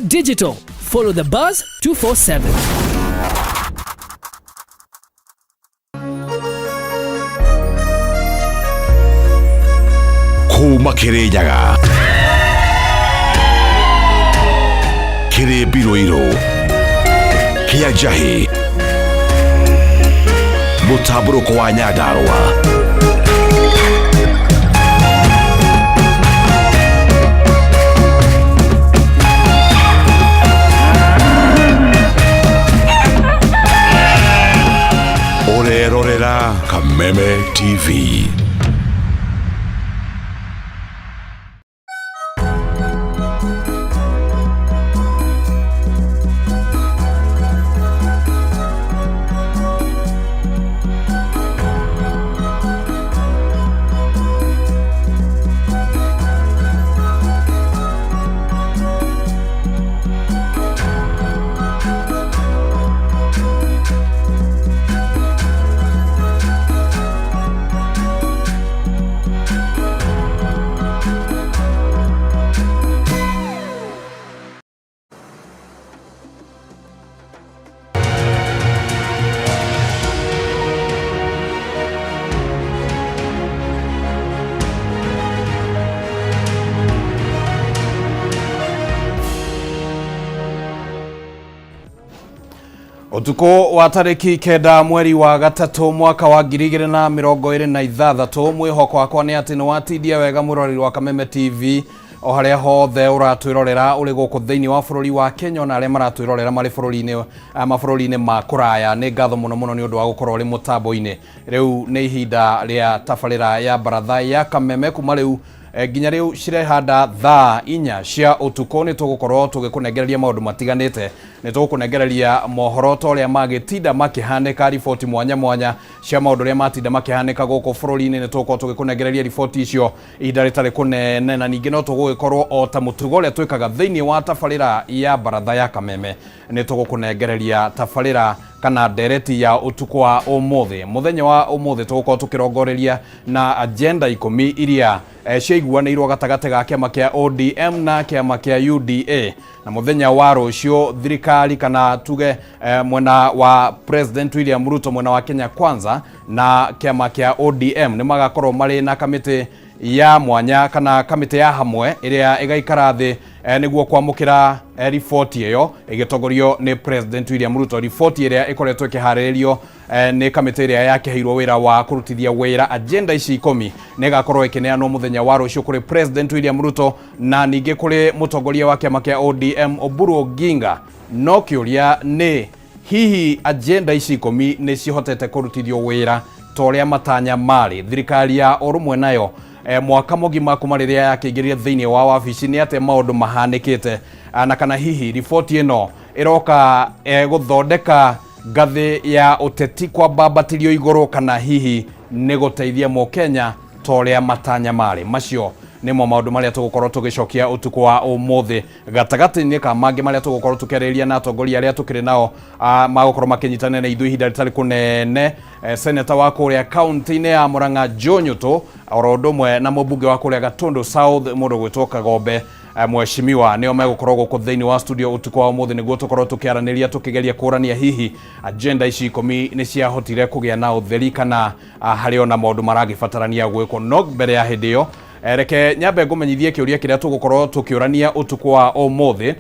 Digital. Follow the buzz 247. Kuma Kirinyaga Kiri Biroiro Kia Jahi Mutaburuko wa Nyandarua Orerorera Kameme TV. Utuko wa tariki kenda mweri wa gatatu mwaka wa 2026 mwihoko wakwa ni ati ni watindia wega murori wa Kameme TV o haria hothe uratwirorera uri guku thiini wa bururi wa Kenya na aria maratwirorera mari bururi-ini ma kuraya ni ngatho muno muno ni undu wa gukorwo uri mutambo-ini riu ni ihinda ria tabarira ya baratha ya Kameme kuma riu nginya riu cirehanda thaa 4 cia utuko ni tugukorwo tugikunengereria maundu matiganite ni tugukunengereria mohoro toria magitinda makihanika riboti mwanya mwanya cia maundu ria matinda makihanika guku bururi-ini ni tugukorwo tugikunengereria riboti icio ihinda ritari kunene na ningi no tugukorwo o ta mutugo ria twikaga thiini wa tabarira ya baratha ya Kameme ni tugukunengereria tabarira kana ndereti ya utuko wa umuthi muthenya wa umuthi tugukorwo tukirongoreria na agenda 10 iria ciaiguanĩirwo gatagati ga kiama kia ODM na kiama kia UDA na muthenya wa rucio thirikari kana tuge mwena wa President William Ruto mwena wa Kenya Kwanza na kiama kia ODM ni magakorwo mari na kamiti ya mwanya kana kamiti ya hamwe iria igaikara thi niguo kwamukira riboti iyo igitongorio ni President William Ruto. Riboti iria ikoretwo ikiharirio ni kamiti iria yakiheirwo wira wa kurutithia wira agenda ici 10 ni gakorwo ikineanwo muthenya wa rucio kuri President William Ruto na ningi kuri mutongoria wa kiama kia ODM Oburu Oginga. No kiuria ni hihi agenda ici 10 ni cihotete kurutithio wira toria matanya mari thirikari ya orumwe nayo mwaka mugima kuma riria yakiingiria thiini wa wabici ni ate maundu mahanikite na kana hihi riboti ino iroka guthondeka ngathi ya uteti kwa babatirio iguru kana hihi ni guteithia mo Kenya toria matanya mari macio nimo maundu maria tugukorwo tugicokia utuko wa umuthi gatagati-ini ka mangi maria tugukorwo tukeriria na atongoria aria tukiri nao magukorwo makinyitana na ithui ihinda ritari kunene. Senator wa kuria county-ini ya Murang'a Joe Nyoto orodumwe na mubunge wa kuria Gatundu South mundu gwitwoka Gombe mweshimiwa nio megukorwo guku thiini wa studio utuko wa umuthi niguo tukorwo tukiaraniria tukigeria kurania hihi agenda ici 10 ni ciahotire kugia na utheri kana hari ona maundu maragibatarania gwiko. No mbere ya hindi iyo reke nyambe ngumenyithie kiuria kiria tugukorwo tukiurania utuko wa umuthi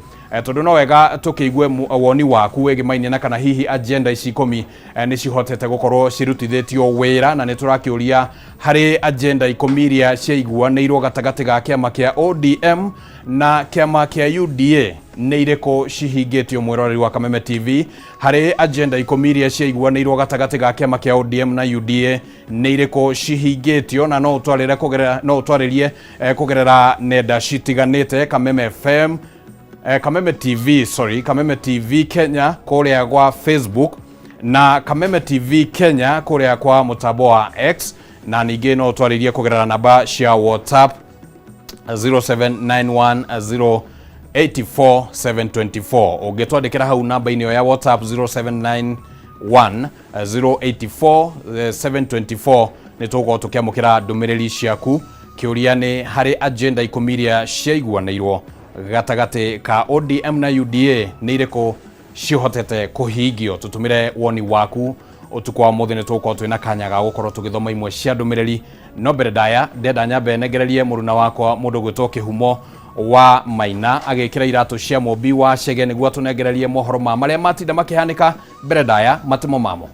tondu no wega tukiigue woni waku wegimainie na kana hihi agenda ici 10 ni cihotete gukorwo cirutithitio wira na ni turakiuria hari agenda 10 iria ciaiguanĩirwo gatagati ga kiama kia ODM na kiama kia UDA ni iriko cihingitio mwiroreri wa Kameme TV. Hari agenda 10 iria ciaiguanĩirwo gatagati ga kiama kia ODM na UDA ni iriko cihingitio na no utwaririe kugerera nenda citiganite Kameme FM Kameme TV Kenya kuria kwa Facebook na Kameme TV Kenya kuria kwa mutambo wa X na ningi no twaririe kugerera namba cia WhatsApp 0791084724 ungitwandikira hau namba inio ya WhatsApp 0791084724 ni tugo tukiamukira ndumiriri ciaku kiuria ni hari agenda 10 iria ciaiguanĩirwo gatagati ka ODM na UDA nĩ irĩkũ cihotete kũhingio? Tutumire woni waku utuko wa muthini tuko twina kanya ga gukorwo tugithoma imwe cia ndumiriri no mbere ndaya ndenda nyambe negererie muruna wakwa mundu gwitwo Kihumo wa Maina agikira iratu cia Mobi wa Chege niguo tunegererie mohoro ma maria matinda makihanika mbere ndaya matimo mamo.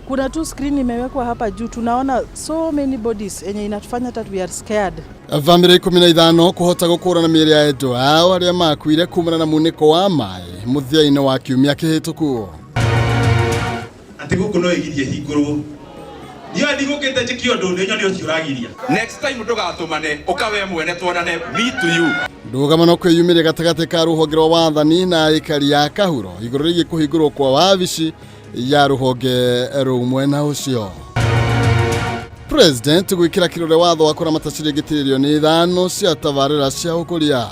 Kuna tu screen imewekwa hapa juu, tunaona so many bodies enye inatufanya that we are scared. Family 15 kuhota gukura na mieri ya edo ao aria makuire kumana na muniko wa mai muthia-ini wa kiumia kihituku. Ati guku no igirie hingurwo. Niyo ndigukite njikio ndundu nyoni ucio uragiria. Next time ndugatumane ukawe mwene twonane me to you. Ndugama no kwiyumire gatagati ka ruhonge rwa wathani na ikari ya Kahuro iguru rigi kuhingurwo kwa wabici ya ruhonge rumwe ucio. President gwikira kirore watho akora mataciri gitiririo ni thano cia tabarira cia ukuria.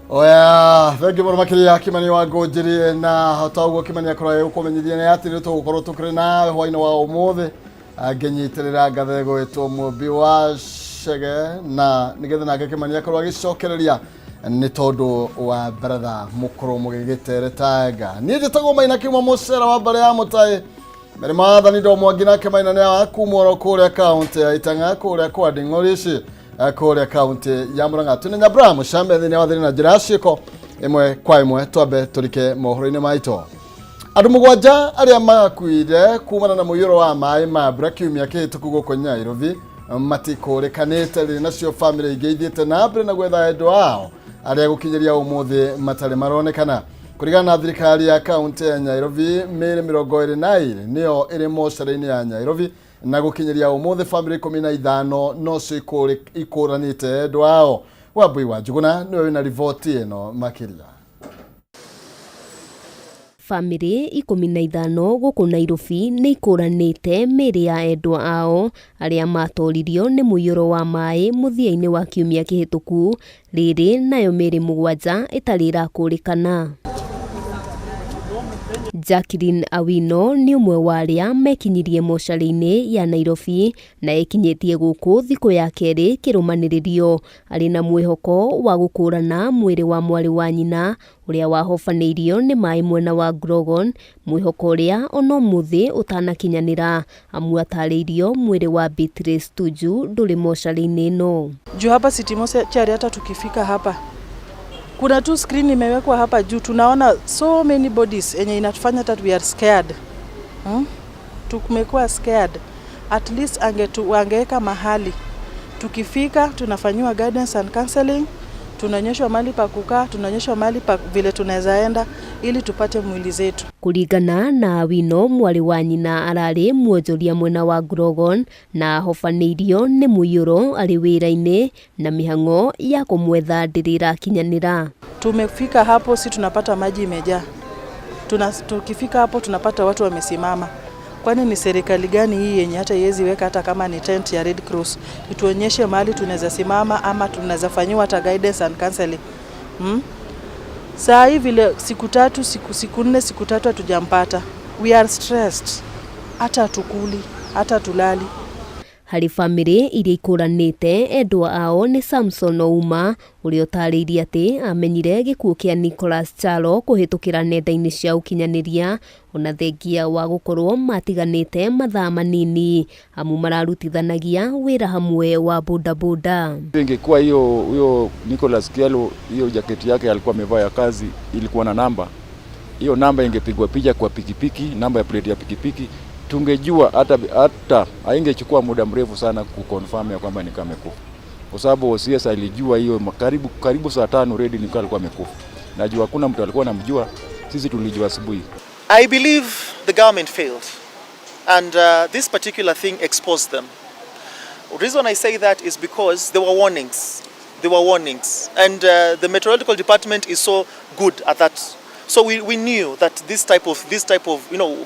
Oya, thank you very much ya Kimani wa Ngojiri na hataugwo Kimani akora ukomenyithia ni ati ni tugukorwo tukiri na hwaina wa umuthi agenyitirira gathego etwo Mobi wa Chege na nigetha nake Kimani akora agicokereria ni tondu wa brother mukuru mugigite retanga ni njitagwo Maina Kiuma mucera wa bare ya mutai mere maathani ndo mwangina Kimaina ni akumoro kuri account ya Itanga kuri kwa Dingorishi kuri account ya Murang'a tunenya Abraham Shambe thini wa thini na jirashiko imwe kwa imwe twabe turike mohoro-ini maito. Andu mugwanja aria makuire kumana na muyuro wa mai ma kiumia kihituku guku Nairobi matikurikanite ri nacio family igeithite na mbere na gwetha endo ao aria gukinyiria umuthi matare maronekana kurigana na thirikari ya kaunti ya Nairobi mere 22 niyo iri mocera-ini ya Nairobi na gukinyiria umuthi family 15 no cio ikuranite endo ao. Wambui wa Njuguna niwe wina rivoti ino makiria. Family 15 guku Nairobi ni ikuranite meri ya endwa ao aria matoririo ni muyuro wa mai muthia-ini wa kiumia kihituku riri nayo meri 7 itarira kurikana. Jacqueline Awino ni umwe wa aria mekinyirie mocarĩ-inĩ ya Nairobi na ekinyitie guku thiku ya keri kirumaniririo ari na mwihoko wa gukurana mwiri wa mwari wa nyina uria wahofanĩirio ni mai mwena wa Grogon, mwihoko uria ono muthi utanakinyanira amu atarĩirio mwiri wa Beatrice Tuju nduri mocarĩ-inĩ no. Juu hapa City Mortuary hata tukifika hapa kuna tu screen imewekwa hapa juu, tunaona so many bodies enye inatufanya that we are scared. Tumekuwa scared. At least wangeweka mahali tukifika tunafanywa guidance and counseling, tunanyeshwa mahali pa kukaa, tunanyeshwa mahali pa vile tunaweza enda ili tupate mwili zetu. Kurigana na Awino mwari wa nyina arari muonjoria mwena wa Grogon na hofanĩirio ni muyuro ari wira-ini na mihang'o ya kumwetha ndirira kinyanira. Tumefika hapo si tunapata maji imejaa. Tukifika hapo tunapata watu wamesimama. Kwani ni serikali gani hii yenye hata iwezi weka hata kama ni tent ya Red Cross ituonyeshe mahali tunaweza simama ama tunaweza fanywa hata guidance and counseling. Saa hii vile siku 4 siku 3 hatujampata. We are stressed. Hata tukuli, hata tulali. Hari family iria ikuranite endwa ao ni Samson Ouma uria utarĩirie ati amenyire gikuũ kia Nicholas Chalo kuhitukira nenda-ini cia ukinyaniria ona thengia wa gukorwo matiganite mathaa manini amu mararutithanagia wira hamwe wa bodaboda. Ingekuwa hiyo Nicholas Chalo hiyo jaketi yake alikuwa amevaa ya kazi ilikuwa na namba, hiyo namba ingepigwa picha kwa pikipiki, namba ya plate ya pikipiki, tungejua hata haingechukua muda mrefu sana kuconfirm ya kwamba Nika amekufa, kwa sababu OCS alijua hiyo karibu saa 5 ready Nika alikuwa amekufa. Najua hakuna mtu alikuwa anamjua, sisi tulijua asubuhi. I believe the government failed and this particular thing exposed them. The reason I say that is because there were warnings. And the meteorological department is so good at that. So we knew that this type of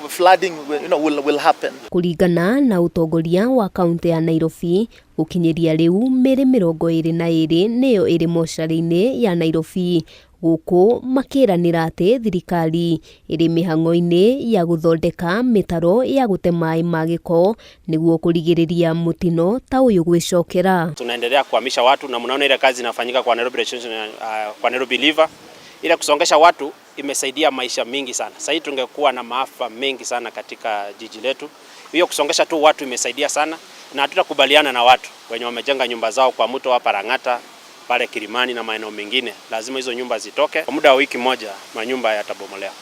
flooding will happen. Kuringana na utongoria wa kaunti ya Nairobi, gukinyiria riu mĩrĩ 22 niyo iri mocarĩ-inĩ ya Nairobi, guku makiranira ati thirikari iri mihang'o-ini ya guthondeka mitaro ya gute mai ma giko niguo kurigiriria mutino ta uyu gwicokera. Tunaendelea kuhamisha watu na mnaona ile kazi inafanyika kwa Nairobi River. Ile kusongesha watu imesaidia maisha mingi sana. Sasa hivi tungekuwa na maafa mengi sana katika jiji letu. Hiyo kusongesha tu watu imesaidia sana, na hatutakubaliana na watu wenye wamejenga nyumba zao kwa mto wa Parang'ata pale Kilimani na maeneo mengine. Lazima hizo nyumba zitoke. Kwa muda wa wiki moja manyumba yatabomolewa.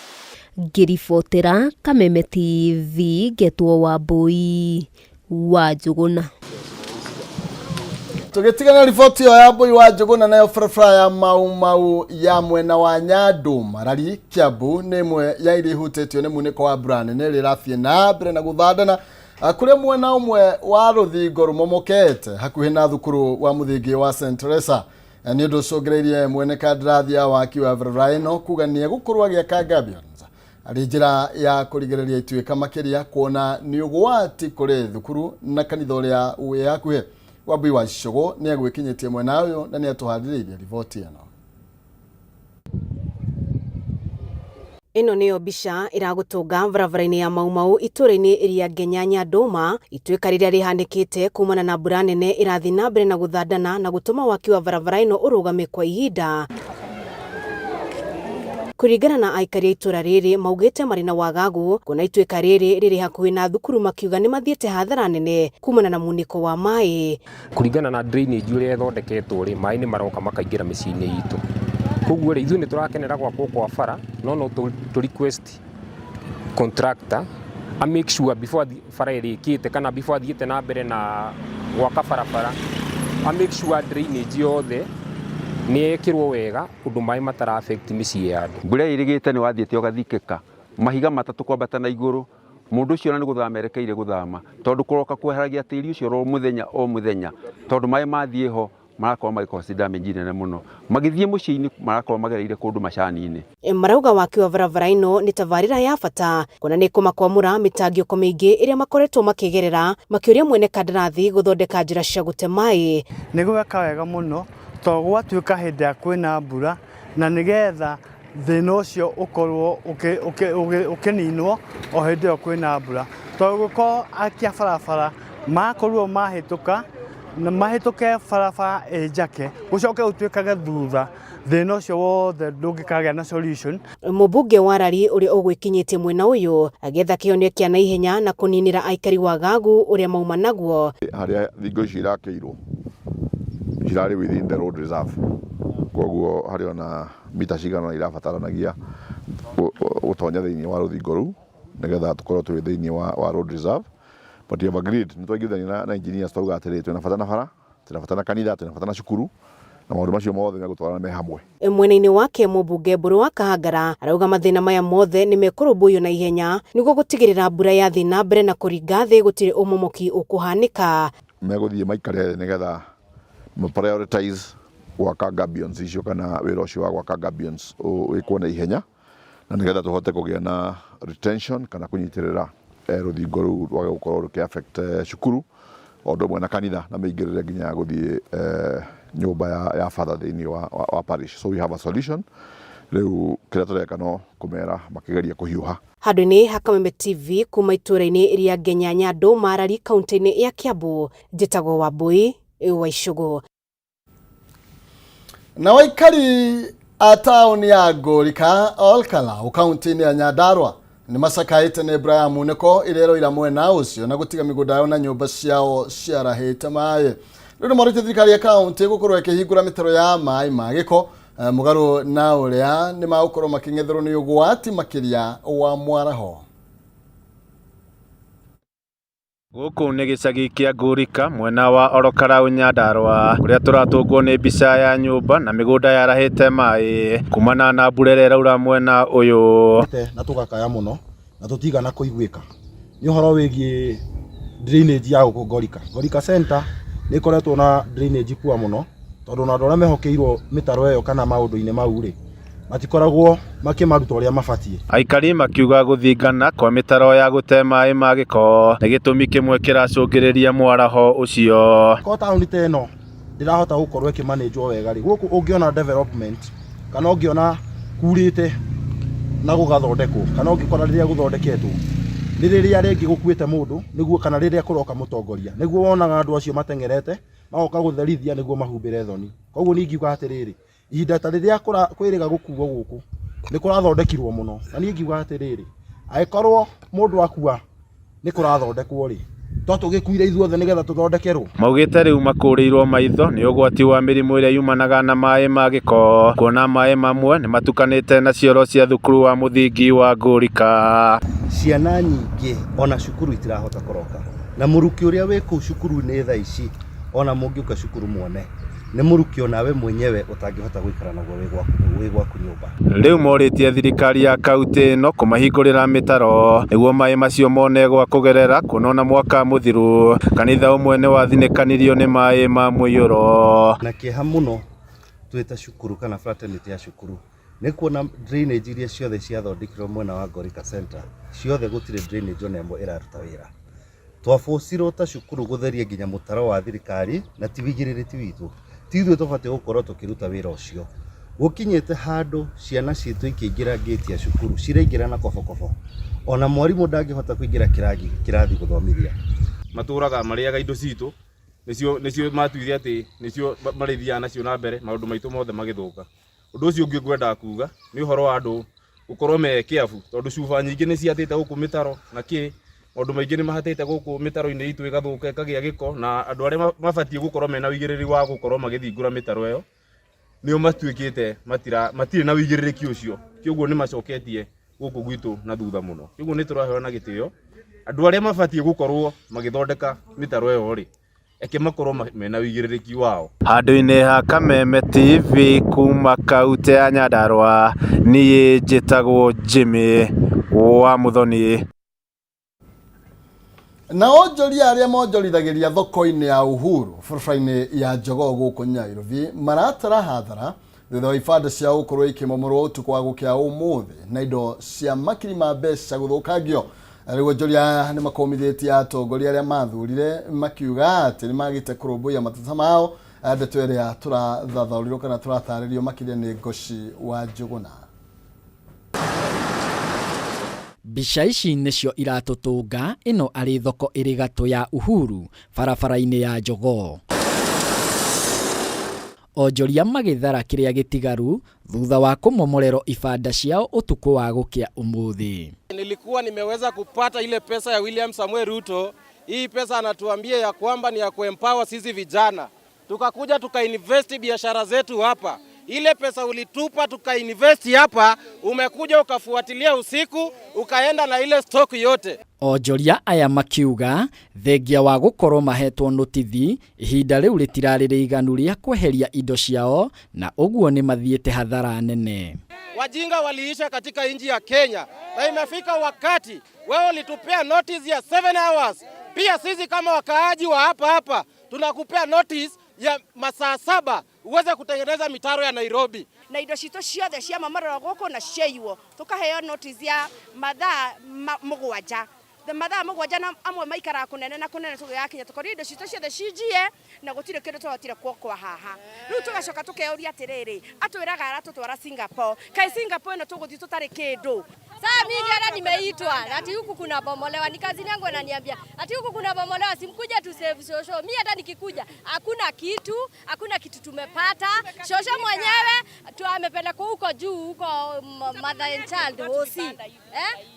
Ngiribotera Kameme TV, Getwo Wambui wa Njuguna. Tugitigana riboti yo ya Mbui wa Njuguna nayo barabara ya Mau ya mwena wa Nyandũma rari Kiambu nimwe ya iri hutĩtio nĩ munĩko wa mbura nene rĩrathie na mbere na gũthandana kũrĩa mwena ũmwe wa rũthingo rũmomokete hakuhĩ na thukuru wa mũthingi wa St. Teresa. Nĩ ũndũ ũcũngĩrĩirie mwene kandarathi ya waki wa barabara ĩno kuga nĩ egũkorwo agĩaka gabions arĩ njĩra ya kũrigĩrĩria ituĩka makĩria kuona nĩ ũgwati kũrĩ thukuru na kanitha ũrĩa wĩ hakuhĩ. Wambui wa Icũgũ nĩ egwĩkinyĩtie mwena ũyũ na nĩ atũharĩrĩirie riboti ĩno. Ino niyo mbica iragutunga barabara-inĩ ya Mau itũra-inĩ iria ngenya Nyandũma ituĩka rĩrĩa rĩhanĩkĩte kumana na mbura nene irathi na mbere na gũthandana na gũtũma waki wa barabara ĩno ũrũgame kwa ihinda. Kuringana na aikari a itũra rĩrĩ maugĩte marĩ na wagagu kuona ituĩka rĩrĩ hakuhĩ na thukuru makiuga nĩ mathiĩte hathara nene kumana na munĩko wa maĩ. Kuringana na drainage ũrĩa ĩthondeketwo rĩ, maĩ nĩ maroka makaingĩra mĩciĩ-inĩ itũ. Koguo rĩ, ithuĩ nĩ tũrakenera gwakwo kwa bara, no to request contractor a make sure before bara ĩrĩkĩte kana before athiĩte na mbere na gwaka barabara, a make sure drainage yothe nĩ ekĩrwo wega ũndũ maĩ matara affect mĩciĩ ya andũ. Mbura ĩrĩgĩte nĩ wathiĩte ũgathikĩka mahiga matatũ kwambata na igũrũ, mũndũ ũcio na nĩ gũthama erekeire gũthama tondũ kũroka kweheragia tĩri ũcio o mũthenya tondũ maĩ mathiĩ ho marakorwo magĩkosi damage nene mũno, magĩthiĩ mũciĩ-inĩ marakorwo magereire kũndũ macani-inĩ. Marauga waki wa barabara ĩno nĩ tabarĩra ya bata kuona nĩ kũmakwamũra mĩtangĩko mĩingĩ ĩrĩa makoretwo makĩgerera makĩũria mwene kandarathi gũthondeka njĩra cia gũte maĩ. Nĩ gweka wega mũno tondũ gwatuĩka hĩndĩ ya kwĩna mbura na nĩgetha thĩna ũcio ũkorwo ũkĩninwo o hĩndĩ ĩyo kwĩna mbura, tondũ gũkorwo akia barabara makorwo mahĩtũka na mahĩtũke barabara njake gũcoke ũtuĩkage thutha, thĩna ũcio wothe ndũngĩkagĩa na solution. Mũmbunge wa Rari ũrĩa ũgwĩkinyĩtie mwena ũyũ agĩetha kĩhonia kĩa naihenya na kũninĩra aikari wagagu ũrĩa mauma naguo. Harĩa thingo ici irakĩirwo cirarĩ within the road reserve, koguo harĩ ona mita cigana irabataranagia gũtonya thĩinĩ wa rũthingo rũu nĩgetha tũkorwo twĩ thĩinĩ wa road reserve. But you have agreed, nĩ twaiguithania na engineers twauga atĩrĩ twĩna bata na bara, twĩna bata na kanitha, twĩna bata na cukuru na maũndũ macio mothe megũtwarana me hamwe. Mwena-inĩ wake mũmbunge Mbũrũ wa Kahangara arauga mathĩna maya mothe nĩ mekũrũmbũiyo na ihenya nĩguo gũtigĩrĩra mbura yathi na mbere na kũringa thĩ gũtirĩ ũmomoki ũkũhanĩka. Megũthiĩ maikare nĩgetha prioritize gwaka gabions icio kana wĩra ũcio wa gwaka gabions wĩkwo na ihenya na nĩgetha tũhote kũgĩa na retention kana kũnyitĩrĩra rũthingo rũu rwage gũkorwo rũkĩ affect cukuru o ũndũ ũmwe na kanitha na mĩingĩrĩre nginya gũthiĩ nyũmba ya father thĩinĩ wa parish. So we have a solution. Rĩu kĩrĩa tũreka no kũmera makĩgeria kũhiũha. Handũ-inĩ ha Kameme TV kuma itũra-inĩ iria ngenya Nyandũma Rari kaunti-inĩ ya Kiambu, njĩtagwo Wambui wa Icũgũ. Na waikari a taũni ya Ngũrika Olkalau kaunti-inĩ ya Nyandarua nĩ macakaĩte nĩ mbura ya munĩko ĩrĩa ĩroira mwena ũcio na gũtiga mĩgũnda yao na nyũmba ciao ciarahĩte maĩ. Rĩu nĩ morĩte thirikari ya kaunti gũkorwo ĩkĩhingũra mĩtaro ya maĩ ma gĩko mũgarũ na ũrĩa nĩ magũkorwo makĩng'etherwo nĩ ũgwati makĩria wa mwaraho. Gũkũ nĩ gĩcagi kĩa Ngũrika mwena wa Olkalau Nyandarua kũrĩa tũratũngwo nĩ mbica ya nyũmba na mĩgũnda yarahĩte maĩ kumana na mbura ĩrĩa ĩraura mwena ũyũ na tũgakaya mũno na tũtigana kũiguĩka. Nĩ ũhoro wĩgiĩ drainage ya gũkũ Ngũrika center nĩ ĩkoretwo na drainage poor mũno tondũ na andũ arĩa mehokeirwo mĩtaro ĩyo kana maũndũ-inĩ mau rĩ matikoragwo makimaruta uria mabatie. Aikari makiuga guthingana kwa mitaro ya gute mai ma giko na gitumi kimwe kiracungiriria mwaraho ucio. Ko tauni teno ndirahota gukorwo ikimanage wega ri guku ungiona development kana ungiona kurite na gugathondekwo kana ungikora riria guthondeketwo ni riria ringi gukuite mundu niguo kana riria kuroka mutongoria niguo wonaga andu acio matengerete magoka gutherithia niguo mahumbire thoni. Koguo ni ngiuga atiriri ihinda ta riria kwiriga gukuo guku ni kurathondekirwo muno na ni ngiuga atiriri aikorwo mundu akua ni kurathondekwo ri to tugikuire ithuothe nigetha tuthondekerwo. Maugite riu makurirwo maitho ni ugwati wa mirimu iria yumanaga na mai ma giko kuona mai mamwe ni matukanite na cioro cia thukuru wa muthingi wa Ngurika. Ciana nyingi ona cukuru itirahota koroka na muruki uria wi ku cukuru ni tha ici ona mungiuka cukuru muone ni muruki onawe mwenyewe utangihota gwikara naguo wi gwaku nyumba. Riu moritie thirikari ya kaunti no kumahingurira mitaro niguo mai macio mone gwa kugerera kunona mwaka muthiru kanitha umwe ni wathinekanirio ni mai ma muiyuro na kieha muno twita cukuru kana fraternity ya cukuru ni kuona drainage iria ciothe ciathondekirwo mwena wa Ngorika Center ciothe gutire drainage ona imwe iraruta wira. Twafocirwo ta cukuru gutheria nginya mutaro wa thirikari na tibigirĩrĩti witũ tithwe tofate gukorwo tukiruta wira ucio gukinyete handu ciana citu ikiingira gate ya cukuru ciraingira na kofokofo ona mwarimu ndangihota kuingira kirathi guthomithia. Maturaga mariaga indo citu nicio matuithia ati nicio marithia nacio na mbere maundu maitu mothe magithuka. Undu ucio ungi ngwenda kuga ni uhoro wa andu ukorwo me careful tondu cuba nyingi ni ciatite guku mitaro na ki maundu maingi ni mahatite guku mitaro-ini itu igathuka ikagia giko na andu aria mabatie gukorwo mena wigiriri wa gukorwo magithingura mitaro iyo nio matuikite matire na wigiriri ucio kiguo ni macoketie guku gwitu na thutha muno. Kiguo ni turaheana gitio andu aria mabatie gukorwo magithondeka mitaro iyo ri eke makorwo mena wigiriri wao. Handu-ini ha Kameme TV kuma kaunti ya Nyandarua ni njitagwo Jimmy wa Muthoni. Na onjoria aria monjorithagiria thoko-ini ya Uhuru barabara-ini ya Jogoo guku Nairobi maratara hathara thutha wa ibanda cia gukorwo ikimomorwo utuku wa gukia umuthi na indo cia makiri ma mbeca guthukangio. Riu onjoria ni makomithitie atongoria aria mathurire makiuga ati ni magite kurumbuia matata mao. Ndeto iria turathathaurirwo kana turatarĩrio makiria ni Ngoci wa Njuguna. Mbica ici nicio iratutunga ino ari thoko iri gatũ ya Uhuru barabara-ini ya Jogoo. Onjoria magithara kiria gitigaru thutha wa kumomorero ibanda ciao utuku wa gukia umuthi. Nilikuwa nimeweza kupata ile pesa ya William Samuel Ruto. Hii pesa anatuambia ya kwamba ni ya kuempower sisi vijana. Tukakuja tukainvest biashara zetu hapa. Ile pesa ulitupa tukainvest hapa, umekuja ukafuatilia usiku, ukaenda na ile stock yote. Onjoria aya makiuga thengia wa gukorwo mahetwo notithi ihinda riu ritirari riganu ria kweheria indo ciao na uguo ni mathiete hathara nene. Wajinga waliisha katika nchi ya Kenya na imefika wakati wewe ulitupea notice ya 7 hours. Pia sisi kama wakaaji wa hapa tunakupea notice ya masaa 7 uweze kutengeneza mitaro ya Nairobi. Na indo cito ciothe cia mamarora guku na ciaiwo tukaheo notice ya mathaa mugwanja. Mathaa mugwanja na amwe maikara kunene na kunene tugiakinya tukori indo cito ciothe cinjie na gutire kindu twatire kwa haha. Riu tugacoka tukeuria atiriri atwiraga aratutwara Singapore. Kai Singapore no tuguthi tutari kindu. Sasa mimi hata nimeitwa ati huku kuna bomolewa, ni kazi yangu ananiambia ati huku kuna bomolewa, simkuja tu save shosho. Mimi hata nikikuja hakuna kitu tumepata. Shosho mwenyewe tu amepeleka huko juu huko mother and child hosi.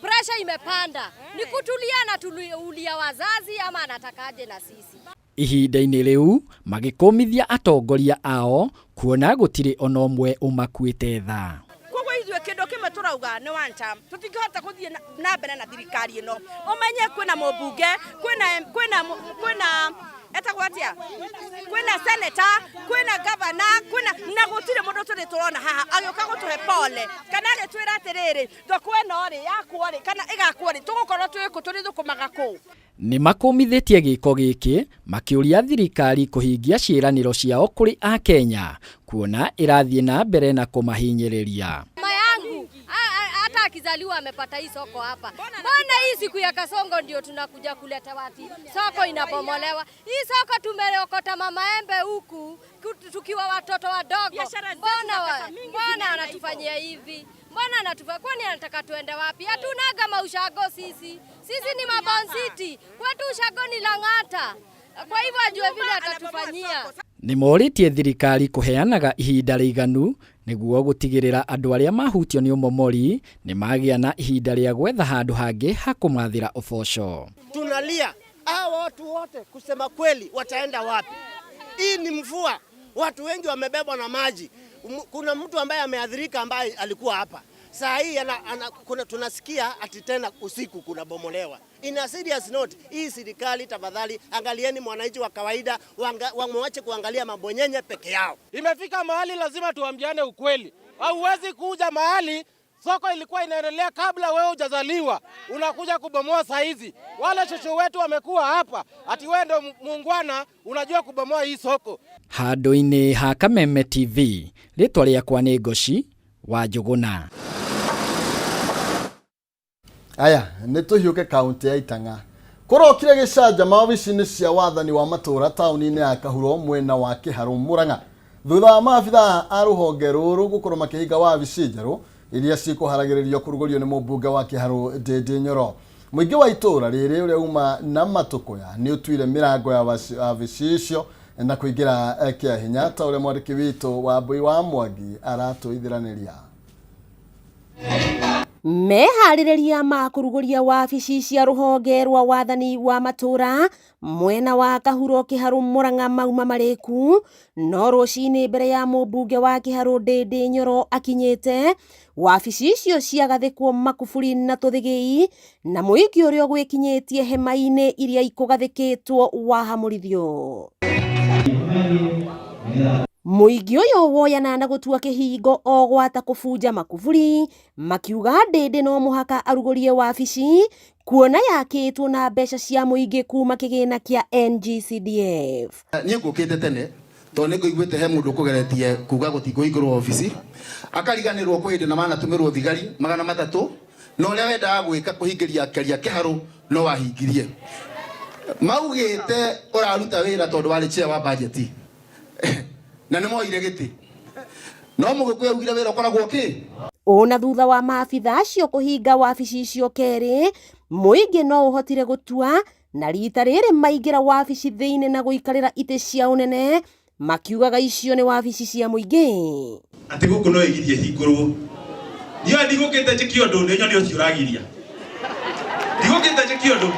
Pressure imepanda. Ni kutulia na tulia wazazi ama anatakaje na sisi. Ihinda-ini riu magikomithia atongoria ao kuona gutire onomwe umakuite tha. Ithuĩ kĩndũ kĩmwe turauga nĩ one time tutingĩhota gũthiĩ na mbere na thirikari ĩno. Ũmenye kwĩna mũmbunge, kwĩna etagwo atia, kwĩna senator, kwĩna governor, na gũtirĩ mũndũ tũrĩ turona haha agĩũka gũtũhe pole kana agĩtwĩra atĩrĩrĩ thoko ĩno rĩ yakwo rĩ kana ĩgakwo rĩ tũgũkorwo tũrĩ thũkũmaga kũ. Ni makomithitie giko giki makiuria thirikari kuhingia ciiraniro ciao kuri a Kenya kuona irathie na mbere na kumahinyiriria. alizaliwa amepata hii soko hapa. Mbona hii siku ya Kasongo ndio tunakuja kuleta wati? Soko inabomolewa. Hii soko tumeokota mamaembe huku tukiwa watoto wadogo. Mbona anatufanyia hivi? Mbona anatufanya? Kwani anataka tuende wapi? Hatunaga maushago sisi. Sisi ni mabonsiti. Kwetu ushago ni Lang'ata. Kwa hivyo ajue vile atatufanyia. Nĩ morĩtie thirikari kũheanaga ihinda rĩiganu nĩguo gũtigĩrĩra andũ arĩa mahutio nĩ ũmomori nĩ magĩa na ihinda rĩa gwetha handũ hangĩ ha kũmathĩra ũboco. Tunalia hao watu wote kusema kweli wataenda wapi? Hii ni mvua, watu wengi wamebebwa na maji. Kuna mtu ambaye ameadhirika ambaye alikuwa hapa. Saa hii tunasikia ati tena usiku kuna bomolewa. In a serious note, hii serikali tafadhali angalieni mwananchi wa kawaida, wamwache kuangalia mabonyenye peke yao. Imefika mahali lazima tuambiane ukweli. Hauwezi kuja mahali soko ilikuwa inaendelea kabla wewe hujazaliwa. Unakuja kubomoa saa hizi. Wale shosho wetu wamekuwa hapa, ati wewe ndio muungwana unajua kubomoa hii soko. Handũ-inĩ ha Kameme TV, rĩtwa rĩakwa nĩ Ngoci wa Njũgũna. Aya, nĩtũhiũke kaunti ya Itang'a. Kũrokire gĩcanjama wabici-inĩ cia wathani wa matũra taũni-inĩ ya Kahuro mwena wa Kĩharũ Mũrang'a. Thutha wa maabithaa a rũhonge rũrũ gũkorwo makĩhinga wabici njerũ iria cikũharagĩrĩrio kũrugũrio nĩ mũmbunge wa Kĩharũ Ndĩndĩ Nyoro. Mũingĩ wa itũra rĩrĩ ũrĩa uma na matũkũya nĩ ũtuire mĩrango ya wabici icio na kũingĩra kĩa hinya ta ũrĩa mwandĩki witũ wa Mbui wa Mwangi aratũithĩranĩria. Meharĩrĩria ma kũrugũria wabici cia rũhonge rwa wathani wa matũra mwena wa Kahuro Kĩharũ Mũrang'a mauma marĩku, no rũcinĩ mbere ya mũmbunge wa Kĩharũ Ndĩndĩ Nyoro akinyĩte, wabici icio ciagathĩkwo makuburi na tũthĩgĩi na mũingĩ ũrĩa gwĩkinyĩtie hema-inĩ iria ikũgathĩkĩtwo wahamũrithio. Mũingĩ ũyũ woyana na gũtua kĩhingo o gwata kũbunja makuburi, makiuga Ndĩndĩ no mũhaka arugũrie wabici kuona yakĩtwo na mbeca cia mũingĩ kuma kĩgĩna kĩa NGCDF. Niĩ ngũkĩte tene tondũ nĩ ngũiguĩte he mũndũ kũgeretie kuga gũtikũhingũrwo wabici, akariganĩrwo kwĩ hĩndĩ na manatũmĩrwo thigari 300 na ũrĩa wendaga gwĩka kũhingĩria Keria Kĩharũ no wahingirie. Maugĩte ũraruta wĩra tondũ warĩ chair wa budget na nĩ moire gĩtĩ. No mũgĩkũyũ augire wĩra ũkoragwo kĩ? Ona thutha wa maabithaa acio kũhinga wabici icio kerĩ, mũingĩ no ũhotire gũtua na rita rĩrĩ maingĩra wabici thĩinĩ na gũikarĩra itĩ cia ũnene, makiugaga icio nĩ wabici cia mũingĩ. Atĩ gũkũ no ĩgirie hingũrwo. Niĩ ndigũkĩte njĩkio ũndũ nĩ nyoni ũcio ũragiria. Ndigũkĩte njĩkio ũndũ.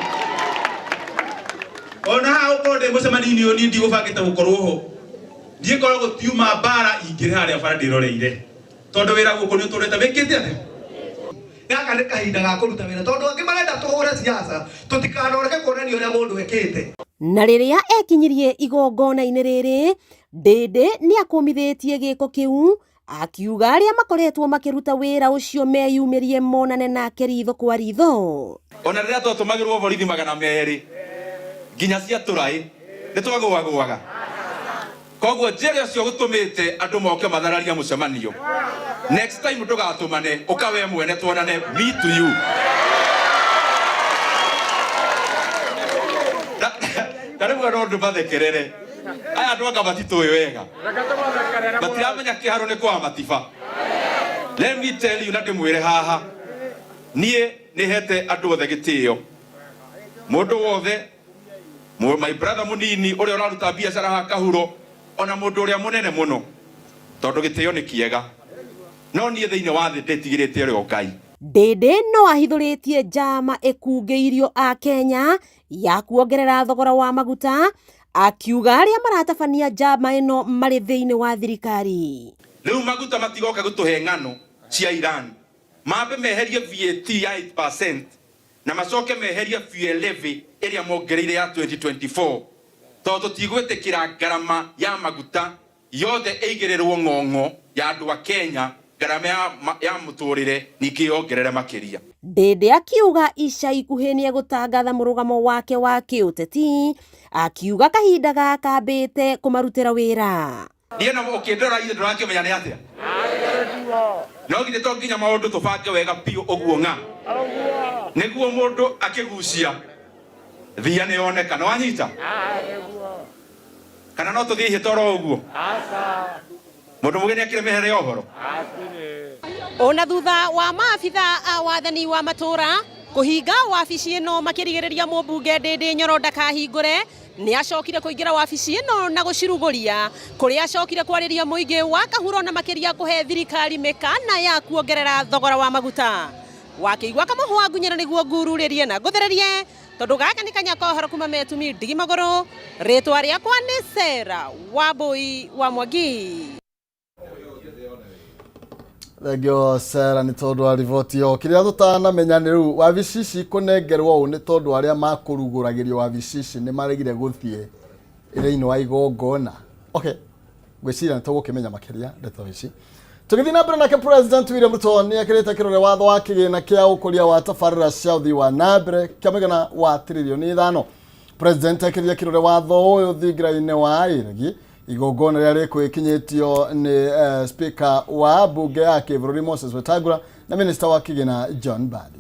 Ona hau ũkorwo ndĩ mũcemanio-inĩ ũyũ niĩ ndigũbangĩte gũkorwo ho. Ndiĩ koragwo tiuma mbara ingĩrĩ harĩa bara ndĩroreire. Tondũ wĩra gũkũ nĩ ũtũrĩte wĩkĩte atĩa? Gaka nĩ kahinda ga kũruta wĩra tondũ angĩ marenda tũhũre siasa tũtikanoroke kuonania ũrĩa mũndũ ekĩte. Na rĩrĩa ekinyirie igongona-inĩ rĩrĩ, Ndĩndĩ nĩ akũmithĩtie gĩko kĩu, akiuga arĩa makoretwo makĩruta wĩra ũcio meyumĩrie monane nake ritho kwa ritho. Ona rĩrĩa twatũmagĩrwo borithi 200 nginya cia tũraĩ nĩ twagũagũaga. Koguo njĩra ũcio gũtũmĩte andũ moke mathararia mũcemanio. Next time ndũgatũmane ũkawe mwene tuonane me to you. Karĩmwe no ndũ mathekerere. Aya andũ anga matitũĩ wega. Matiramenya Kĩharũ nĩ kwa matiba. Let me tell you na ndĩmwĩre haha. Niĩ nĩ hete andũ othe gĩtĩo. Mũndũ wothe, my brother mũnini ũrĩa ũraruta biacara ha Kahuro, ona mũndũ ũrĩa mũnene mũno. Tondũ gĩtĩo nĩ kĩega. No niĩ thĩinĩ wa thĩ ndĩtigĩrĩte ũrĩa Ngai. Ndĩndĩ no ahithũrĩtie njama ĩkungĩirio a Kenya ya kuongerera thogora wa maguta, akiuga arĩa maratabania njama ĩno marĩ thĩinĩ wa thirikari. Rĩu maguta matigoka gũtũhe ng'ano cia Iran. Mambe meherie VAT ya 8% na macoke meherie fuel levy ĩrĩa mongereire ya 2024. Tondũ tigwĩtĩkĩra ngarama ya maguta yothe ĩigĩrĩrwo ng'ong'o ya andũ a Kenya, ngarama ya mũtũrĩre ningĩ yongerere makĩria. Ndĩndĩ akiuga ica ikuhĩ nĩ egũtangatha mũrũgamo wake wa kĩũteti, akiuga kahinda gaka ambĩte kũmarutĩra wĩra. Niĩ na ũkĩndora ithe ndũrakĩmenya nĩ atĩa. no githe to nginya maundu tubange wega piu uguo nga niguo mundu akigucia thia ni yoneka no anyita kana no tuthie toro uguo mundu mugeni akire mehere ya uhoro ona thutha wa maabitha a wathani wa matura kuhinga wabici ino makirigiriria mumbunge Ndindi Nyoro ndakahingure ni acokire kuingira wabici ino na guciruguria kuri acokire kwariria muingi wa kahuro na makiria kuhe thirikari mikana ya kuongerera thogora wa maguta wakiigwa kamuhwa ngunyera niguo ngururirie na guthererie tondu gaka ni Kanyakohoro kuma Metumi Ndigi Maguru ritwa riakwa ni Sera Wambui wa Mwangi. Thegio Sera ni tondu wa rivoti yo kiria tutanamenya ni riu wabici kunengerwo u ni tondu aria makuruguragirio wabici ni maregire guthie ire-ini wa igongona. Okay, gwicira nitugukimenya makiria ndeto ici tugithi na mbere nake President William Ruto ni akirite kirore watho wa kigina kia ukuria wa tafarira cia uthii wa nambere kia magana wa trilioni 5. President akiria kirore watho uyu thingira-ini wa iregi igongona ria rikwikinyitio ni speaker wa bunge ya Kivururi Moses Wetangula na minister wa kigina John Mbadi.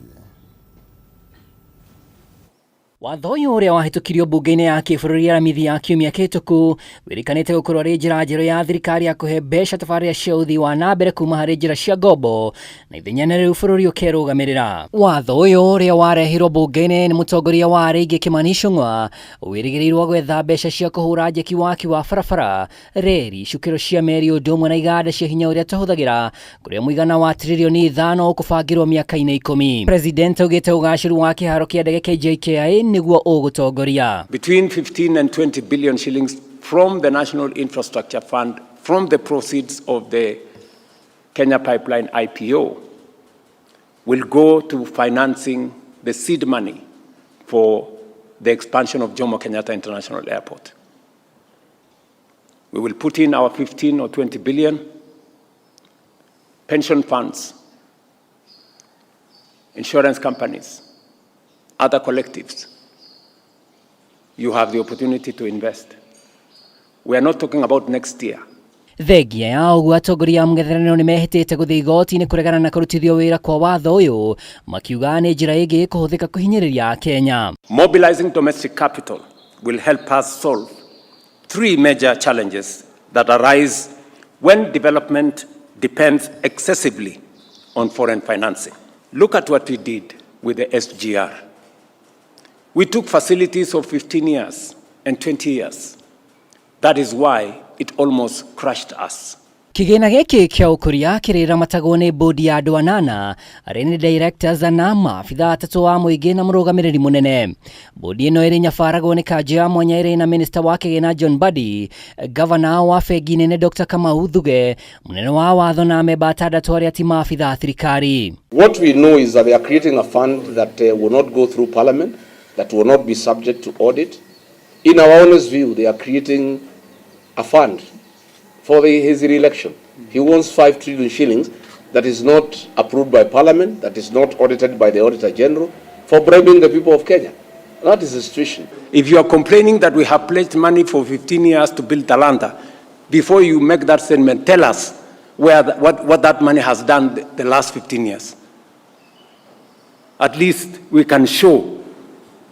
Watho uyu uria wahitukirio bunge-ini ya Kivururi aramithi ya kiumia kihituku wirikanite gukorwo ri njira njeru ya thirikari ya kuhe mbeca tabarĩra cia uthii wa nambere kuma harĩ njĩra cia ngombo na ithenya riu bũrũri ũkerugamĩrĩra. Watho uyu uria warehirwo bunge-ini ni mũtongoria wa Rĩngĩ Kimani Ichung'wa wĩrĩgĩrĩirwo gwetha mbeca cia kũhũra njeki waki wa barabara, reri, icukĩro cia meri ũndũ ũmwe na iganda cia hinya ũrĩa tũhũthagĩra kũrĩa mũigana wa trilioni 5 ũkũbangĩrwo mĩaka-inĩ 10. President augĩte ũgacĩru wa kĩharo kĩa ndege KJKIA niguo ũgũtongoria. Between 15 and 20 billion shillings from the National Infrastructure Fund from the proceeds of the Kenya Pipeline IPO will go to financing the seed money for the expansion of Jomo Kenyatta International Airport. We will put in our 15 or 20 billion, pension funds, insurance companies, other collectives. You have the opportunity to invest. We are not talking about next year. Thengia ya ũguo atongoria mũng'ethanĩro nĩ mehĩtĩte gũthiĩ igoti-inĩ kũregana na kũrutithio wĩra kwa watho ũyũ makiuga nĩ njĩra ĩngĩ kũhũthĩka kũhinyĩrĩria Kenya. Mobilizing domestic capital will help us solve three major challenges that arise when development depends excessively on foreign financing. Look at what we did with the SGR. We took facilities of 15 years and 20 years. That is why it almost crushed us. Kigina gĩkĩ kĩa ũkũria kĩrĩramatagwo nĩ bodi ya andũ anana arĩa nĩ directors na maabitha atatũ wa mũingĩ na mũrũgamĩrĩri mũnene. Bodi ĩno ĩrĩ nyabaragwo nĩ kanjũ ya mwanya ĩrĩ na minister wa kĩgĩna John Mbadi, governor wa bengi nene Dr. Kamau Thuge, mũnene wa watho na amemba atandatũ arĩa ti maabitha a thirikari. What we know is that they are creating a fund that will not go through parliament, that will not be subject to audit. In our honest view, they are creating a fund for his re-election. He wants 5 trillion shillings that is not approved by parliament, that is not audited by the Auditor General, for bribing the people of Kenya. That is the situation. If you are complaining that we have pledged money for 15 years to build Talanta, before you make that statement, tell us what that money has done the last 15 years. At least we can show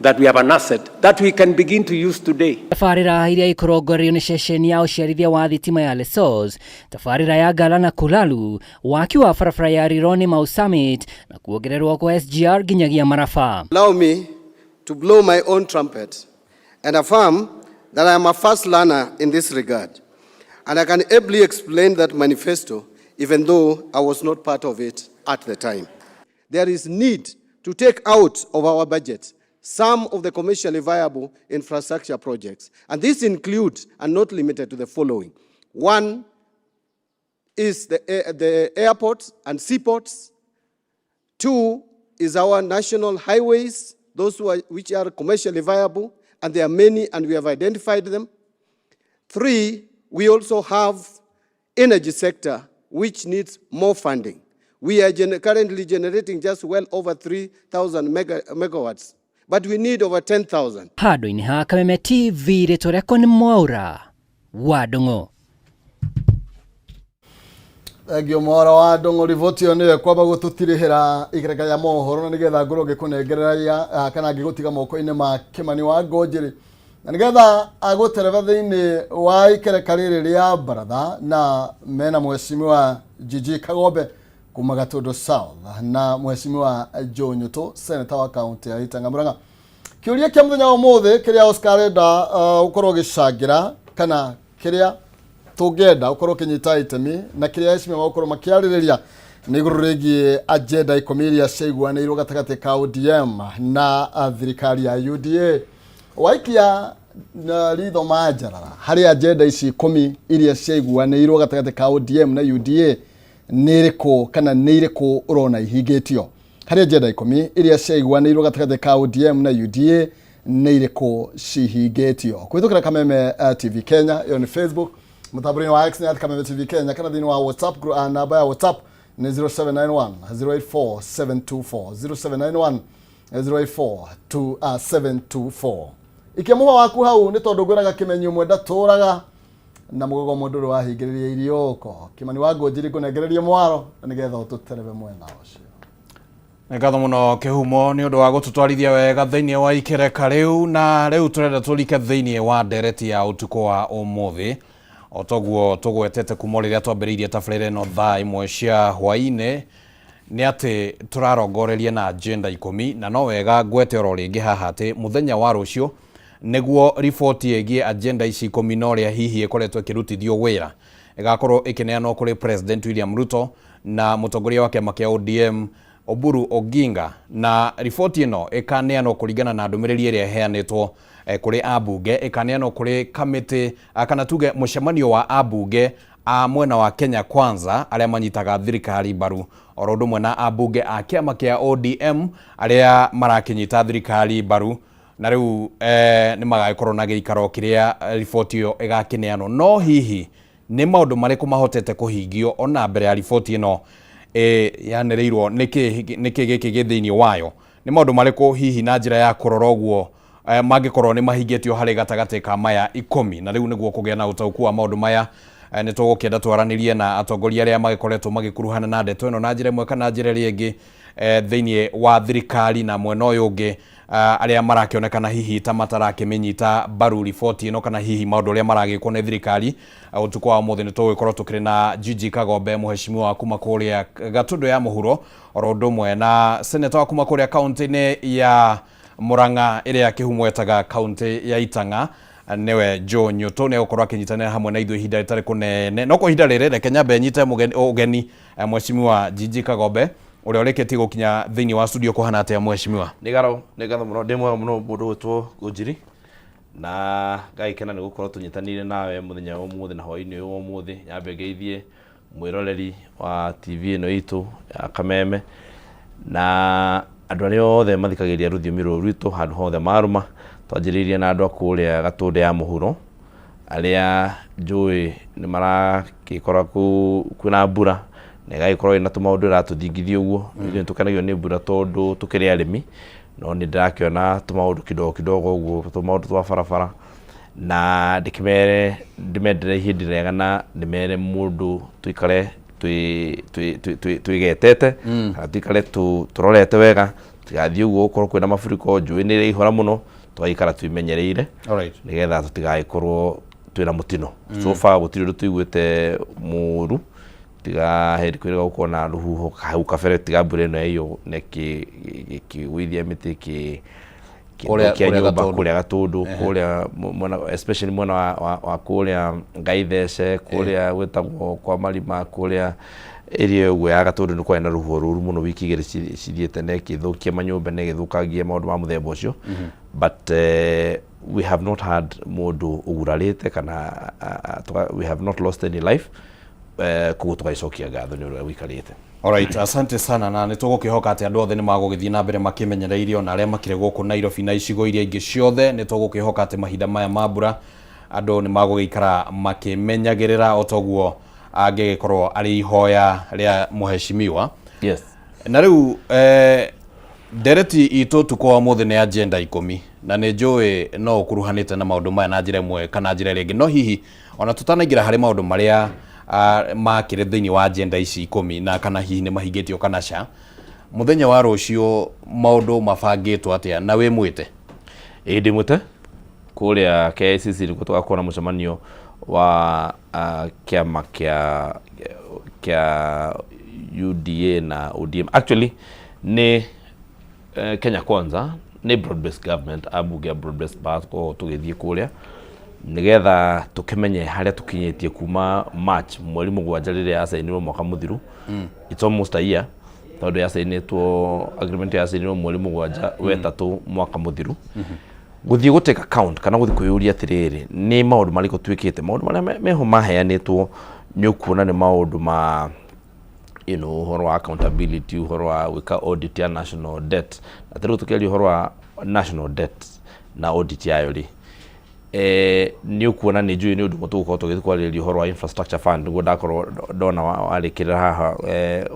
that we have an asset that we can begin to use today. Tabarĩra iria ikorongoreirio nĩ ceceni ya ũciarithia wa thitima ya Lesos, tabarĩra ya Ngala na Kulalu, waki wa barabara ya Rironi Mau Summit na kuongererwo kwa SGR nginyagia Marafa. Allow me to blow my own trumpet and affirm that I am a fast learner in this regard, and I can ably explain that manifesto even though I was not part of it at the time. There is need to take out of our budget some of the commercially viable infrastructure projects. And this includes, and not limited to, the following. One is the airports and seaports. Two is our national highways, those which are commercially viable, and there are many, and we have identified them. Three, we also have energy sector, which needs more funding. We are currently generating just well over 3,000 megawatts. But we need over 10,000. Handũ-inĩ ha Kameme TV rĩtwa rĩakwa nĩ Mwaura wa Ndung'u. Egio mwara wa Ndongo rivotio niwe kwamba gututirihira igereka ya mohoro na nigetha ngoro gikunengerera kana ngigutiga moko-ini ma Kimani wa Ngonjiri na nigetha agutereva thiini wa ikereka riri ria Baratha na mena mheshimiwa Jiji Kagombe kuma Gatundu South na mheshimiwa Joe Nyuto senator wa kaunti ya Itaanga Murang'a. Kiuria kia muthenya wa umuthi kiria Oscar enda ukorwo gicangira kana kiria tungenda ukorwo kinyita itemi na kiria icime ukorwo makiaririria ni iguru rigie agenda 10 iria ciaiguanĩirwo gatagati ka ODM na thirikari ya UDA. Waikia na ritho manjarara hari agenda ici 10 iria ciaiguanĩirwo gatagati ka ODM na UDA niriko kana niriko urona ihingĩtio. Hari agenda 10 iria ciaiguanĩirwo gatagati ka ODM na UDA niriko cihingĩtio. Kwithukira Kameme TV Kenya yo ni Facebook, mutabrini wa X ni Kameme TV Kenya, kana thini wa WhatsApp group namba ya WhatsApp ni 0791 084 724 0791 084 724. Ikiamuha waku hau ni tondu gwiraga kimenyu mwenda turaga na mugogo mundu wahingiriria irioko Kimani wa Ngonjiri kunengereria mwaro nigetha ututerebe mwena ucio. Ngatho muno kihumo ni undu wa gututwarithia wega thiini wa ikereka riu na riu turenda turike thiini wa ndereti ya utuko wa umuthi otoguo tugwetete kuma riria twambiriirie tabarĩra ĩno thaa imwe cia hwaĩ-inĩ ni ati turarongoreria na agenda 10 na no wega ngwete oro ringi haha ati muthenya wa rucio niguo riboti yegie agenda ici 10 no ria hihi ikoretwo ikirutithio wira igakorwo ikineanwo kuri President William Ruto na mutongoria wa kiama kia ODM Oburu Oginga, na riboti ino ikaneanwo kuringana na ndumiriri iria heanitwo kuri abunge, ikaneanwo kuri kamiti kana tuge mucemanio wa abunge a mwena wa Kenya Kwanza aria manyitaga thirikari mbaru oro ndumwe na abunge a kiama kia ODM aria marakinyita thirikari mbaru na riu ni magaikorwo na giikaro kiria riboti iyo igakineanwo. No hihi ni maundu mariku mahotete kuhingio ona mbere ya riboti ino yanereirwo niki giki githiini wayo? Ni maundu mariku hihi na njira ya kurora uguo mangikorwo ni mahingitio hari gatagati ka maya 10 na riu niguo kugia na utauku wa maundu maya ni tugukenda twaranirie na atongoria aria magikoretwo magikuruhana na ndeto ino na njira imwe kana njira ringi thiini wa thirikari na mwena uyu ungi aria marakionekana hihi ta matarakimenyita baru riboti ino kana hihi maundu aria maragikwo ni thirikari. Utuko wa umuthi ni tugikorwo tukiri na Jiji Kagombe mheshimiwa wa kuma kuria Gatundu ya muhuro oro ndumwe na senator wa kuma kuria kaunti-ini ya Murang'a iria kihumo etaga kaunti ya Itaanga niwe Joe Nyuto ne ukorwo akinyitanira hamwe na ithu ihinda ritari kunene no ko ihinda riri reke nyambe nyite ugeni mheshimiwa Jiji Kagombe uria ureketie gukinya thiini wa studio kuhana atia mheshimiwa? Nigatho muno ndimwe muno mundu witwo Ngonjiri na gaikena ni gukorwo tunyitanire nawe muthenya wa umuthi na hwaini uyu wa umuthi. Nyambe ngeithie mwiroreri wa TV ino itu ya Kameme na andu aria othe mathikagiria rũthiomi rũrũ rwitũ handu hothe maruma. Twanjĩrĩirie na andu akuria Gatundu ya muhuro aria njui ni marakikora kwina mbura na igaikorwo ina tumaundu iratuthingithia uguo. Ithuĩ tukenagio ni mbura tondu tukiri arimi no ni ndirakiona tumaundu kidogo uguo tumaundu twa barabara na ndimendere ihinda rĩega na ndimere mundu tuikare twigetete kana tuikare turorete wega tigathie uguo ukorwo kwina mafuriko njui ni ihora muno twaikara twimenyereire nigetha tutigaikorwo twina mutino. So far gutiri ndu tuiguite muru tiga heri kwira gukorwo na ruhuho hau kabere tiga mbura ino iyo neki withia miti kuria Gatundu kuria especially mwena wa kuria Ngaithece kuria gwetagwo kwa Marima kuria area uguo ya Gatundu ni kwina ruhuho ruru muno wiki igiri cithiete na ikithukia manyumba na igithukagia maundu ma muthemba ucio. But we have not had mundu ugurarite kana we have not lost any life kuguo tugaicokia ngatho ni uria wikarite. Alright, asante sana na nitugukihoka ati andu othe ni magugithie na mbere makimenyereirio na aria makire guku Nairobi na icigo iria ingi ciothe nitugukihoka ati mahinda maya mambura andu ni magugikara makimenyagirira otoguo angigikorwo ari ihoya ria muheshimiwa. Yes. Na riu ndereti itu tuko umuthi ni agenda 10 na ni njui no ukuruhanite na maundu maya na njira imwe kana njira ringi no hihi ona tutanaingira hari maundu maria makire thiini wa agenda ici 10 na kana hihi ni mahingitio kana ca muthenya wa rucio maundu mabangitwo atia na wi mwite ndi mwite kuria KICC niko tugakorwo na mucemanio wa kiama kia UDA na ODM. Actually ni Kenya Kwanza ni broad based government, abuge broad based path ko tugithie kuria nigetha tukimenye haria tukinyitie kuma March mweri mugwanja riria yasainirwo mwaka muthiru. It's almost a year tondu yasainitwo agreement yasainirwo mweri mugwanja wetatu mwaka muthiru. Guthie guteka account kana guthie kuyuria atiriri ni maundu mariko twikite maundu maria meho maheanitwo nyukuona ni maundu ma uhoro wa accountability, uhoro wa wika audit ya national debt. Atero tukiali uhoro wa national debt na audit yayo ri ni ukuona ni juu ni undu mutuko tugithikwariri uhoro wa infrastructure fund ngo ndakoro ndona warikira haha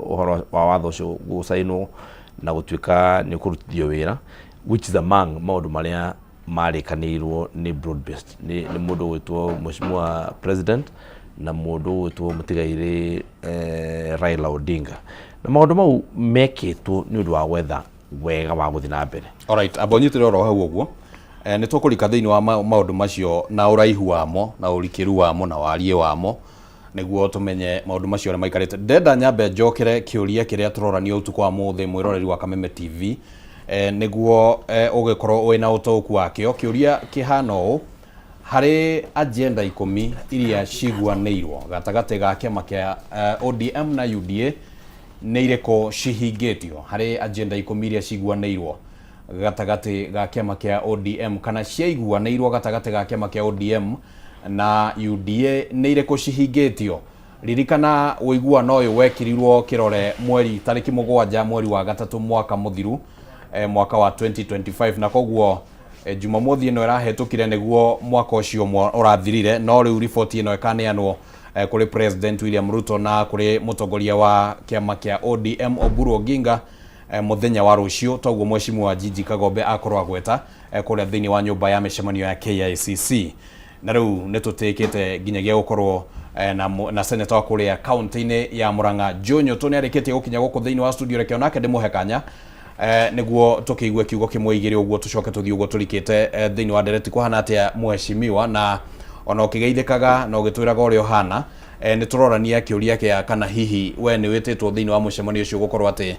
uhoro wa watho cio gusainwo na gutwika ni kurutithio wira, which is among maundu maria marikanirwo ni broad based ni mundu witwo Mheshimiwa President na mundu witwo mutigaire Raila Odinga na maundu mau mekitwo ni undu wa gwetha wega wa guthi na mbere. Alright, abonyitire oro hau uguo ni tukurika thiini wa maundu macio na uraihu wamo na urikiru wamo na warie wamo niguo tumenye maundu macio na maikarite. Ndenda nyambe njokere kiuria kiria turorania utuko wa muthi mwiroreri wa Kameme TV niguo ugikorwo wina utoku wakio. Kiuria kihana u hari agenda 10 iria ciguanirwo gatagate ga kiama kia ODM na UDA ni ireko cihingitio. Hari agenda 10 iria ciguanirwo gatagate ga kiama kia ODM kana ciaiguanirwo gatagate ga kiama kia ODM na UDA ni ireko cihingitio. Ririkana uiguano uyu wekirirwo kirore mweri tariki 7 mweri wa gatatu mwaka muthiru mwaka wa 2025 na koguo Jumamothi ino irahetukire niguo mwaka ucio urathirire no riu riboti ino ikaneanwo kuri President William Ruto na kuri mutongoria wa kiama kia ODM Oburu Oginga muthenya wa rucio toguo Mheshimiwa Jiji Kagombe akorwa gweta kuria thiini wa nyumba ya mishemanio ya KICC na riu nitutikite ginyagia gukorwo na senator kuria county-ini ya Murang'a Jonyo tuni arikitie gukinya guku thiini wa studio reke onake ndimuhe kanya niguo tukiigwe kiugo kimwe igiri uguo tucoke tuthii uguo turikite thiini wa ndereti kuhana atia Mheshimiwa na ona ukigeithikaga na ugitwiraga urio hana ni turorania kiuria kia kana hihi we ni wititwo thiini wa mucemanio ucio gukorwo ati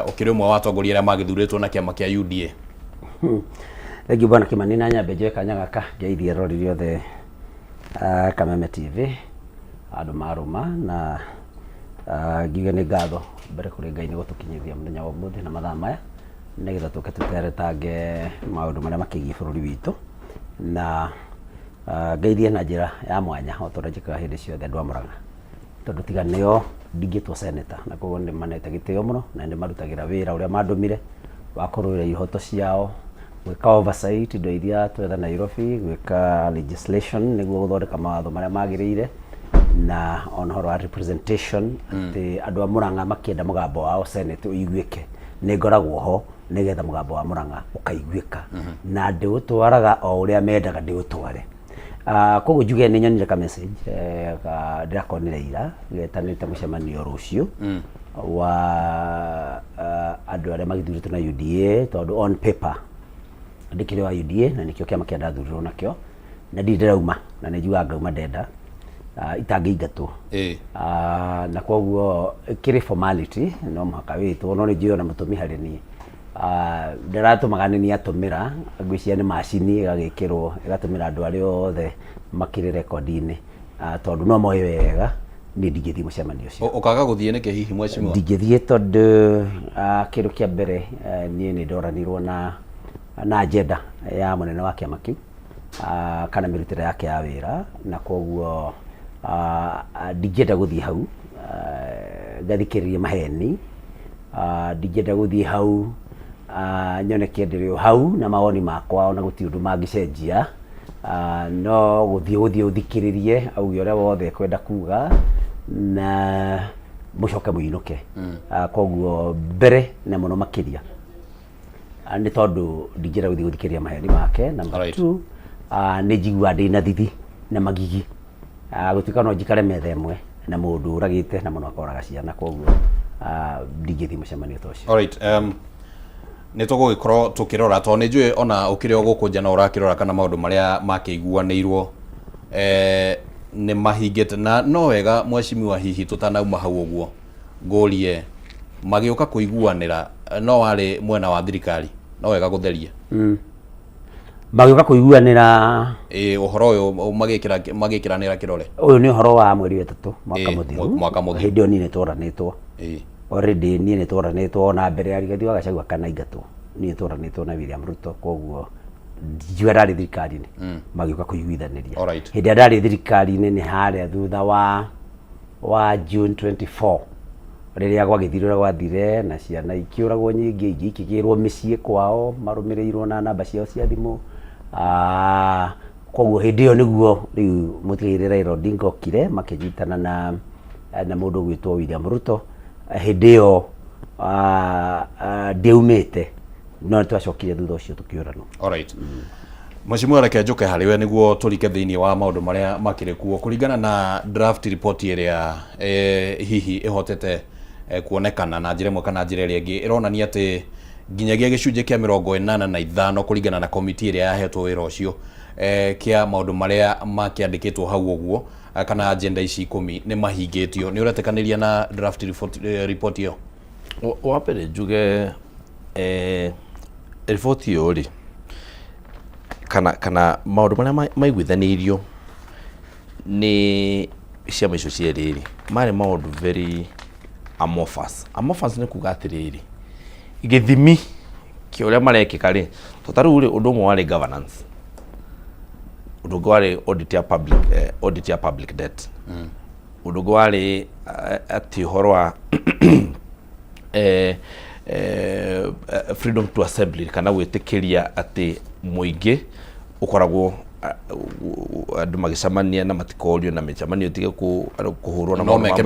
ukiri umwe wa atongoria aria magithuritwo na kiama kia UDA. Thank you bwana Kimani na nyambe njoe kanya gaka ngeithie rori riothe Kameme TV andu maruma na ngiuge ni ngatho mbere kuri Ngai ni gutukinyithia muthenya wa umuthi na mathaa maya nigetha tuke tuteretange maundu maria makigie bururi witu na ngeithie na njira ya mwanya o tondu njikaga hindi ciothe andu a Murang'a tondu tiga nio ndingitwo senator na koguo ni manete gitio muno na ndi marutagira wira uria mandumire wa kurũĩrĩra ihoto ciao gwika oversight indo iria twetha Nairobi gwika legislation niguo guthondeka mawatho maria magiriire na on horo representation ati andu a Murang'a makienda mugambo wao senate uiguike ni ngoragwo ho nigetha mugambo wa Murang'a ukaiguika na ndi utwaraga o uria mendaga ndi utware koguo njuge ni nyonire ka message ndirakonire ira getanite mucemanio rucio wa andu aria magithuritwo na UDA tondu on paper ndikire wa UDA na nikio kiama kia ndathurirwo nakio na ndirauma na nijuga ngauma ndenda itangiingatwo na koguo kiri formality no muhaka witu no ni njio na mutumi hari ni ndiratumaga ni atumira ngwiciria ni macini igagikirwo igatumira andu aria othe makiri record-ini tondu no moyo wega ni ndingithii mucemanio ucio ukaga guthie nike hihi Mheshimiwa ndingithii tondu kindu kia mbere nie ni ndoranirwo na agenda ya munene wa kiama kiu kana mirutire yake ya wira na koguo ndingenda guthii hau ngathikiririe maheni ndingenda guthii hau nyoneke ndirio hau na mawoni makwa ona guti undu mangicenjia no guthii uthikiririe auge uria wothe kwenda kuga na mucoke muinuke koguo mbere na muno makiria ni tondu ndingenda guthii guthikiria maheni make na matu ni njigua ndi na thithi na magigi gutuika no njikare metha ĩmwe na mũndũ ũragĩte na mũno akoraga ciana koguo ndingĩthiĩ mũcemanio ta ũcio. Alright, nĩ tũgũgĩkorwo tũkĩrora tondũ nĩ njũĩ ona ũkĩrĩ o gũkũ nja na ũrakĩrora kana maũndũ marĩa makĩiguanĩirwo nĩ mahingĩte na no wega mwecimiwa hihi tũtanauma hau ũguo ngũrie magĩũka kũiguanĩra no warĩ mwena wa thirikari no wega gũtheria magĩũka kũiguanĩra ũhoro ũyũ magĩkĩranĩra kĩrore. Ũyũ nĩ ũhoro wa mweri wa 3 mwaka mũthiru hĩndĩ ĩyo niĩ nĩtũranĩtwo already niĩ nĩtũranĩtwo na mbere ya Rigathi wa Gachagua kana ingatwo niĩ nĩtũranĩtwo na William Ruto koguo ndiwe ndarĩ thirikari-inĩ magĩũka kũiguithanĩria hĩndĩ ĩrĩa ndarĩ thirikari-inĩ nĩ harĩa thutha wa June 24 rĩrĩa gwagĩthirwo gwathire na ciana ikĩũragwo nyingĩ ingĩ ikĩgĩrwo mĩciĩ kwao marũmĩrĩirwo na namba ciao cia thimũ koguo hĩndĩ ĩyo nĩguo rĩu mũtigairĩ Raila Odinga okire makĩnyitana na mũndũ gwĩtwo William Ruto hĩndĩ ĩyo ndiaumĩte no twacokire thutha ũcio tũkĩũranwo. Alright. Mheshimiwa reke njoke harĩ we nĩguo tũrike thĩinĩ wa maũndũ marĩa makĩrĩ kuo kũringana na draft report ĩrĩa hihi ĩhotete kuonekana na njĩra ĩmwe kana njĩra ĩrĩa ĩngĩ ĩronania atĩ nginyagia gĩcunjĩ kĩa 85 kũringana na komiti ĩrĩa yahetwo wĩra ũcio kĩa maũndũ marĩa makĩandĩkĩtwo hau ũguo kana agenda ici 10 nĩ mahingĩtio. Nĩ ũretekanĩria na draft report ĩyo? Wa mbere njuge report ĩyo rĩ kana maũndũ marĩa maiguithanĩirio nĩ ciama icio cierĩ marĩ maũndũ very amorphous. Amorphous nĩ kuga atĩrĩrĩ gĩthimi kĩa ũrĩa marekĩka rĩ tũtarũ rĩ ũndũ ũmwe warĩ governance, ũndũ ũngĩ warĩ audit ya public debt, ũndũ ũngĩ warĩ atĩ ũhoro wa freedom to assembly kana gwĩtĩkĩria atĩ mũingĩ ukoragwo andũ magĩcemania na matikorio na mĩcemanio tige kũhũrwo na no meke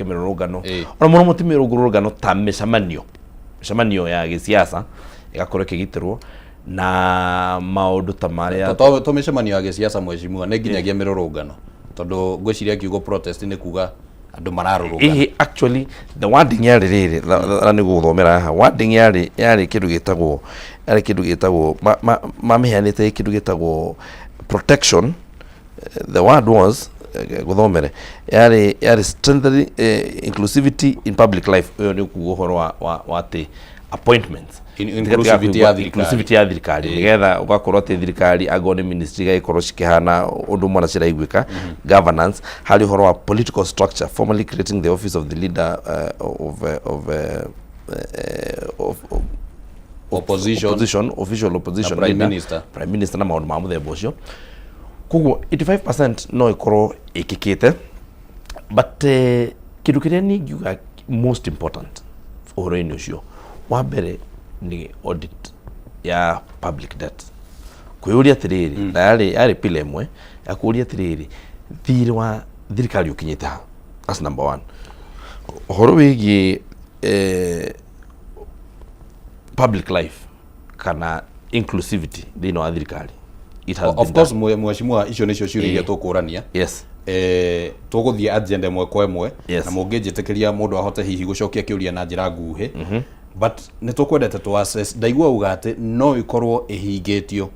mĩrũrũngano ona mũno mũtimĩrũrũngano ta mĩcemanio ya gĩsiasa ĩgakorwo ĩkĩgitĩrwo na maũndũ ta marĩa to mĩcemanio ya gĩsiasa mwecimiwa nĩ nginyagia mĩrũrũngano tondũ ngwĩciria kiugo protest nĩ kuga andũ mararũrũngana. Actually the wording yarĩ rĩrĩ na nĩ gũthomera haha wording yarĩ kĩndũ gĩtagwo mamĩheanĩte kĩndũ gĩtagwo protection. The word was gũthomere yarĩ strengthening inclusivity in public life. Ũyũ nĩ kuga ũhoro wa atĩ appointments inclusivity ya thirikari nigetha ugakorwo atĩ thirikari ago nĩ ministry gaikorwo cikihana ũndũ mwana ciraiguĩka governance harĩ ũhoro wa political structure formally creating the office of the leader official opposition prime minister na maũndũ ma mũthemba ũcio. Koguo 85% no ikorwo ĩkĩkĩte but kĩndũ kĩrĩa niĩ ngiuga most important ũhoro-inĩ ũcio wa mbere ni audit ya public debt kwĩyũria atĩrĩrĩ na yarĩ pila ĩmwe ya kũũria atĩrĩrĩ thirĩ wa thirikari ũkinyĩte ha. That's number 1. Ũhoro wĩgiĩ public life kana inclusivity thĩinĩ wa thirikari of course mweshimua icio nĩcio ciũria iria tũkũrania. Yes. Tũgũthiĩ agenda ĩmwe kwa ĩmwe na mũngĩnjĩtĩkĩria mũndũ ahote hihi gũcokia kĩũria na njĩra nguhĩ but nĩ tũkwendete to assess ndaigua uga atĩ no ikorwo ĩhingĩtio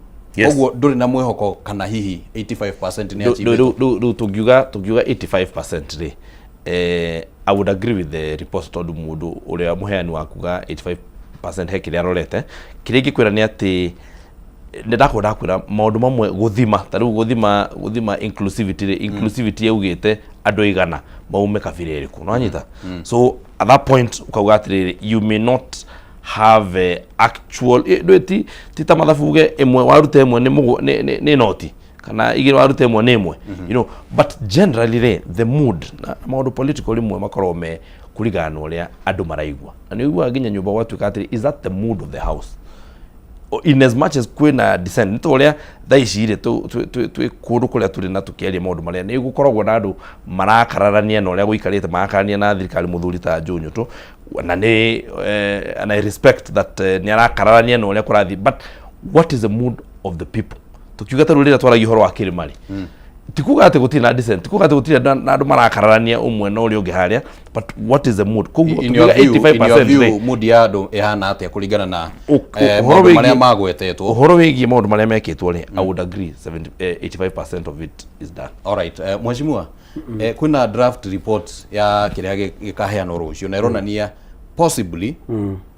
koguo ndũrĩ na mwĩhoko kana hihi 85% nĩ achieved. Rĩu tũngiuga 85% rĩ I would agree with the report tondũ mũndũ ũrĩa mũheani wa kuga 85% he kĩrĩa arorete kĩrĩa ingĩkwĩra nĩ atĩ ndakwĩra maũndũ mamwe gũthima ta rĩu gũthima inclusivity yaugĩte andũ aigana maume kabira ĩrĩkũ no anyita. So at that point ukauga atĩrĩrĩ you may not have actual ti ta mathabuge ĩmwe waruta ĩmwe nĩ noti kana igĩrĩ waruta ĩmwe nĩ ĩmwe you know but generally the mood na maũndũ political ĩmwe makorwo me kũringana na ũrĩa andũ maraigua na nĩ ũiguaga nginya nyũmba gwatuĩka atĩrĩ is that the mood of the house in as much as kwĩna dissent nĩ tũrĩa thaa ici rĩ twĩ kũndũ kũrĩa tũrĩ na tũkĩaria maũndũ marĩa nĩ gũkoragwo na andũ marakararania na ũrĩa gũikarĩte marakarania na thirikari mũthuri ta Joe Nyoto na nĩ and I respect that nĩ arakararania na ũrĩa kũrathiĩ but what is the mood of the people tukiuga ta rĩrĩa twaragia ũhoro wa kĩrĩma rĩ tikuga ati gutira dissent, tikuga ati gutira na andu marakararania umwe na uri ungi haria, but what is the mood? Koguo 85% mood ya andu ihana atia kuringana na maundu maria magwetetwo. Uhoro wigie maundu maria mekitwo ri, I would agree 85% of it is done. All right, mheshimiwa, kuna draft report ya kiria gikaheanwo rucio na ironania possibly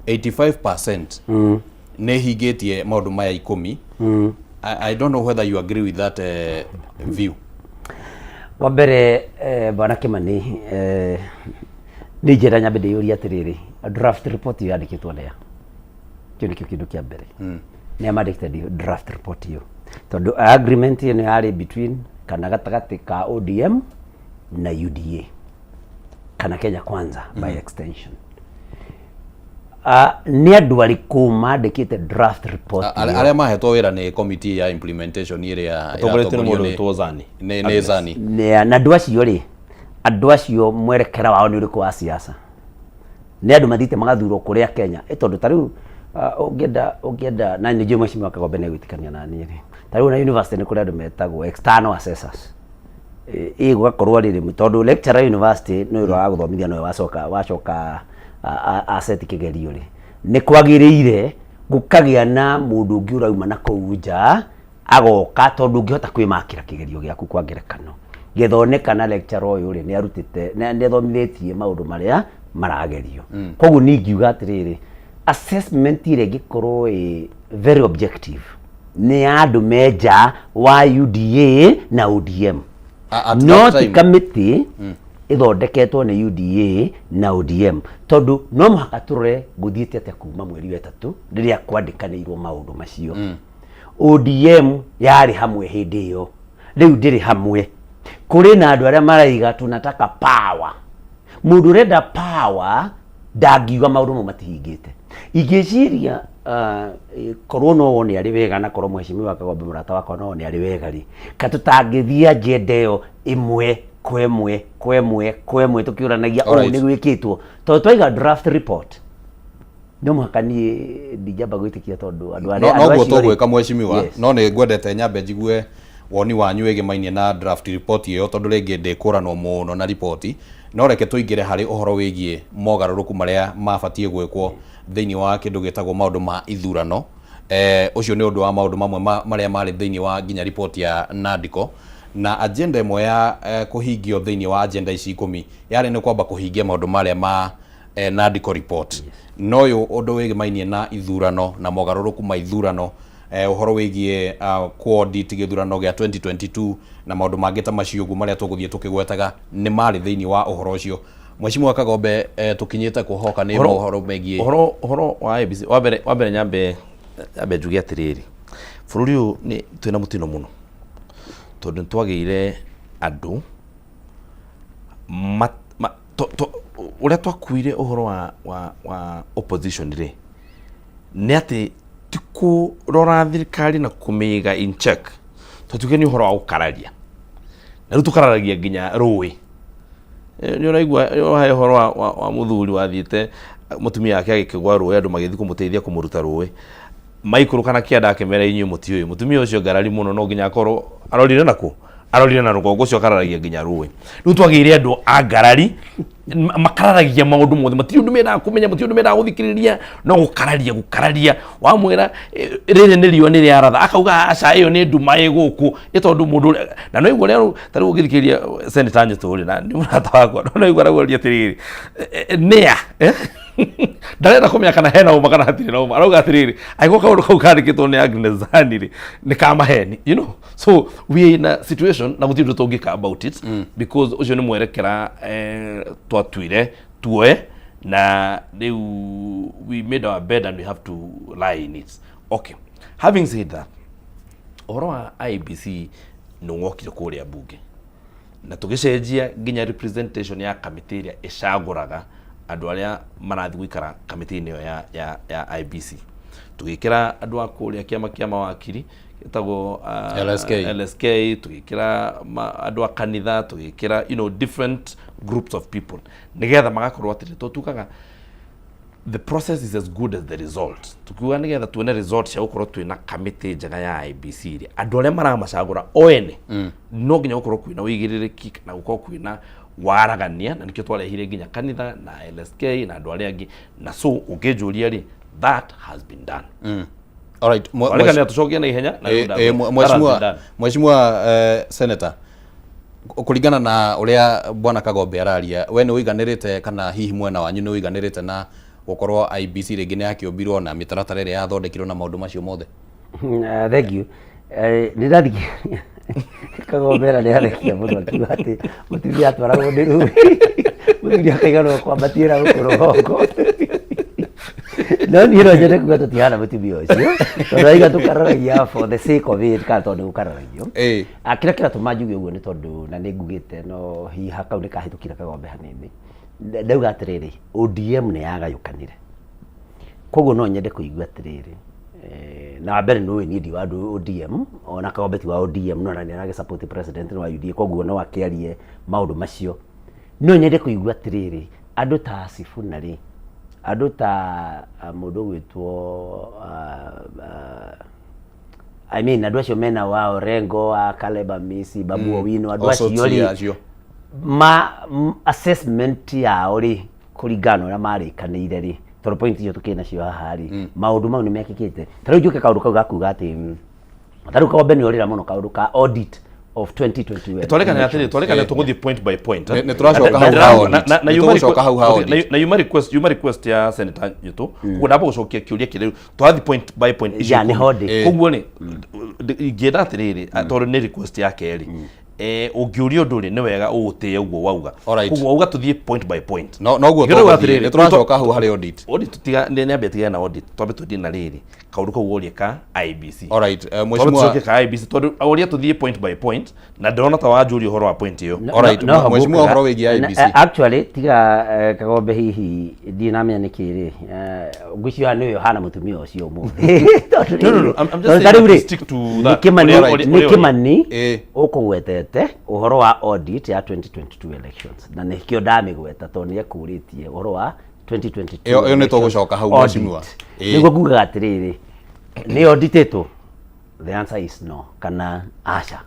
85% ne higetie maundu maya 10. I don't know whether you agree with that view. Wambere bwana Kimani ni njira nyambe ndiyuria atiriri draft report yandikitwo ria kio nikio kindu kia mbere ni amandikite draft report yo tondu agreement ni yari between kana gatagati ka ODM na UDA kana Kenya Kwanza by extension. Ni andu ariku mandikite draft report aria mahetwo wira ni committee ya implementation iria ni Zani na andu acio ri andu acio mwerekera wao ni uriku wa siasa ni andu mathite magathurwo kuria Kenya tondu tariu ungienda na ni je mheshimiwa Kagombe ne gwitikania na ni ri tariu na university ni kuria andu metagwo external assessors gugakorwo riri tondu lecturer university no iro wa guthomithia no wacoka asset kigerio ri ni kwagiriire gukagia na mundu ungi urauma na kou nja agoka tondu ngihota kwimakira kigerio giaku kwa ngerekano githoneka na lecturer uyu ri ni arutite ni thomithetie maundu maria maragerio koguo ni ngiuga atiriri assessment ire gikorwo very objective ni andu meja wa UDA na ODM not committee ithondeketwo ni UDA na ODM tondu no muhaka turore guthiete atia kuma mweri wa 3 riria kwandikaniirwo maundu macio ODM yari hamwe hindi iyo riu ndiri hamwe kuri na andu aria maraiga tunataka power mundu renda power ndagiuga maundu mo matihingite igiciria korwo no woni ari wega na korwo mheshimiwa Kagombe murata wakwa no woni ari wega ri katutangithia agenda iyo imwe kwemwe tukiuranagia ni gwikitwo tondu twaiga draft report no muhaka ni ndijamba gwitikia tondu andu aria no guo tugwika mheshimiwa no ni ngwendete nyambe njigue woni wanyu wigimainie na draft report iyo tondu ringi ndikuranwo muno na report no reke tuingire hari uhoro wigie mogaruruku maria mabatie gwikwo thiini wa kindu gitagwo maundu ma ithurano ucio ni undu wa maundu mamwe maria mari thiini wa nginya report ya NADCO na agenda imwe ya kuhingio thiini wa agenda ici 10 yari ni kwamba kuhingia maundu maria ma NADCO report no yo undu wigimainie na ithurano na mogaruruku ma ithurano uhoro wigie kuaudit githurano gia 2022 na maundu mangi ta macio gu maria tuguthie tukigwetaga ni mari thiini wa uhoro ucio mheshimiwa Kagombe tukinyite kuhoka ni uhoro megie uhoro wa ABC wabere nyambe njuge atiriri bururi uyu ni twina mutino muno tondu twagire andu uria twakuire uhoro wa opposition ri ni ati tikurora thirikari na kumiga in check tutuge ni uhoro wa ukararia na riu tukararagia nginya rui ni uraigua hai uhoro wa muthuri wathiite mutumia yake agikigwa rui andu magithi kumuteithia kumuruta rui maikuru kana kianda akemera inyu mutiyo mutumia ucio ngarari muno no nginya akorwo arorire na rugongo cio kararagia nginya rui riu twagire andu angarari makararagia maundu mothe matiyo ndumena kumenya matiyo ndumena guthikiriria no gukararia wamwira riri ni riwa ni riaratha akauga aca iyo ni nduma iguku itondu mundu na no igwo rero tari guthikiriria senator Nyetori na ni murata wakwa no igwo raguria atiriri nia ndarenda kumenya kana hena uma kana hatiri na uma arauga atiriri aiko kaundu kau kandikitwo ni Agnes Zani ri ni kama heni you know so we are in a situation na gutindo tungika about it because ucio ni mwerekera twatwire tuoe na we made our bed and we have to lie in it. Okay, having said that, uhoro wa IEBC nungokire kuria bunge na tugicenjia nginya representation ya committee iria icaguraga andu aria marathi gwikara committee-ini ya IEBC tugikira andu a kuria kiama kia mawakiri gitagwo LSK tugikira andu a kanitha tugikira different groups of people nigetha magakorwo atire tutukaga the process is as good as the result. Tukiwa nigetha tuone result cia gukorwo twina committee njega ya IBC ri andu aria maramacagura oene no nginya gukorwo kwina uigiririki na gukorwo kwina waragania na nikio twarehire nginya kanitha na LSK na andu aria angi na so ukijuria ri that has been done. All right, mwalimu atucokia na ihenya na mheshimiwa senator, kuringana na uria bwana Kagombe araria, we ni uiganirite kana hihi mwena wanyu ni uiganirite na gukorwo IBC ringi ni yakiombirwo na mitaratara iria yathondekirwo na maundu macio mothe? Thank you. Nirathiki Kagombe ni arekia muno akiuga ati mutumia atwaragwo ni ruhi mutumia akaiganwo kwambatira guku rugongo no ni ro njete kuga tutihana mutumia ucio tondu aiga tukararagia for the sake of it kana tondu ukararagio kira tumanjuge uguo ni tondu na ni ngugite no hiha kau ni kahitukira Kagombe hanini ndauga atiriri ODM ni yagayukanire koguo no nyende kuigua atiriri na mbere no ni ndi wa ODM ona Kagombe ti wa ODM no ni arage support president wa UDA koguo no akiarie maundu macio no nyende kuigua atiriri andu ta Sifuna ri andu ta mundu gwitwo I mean andu acio mena wa Orengo Caleb Amisi Babu Owino andu acio ma assessment yao ri kuringana na marikanire ri tondu point iyo tukina cio haha ri maundu mau ni mekikite tariu njuke kaundu kau gakuga ati tariu Kagombe ni orira muno kaundu ka audit of 2020 twarekana tuguthi point by point ne turacoka hau na you request ya senator yitu kuko ndapo gucokia kiuria kiriu twathi point by point issue yani hodi koguo ni ngienda atiriri tondu ni request ya keri ungiuria nduri ni wega ugutie uguo wauga koguo uga tuthie point by point no guo ni turacoka hau hari audit tiga ni ambe tiga na audit twabe tuthie na riri kaundu kau uria ka IBC. All right, mheshimiwa ka IBC tondu uria tuthie point by point na ndona ta wanjuria horo wa point iyo. All right, mheshimiwa horo wigi IBC actually tiga Kagombe hihi ndina menya nikiri ngwicio ni yo hana mutumia ucio mu no I'm just saying stick to that nikimani ukugwetete uhoro wa audit ya 2022 elections na nikio ndamigweta tondu ni akuritie uhoro wa 2022 iyo ni tugucoka hau mheshimiwa niguo kuga atiriri ni auditetwo the answer is no kana acha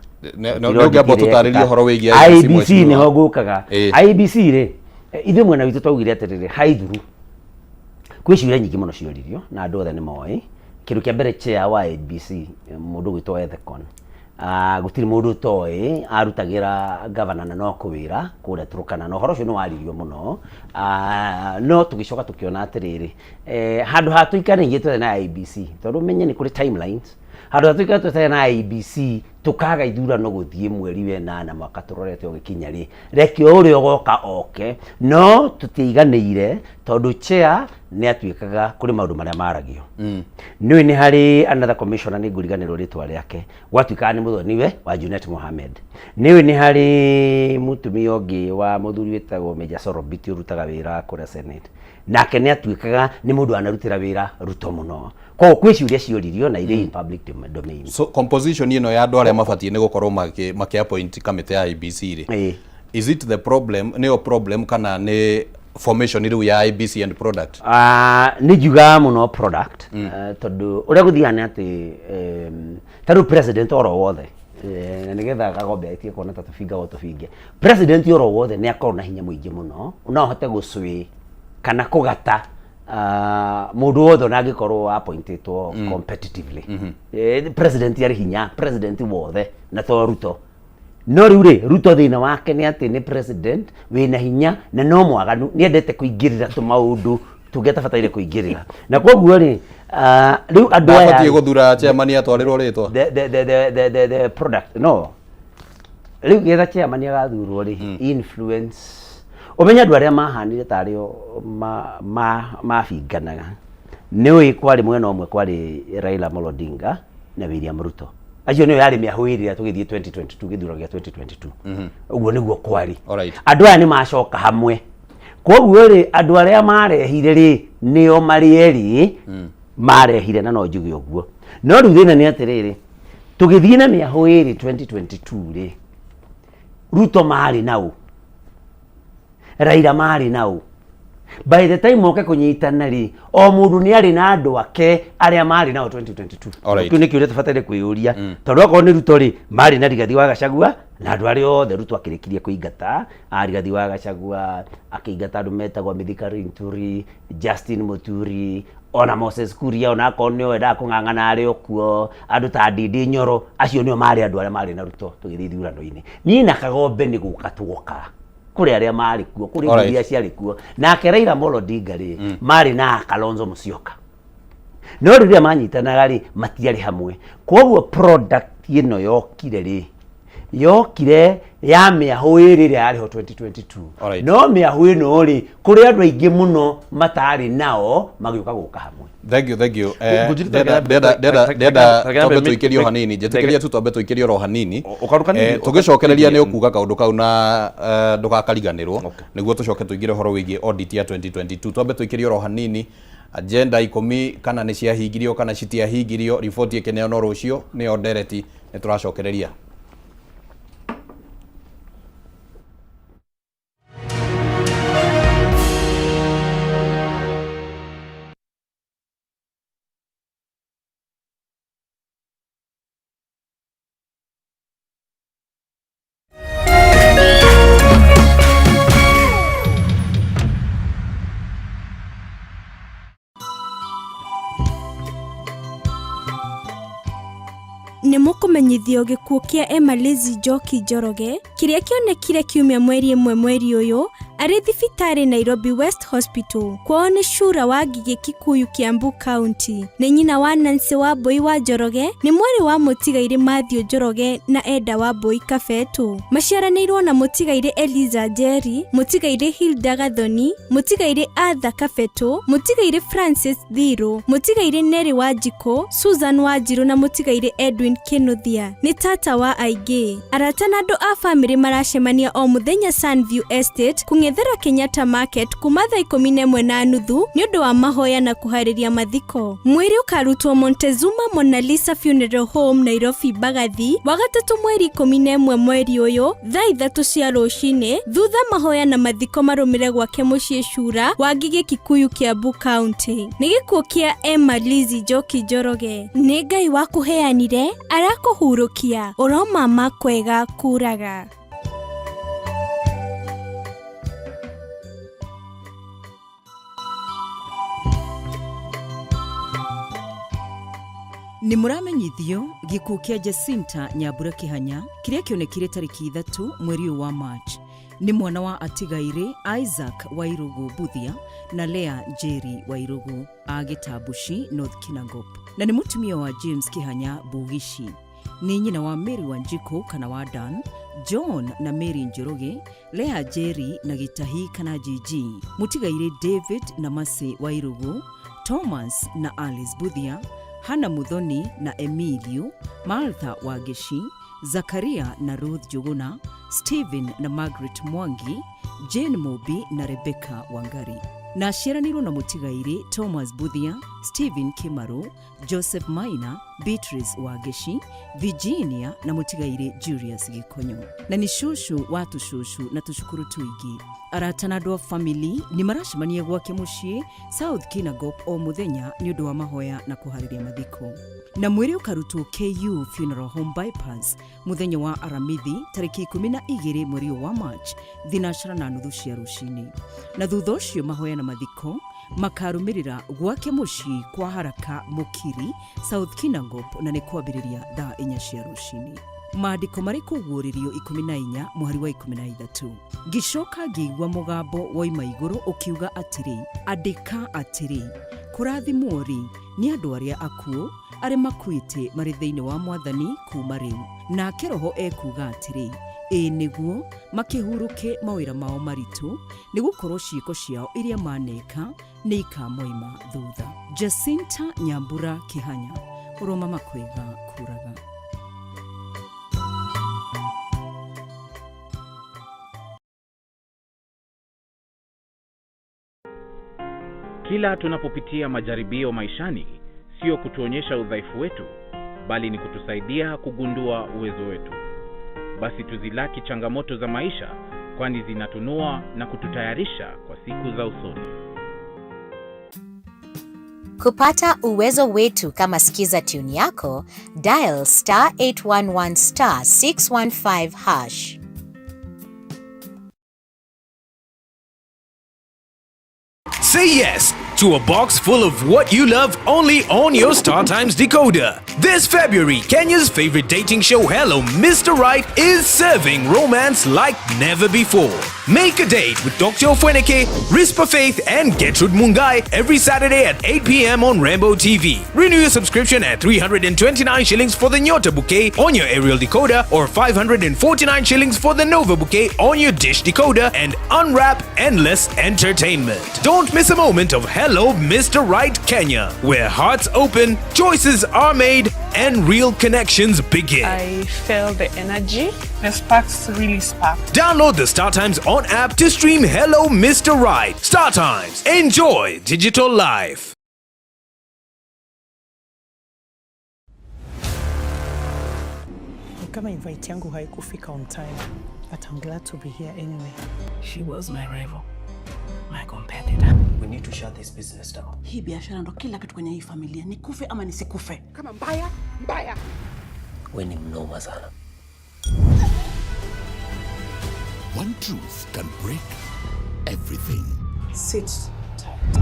no ngabo tutaririo horo wigi IBC ni ho gukaga IBC ri ithe mwena witu twaugire atiriri haithuru kwiciuria nyingi muno cioririo na andu othe ni moi kiru kia mbere chair wa IBC mundu gwitwo Ethecon gutiri mundu toi arutagira governor na no kuwira kure Turukana no horo cio no waririo muno no tugicoka tukiona atiriri handu hatuikane twethe na IBC tondu menye ni kuri timelines handu hatuikane twethe na IBC tukaga ithurano guthie mweri wenana mwaka turorete ugikinya ri reke uri ogoka oke no tutiiganiire tondu chair ni atuikaga kuri maundu maria maragio ni hari another commissioner ni nguriganirwo ritwa riake gwatuika ni muthoniwe wa Junet Mohamed ni hari mutumia ungi wa muthuri witagwo Meja Sorobiti urutaga wira kuri Senate nake ni atuikaga ni mundu anarutira wira ruto muno kwa kwiciuria cioririo na ile in public domain. So composition ino ya andu aria mabatie ni gukorwo maki appoint committee ya IBC ri is it the problem ni problem kana ni formation riu ya IBC and product? Ni juga muno product tondu uria guthiana ati taru president oro wothe na nigetha Kagombe aitie kuona ta tufinga wo tufinge president oro wothe ni akorwo na hinya muingi muno no hote gucwi kana kugata mundu wothe na gikorwo appointedwo competitively president yari hinya president wothe na to Ruto no riu Ruto thina wake ni ati ni president wina hinya na no mwaganu ni endete kuingirira tu maundu tungetabatire kuingirira na koguo ri riu andu aya abatie guthura chairman atwarirwo ritwa the product no riu getha chairman agathurwo ri influence umenya andu aria mahanire tario mabinganaga ni kwari mwena umwe kwari Raila Odinga na William Ruto acio ni yari miahuirira tugithie 2022 githuro gia 2022 uguo niguo kwari andu aya ni macoka hamwe koguo ri andu aria marehire ri nio marieri marehire na no njuge uguo no riu thina ni atiriri tugithie na miahuiri 2022 ri Ruto mari nau Raila mari nau by the time moke kunyitana ri o mundu ni ari na andu ake aria mari nao 2022 kiu ni kiu tubataire kwiyuria tondu ko ni Ruto ri mari na Rigathi wa Gachagua na andu ari othe Ruto akirikirie kuingata Rigathi wa Gachagua akingata andu metagwo Mithika Linturi, Justin Muturi, ona Moses Kuria, ona konio eda kung'ang'ana ari okuo andu ta Ndindi Nyoro, acio nio mari andu aria mari na Ruto tugithi thurano-ini. Ni na Kagombe ni guka tuoka kuri aria mari kuo kuri iria ciari kuo na Raila Amolo Odinga ri mari na Kalonzo Musyoka no riria manyitanaga ri matiari hamwe. Koguo product ino yokire ya miahu iri ari ho 2022 no miahu ino ri kuri andu aingi muno matari nao magiuka guka hamwe. Thank you deda tobe tuikirio hanini jetekeria tu tobe tuikirio ro hanini tugicokereria ni ukuga kaundu kau na ndugakariganirwo niguo tucoke tuigire horo wigie audit ya 2022 tobe tuikirio ro hanini agenda 10 kana ni ciahingirio kana citiahingirio report ikeneo no rucio ni ordereti ni turacokereria. Nimukumenyithio gikuo kia Emma Lizzy Njoki Njoroge kiria kionekire kiumia mweri uyu ari thibitari Nairobi West Hospital kwao ni Shura wa Ngigĩ Kikuyu Kiambu County. Ni nyina wa Nancy Wambui wa Njoroge, ni mweri wa Mũtigairĩ Matthew Njoroge na Enda Wambui Kabetu. Maciaranĩirwo na Mũtigairĩ Eliza Njeri, Mũtigairĩ Hilda Gathoni, Mũtigairĩ Arthur Kabetu, Mũtigairĩ Francis Thiru, Mũtigairĩ Neri Wanjikũ, Susan Wanjiru na Mũtigairĩ Edwin Kinuthia. Ni tata wa aingĩ. Arata na andũ a family maracemania o muthenya Sunview Estate kung'ethera Kenyatta Market kuma thaa 11:30 ni undu wa mahoya na kuhariria mathiko. Mwiri ukarutwo Montezuma Mona Lisa Funeral Home Nairobi Bagathi wagatatu mweri 11 mweri uyu thaa 3 cia rucini thutha mahoya na mathiko marumire gwake mucii Shura wa Ngigĩ Kikuyu Kiambu County. Ni gikuo kia Emma Lizzy Njoki Njoroge. Ni Ngai wa kuheanire arakuhurukia uroma makwega kuraga. Ni muramenyithio gikuo kia Jacinta Nyambura Kihanya kiria kionekire tariki 3 mweri wa March. Ni mwana wa Atigaire Isaac Wairugu Buthia na Lea Njeri Wairugu Agitabushi North Kinangop, na ni mutumia wa James Kihanya Bugishi. Ni nyina wa Mary Wanjikũ kana wa Dan, John na Mary Njoroge, Lea Njeri na Gitahi kana Gigi, Mũtigairĩ David na Mercy Wairugu, Thomas na Alice Buthia, Hannah Muthoni na Emilio, Martha Wageshi, Zakaria na Ruth Juguna, Stephen na Margaret Mwangi, Jane Mobi na Rebecca Wangari. Na aciaranĩirwo na Mũtigairĩ Thomas Buthia, Stephen Kimaru, Joseph Maina, Beatrice Wageshi, Virginia na Mũtigairĩ Julius Gikonyo. Na ni shushu watu shushu na tushukuru tuigi. Arata na andũ a family ni maracemania gwake mucii South Kinangop o muthenya ni undu wa mahoya na kuhariria mathiko. Na mwiri ukarutwo KU Funeral Home Bypass muthenya wa Aramithi tariki 12 mweri wa March thinashara na nuthu cia rucini. Na thutha ucio mahoya na mathiko makarumirira gwake mucii kwa haraka Mukiri South Kinangop na ni kwambiriria thaa 4 cia rucini. Maandiko mariko guoririo 14 mweri wa 13. Gicoka ngĩigua mugambo woima iguru ukiuga atiri andika atiri kurathimwo ri ni andu aria akuo ari makuite mari thiini wa Mwathani kuma riu. Na kiroho ekuga atiri niguo makihuruke mawira mao maritu ni gukorwo ciiko ciao iria maneka ni ikamoima thutha. Jacinta Nyambura Kihanya, uroma makwega kuraga. Kila tunapopitia majaribio maishani, sio kutuonyesha udhaifu wetu, bali ni kutusaidia kugundua uwezo wetu. Basi tuzilaki changamoto za maisha kwani zinatunua na kututayarisha kwa siku za usoni. Kupata uwezo wetu kama Skiza tune yako, dial *811 *615#. Say yes to a box full of what you love only on your StarTimes decoder. This February, Kenya's favorite dating show Hello Mr. Right is serving romance like never before. Make a date with Dr. Ofweneke, Rispa Faith and Gertrude Mungai every Saturday at 8 p.m. on Rainbow TV. Renew your subscription at 329 shillings for the Nyota bouquet on your aerial decoder or 549 shillings for the Nova bouquet on your dish decoder and unwrap endless entertainment. Don't miss a moment of Hello Mr. Right Kenya, where hearts open, choices are made, and real connections begin. I felt the energy. The sparks really sparked. Download the StarTimes On app to stream Hello Mr. Right. StarTimes. Enjoy digital life. Kama invite yangu haikufika on time, but I'm glad to be here anyway. She was my rival. My competitor. We need to shut this business down. Hii biashara ndo kila kitu kwenye hii familia. Nikufe ama nisikufe. Kama mbaya. Wewe ni mnoma sana. One truth can break everything. Sit tight.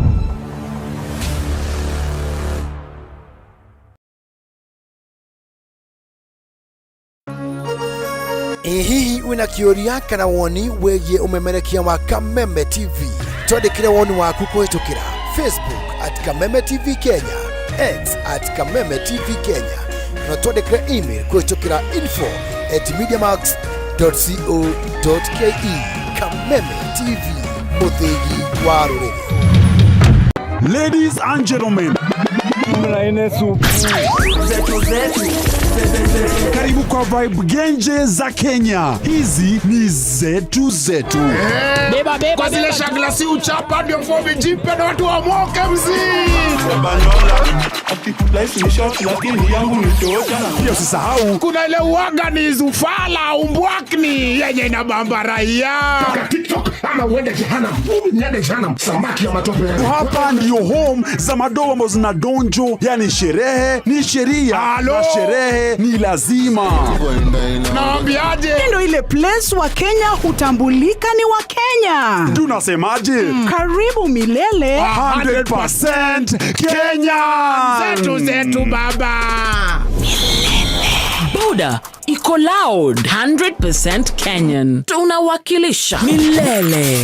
Hihi wina kĩũria kana woni wĩgiĩ ũmemerekia wa Kameme TV? Twandĩkĩre woni waku kũhĩtũkĩra Facebook @Kameme TV Kenya, X @Kameme TV Kenya, na twandĩkĩre email kũhĩtũkĩra info@mediamax.co.ke. Kameme TV, mũthĩgi wa rũrĩrĩ. Ladies and gentlemen, karibu kwa vibe genje za Kenya. Hizi ni zetu zetu. Beba kwa zile shaglasi uchapa ndio fobi jipe na watu wa moke mzee. Life ni short lakini yangu ni tosha. Pia usisahau kuna ile uaga ni zufala umbwakni yenye na bamba raia. TikTok ama uende jehanamu. Niende jehanamu samaki ya matope. Hapa ndio home za madoa ambazo zina donjo, yani sherehe ni sheria na sherehe ni lazima. Naambiaje? Ndio ile place wa Kenya hutambulika ni wa Kenya. Tunasemaje? Karibu milele 100% Kenya. Zetu baba. Boda iko loud 100% Kenyan. Tunawakilisha milele.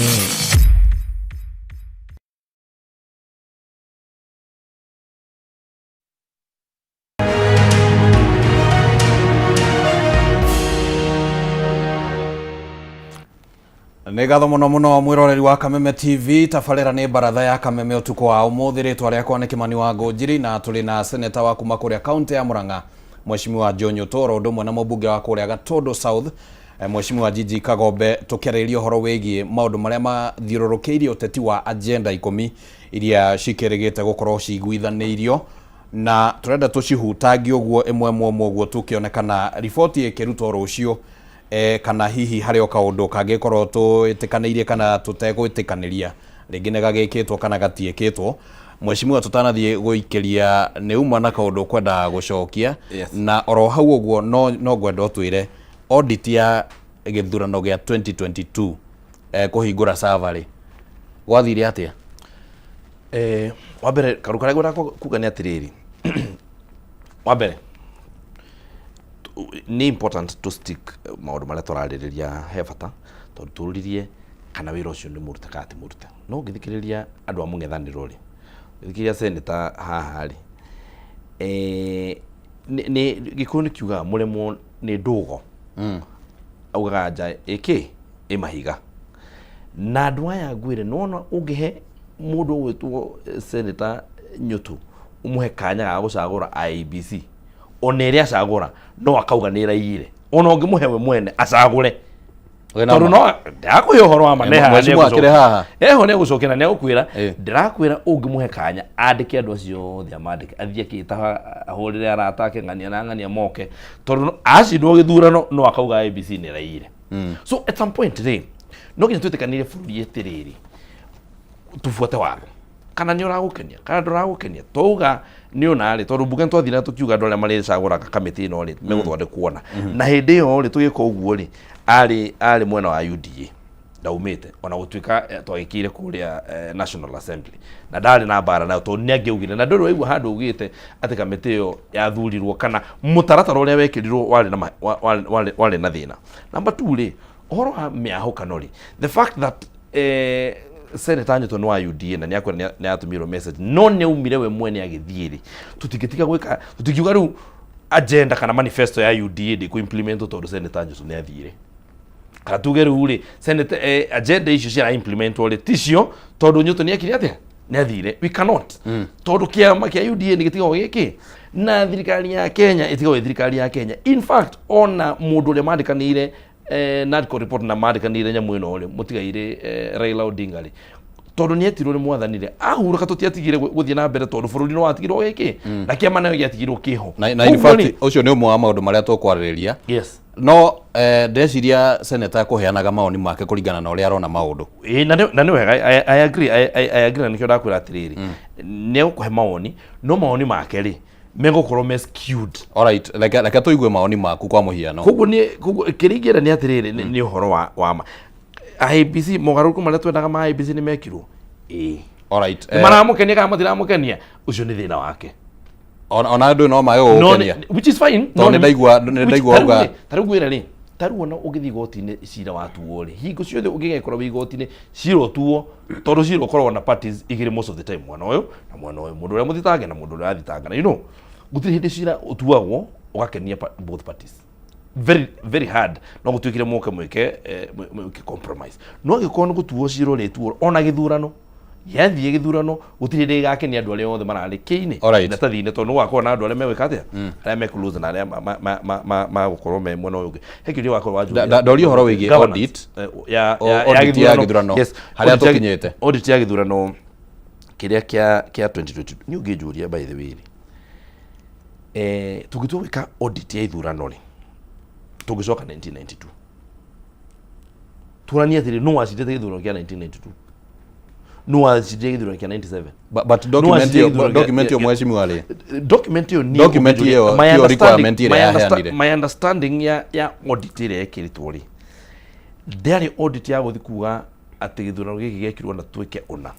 Nĩ ngatho mũno mwĩroreri wa Kameme TV. Tabarĩra nĩ baratha ya Kameme ũtukũ wa ũmũthĩ. Rĩtwa rĩakwa nĩ Kĩmani wa Ngũnjiri na tũrĩ na seneta wa kuma kũrĩa kaunti ya Murang'a Mheshimiwa John Otoro, ũndũ ũmwe na mũmbunge wa kũrĩa Gatũndũ South Mheshimiwa Gigi Kagombe, tũkĩarĩrĩria ũhoro wĩgiĩ maũndũ marĩa mathiũrũrũkĩirie ũteti wa agenda 10 iria cikĩrĩgĩte gũkorwo ciguithanĩirio, na tũrenda tũcihutangie ũguo ĩmwe ũguo tũkĩonekana riboti ĩkĩrutwo rũciũ kana hihi harĩ o kaũndũ kangĩkorwo twĩtĩkanĩirie kana tũtegwĩtĩkanĩria, rĩngĩ nĩ gagĩkĩtwo kana gatiĩkĩtwo. Mheshimiwa, tũtanathiĩ gũikĩria nĩ uma na kaũndũ kwenda gũcokia, na oro hau ũguo no ngwenda ũtwĩre audit ya gĩthurano gĩa 2022 kũhingũra server gwathire atĩa? Wambere karu karĩa ngwenda kuga nĩ atĩrĩrĩ, wambere ni important to stick maũndũ marĩa tũrarĩrĩria he bata, tondũ tũrũririe kana wĩra ũcio nĩ mũrute kana ti mũrute. No ngĩthikĩrĩria andũ a mũng'ethanĩro rĩ, ngĩthikĩrĩria seneta haha rĩ, nĩ gĩkũyũ nĩ kiugaga mũremwo nĩ ndũgo, augaga nja ĩkĩ ĩ mahiga. Na andũ aya ngwĩre nona ũngĩhe mũndũ ũgwĩtwo seneta Nyũtũ ũmũhe kanya ga gũcagũra IEBC, ona ĩrĩa acagũra no akauga nĩ raiyire, ona ũngĩmũhe we mwene acagũre, tondũ no ndakũhe ũhoro wa maneha eho nĩ egũcokia na nĩ egũkwĩra ndĩrakwĩra ũngĩmũhe kanya andĩke andũ acio othe amandĩke, athiĩ akĩĩtaha ahũrĩre arata ake ng'ania na ng'ania moke, tondũ acindwo gĩthurano no akauga IEBC nĩ raiyire. So at some point rĩ, no nginya twitikanire bururi etiriri tufuate watho kana ni uragukenia kana nduragukenia touga ni onari tondu mbuga twathira tukiuga andu aria maricagura kamiti no ri meguthondekwo na na hindi iyo ri tugika uguo ri ari mwena wa UDA ndaumite ona gutuika twagikire kuria National Assembly na ndari na bara na tondu ni angiugire na ndoro waigua handu ugite ati kamiti iyo yathurirwo kana mutaratara uria wekirirwo wari na thina. Number 2 ri ohoro wa miaho kanori the fact that Senator Newton wa UDA na niakwira ni atumiro message no ne umire we mwene agithiiri tutigitika gwika tutikiuga riu agenda kana manifesto ya UDA de ku implement tondu Senator Newton ni athire kana tuge riu ri Senator agenda icio cia implement ori ticio tondu Newton ni akiri atia ni athire we cannot tondu kiama kia UDA ni gitigo giki na thirikari ya Kenya itigo thirikari ya Kenya. In fact ona mundu le mandikanire NADCO report na mandikanire nyamu ino ri mutigaire Raila Odinga ri tondu ni etirwo ni mwathanire ahuraka tutiatigire guthie na mbere tondu bururi no watigirwo giki na kiama nayo giatigirwo kiho na in fact ucio ni umwe wa maundu maria tukwariria. Yes no ndeciria senator kuheanaga maoni make kuringana na uria arona maundu na ni wega I agree na nikio ndakwira atiriri ne kuhe maoni no maoni make ri megũkorwo skewed. Alright, like tuigue maoni maku kwa muhiano. Koguo ni kiringira ni atiriri ni uhoro wa ma IEBC mogaruku maria twendaga ma IEBC ni mekirwo. Alright. Maramukenia kana matiramukenia ucio ni thina wake. Ona ndu no mayo gukenia. Which is fine. No ni ndaigua uga tarugwira ri taruona ugithi goti-ini cira watuo ri hingo ciothe ungigekora wi goti-ini cira tuo tondu cira korwo na parties igire most of the time mwana uyu na mwana uyu mundu uria muthitange na mundu uria athitanga you know gutiri hindi cira utuagwo ugakenia both parties very hard no gutuikire muke mwike compromise no gikono gutuo cira ri tuo ona githurano yathie githurano gutiri ndi gakenia andu aria othe marari kiini na tathine tondu wakwa na andu aria megwika atia aria me close na aria ma gukorwo me mwena uyu hekiri wakwa waju ndori horo wigie audit ya githurano haria tukinyete audit ya githurano kiria kia 2022 ni ungijuria by the way tugitu wika audit ya githurano ri tugicoka 1992 turania thiri no acindite githurano kia 1992 no acindite githurano kia 97 but document yo mheshimiwa ali document yo ni document yo requirement ile ya my understanding ya audit ile ekiritwo ri ndari audit ya guthi kuga ati githurano giki gekirwo na twike ona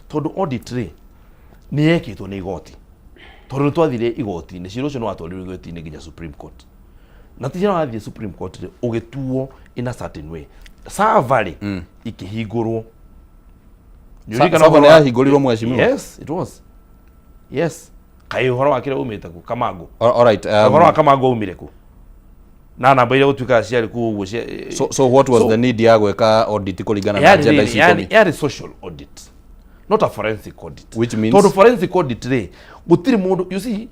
tondu audit ri ni ekitwo ni igoti tondu twathire igoti ni ciro cio no atwarirwo igoti ni nginya Supreme Court na tijana wathie Supreme Court ri ugituo in a certain way savari ikihingurwo Savari yahingũrirwo mheshimiwa. Yes it was yes kai horo wakire umite ku Kamango. Alright, horo wa Kamango umire ku na namba ile gutuika ciari ku uguo so what was the need ya gweka audit kuringana na agenda ici yani social audit not a forensic audit, which means todo forensic audit re gutiri mundu you see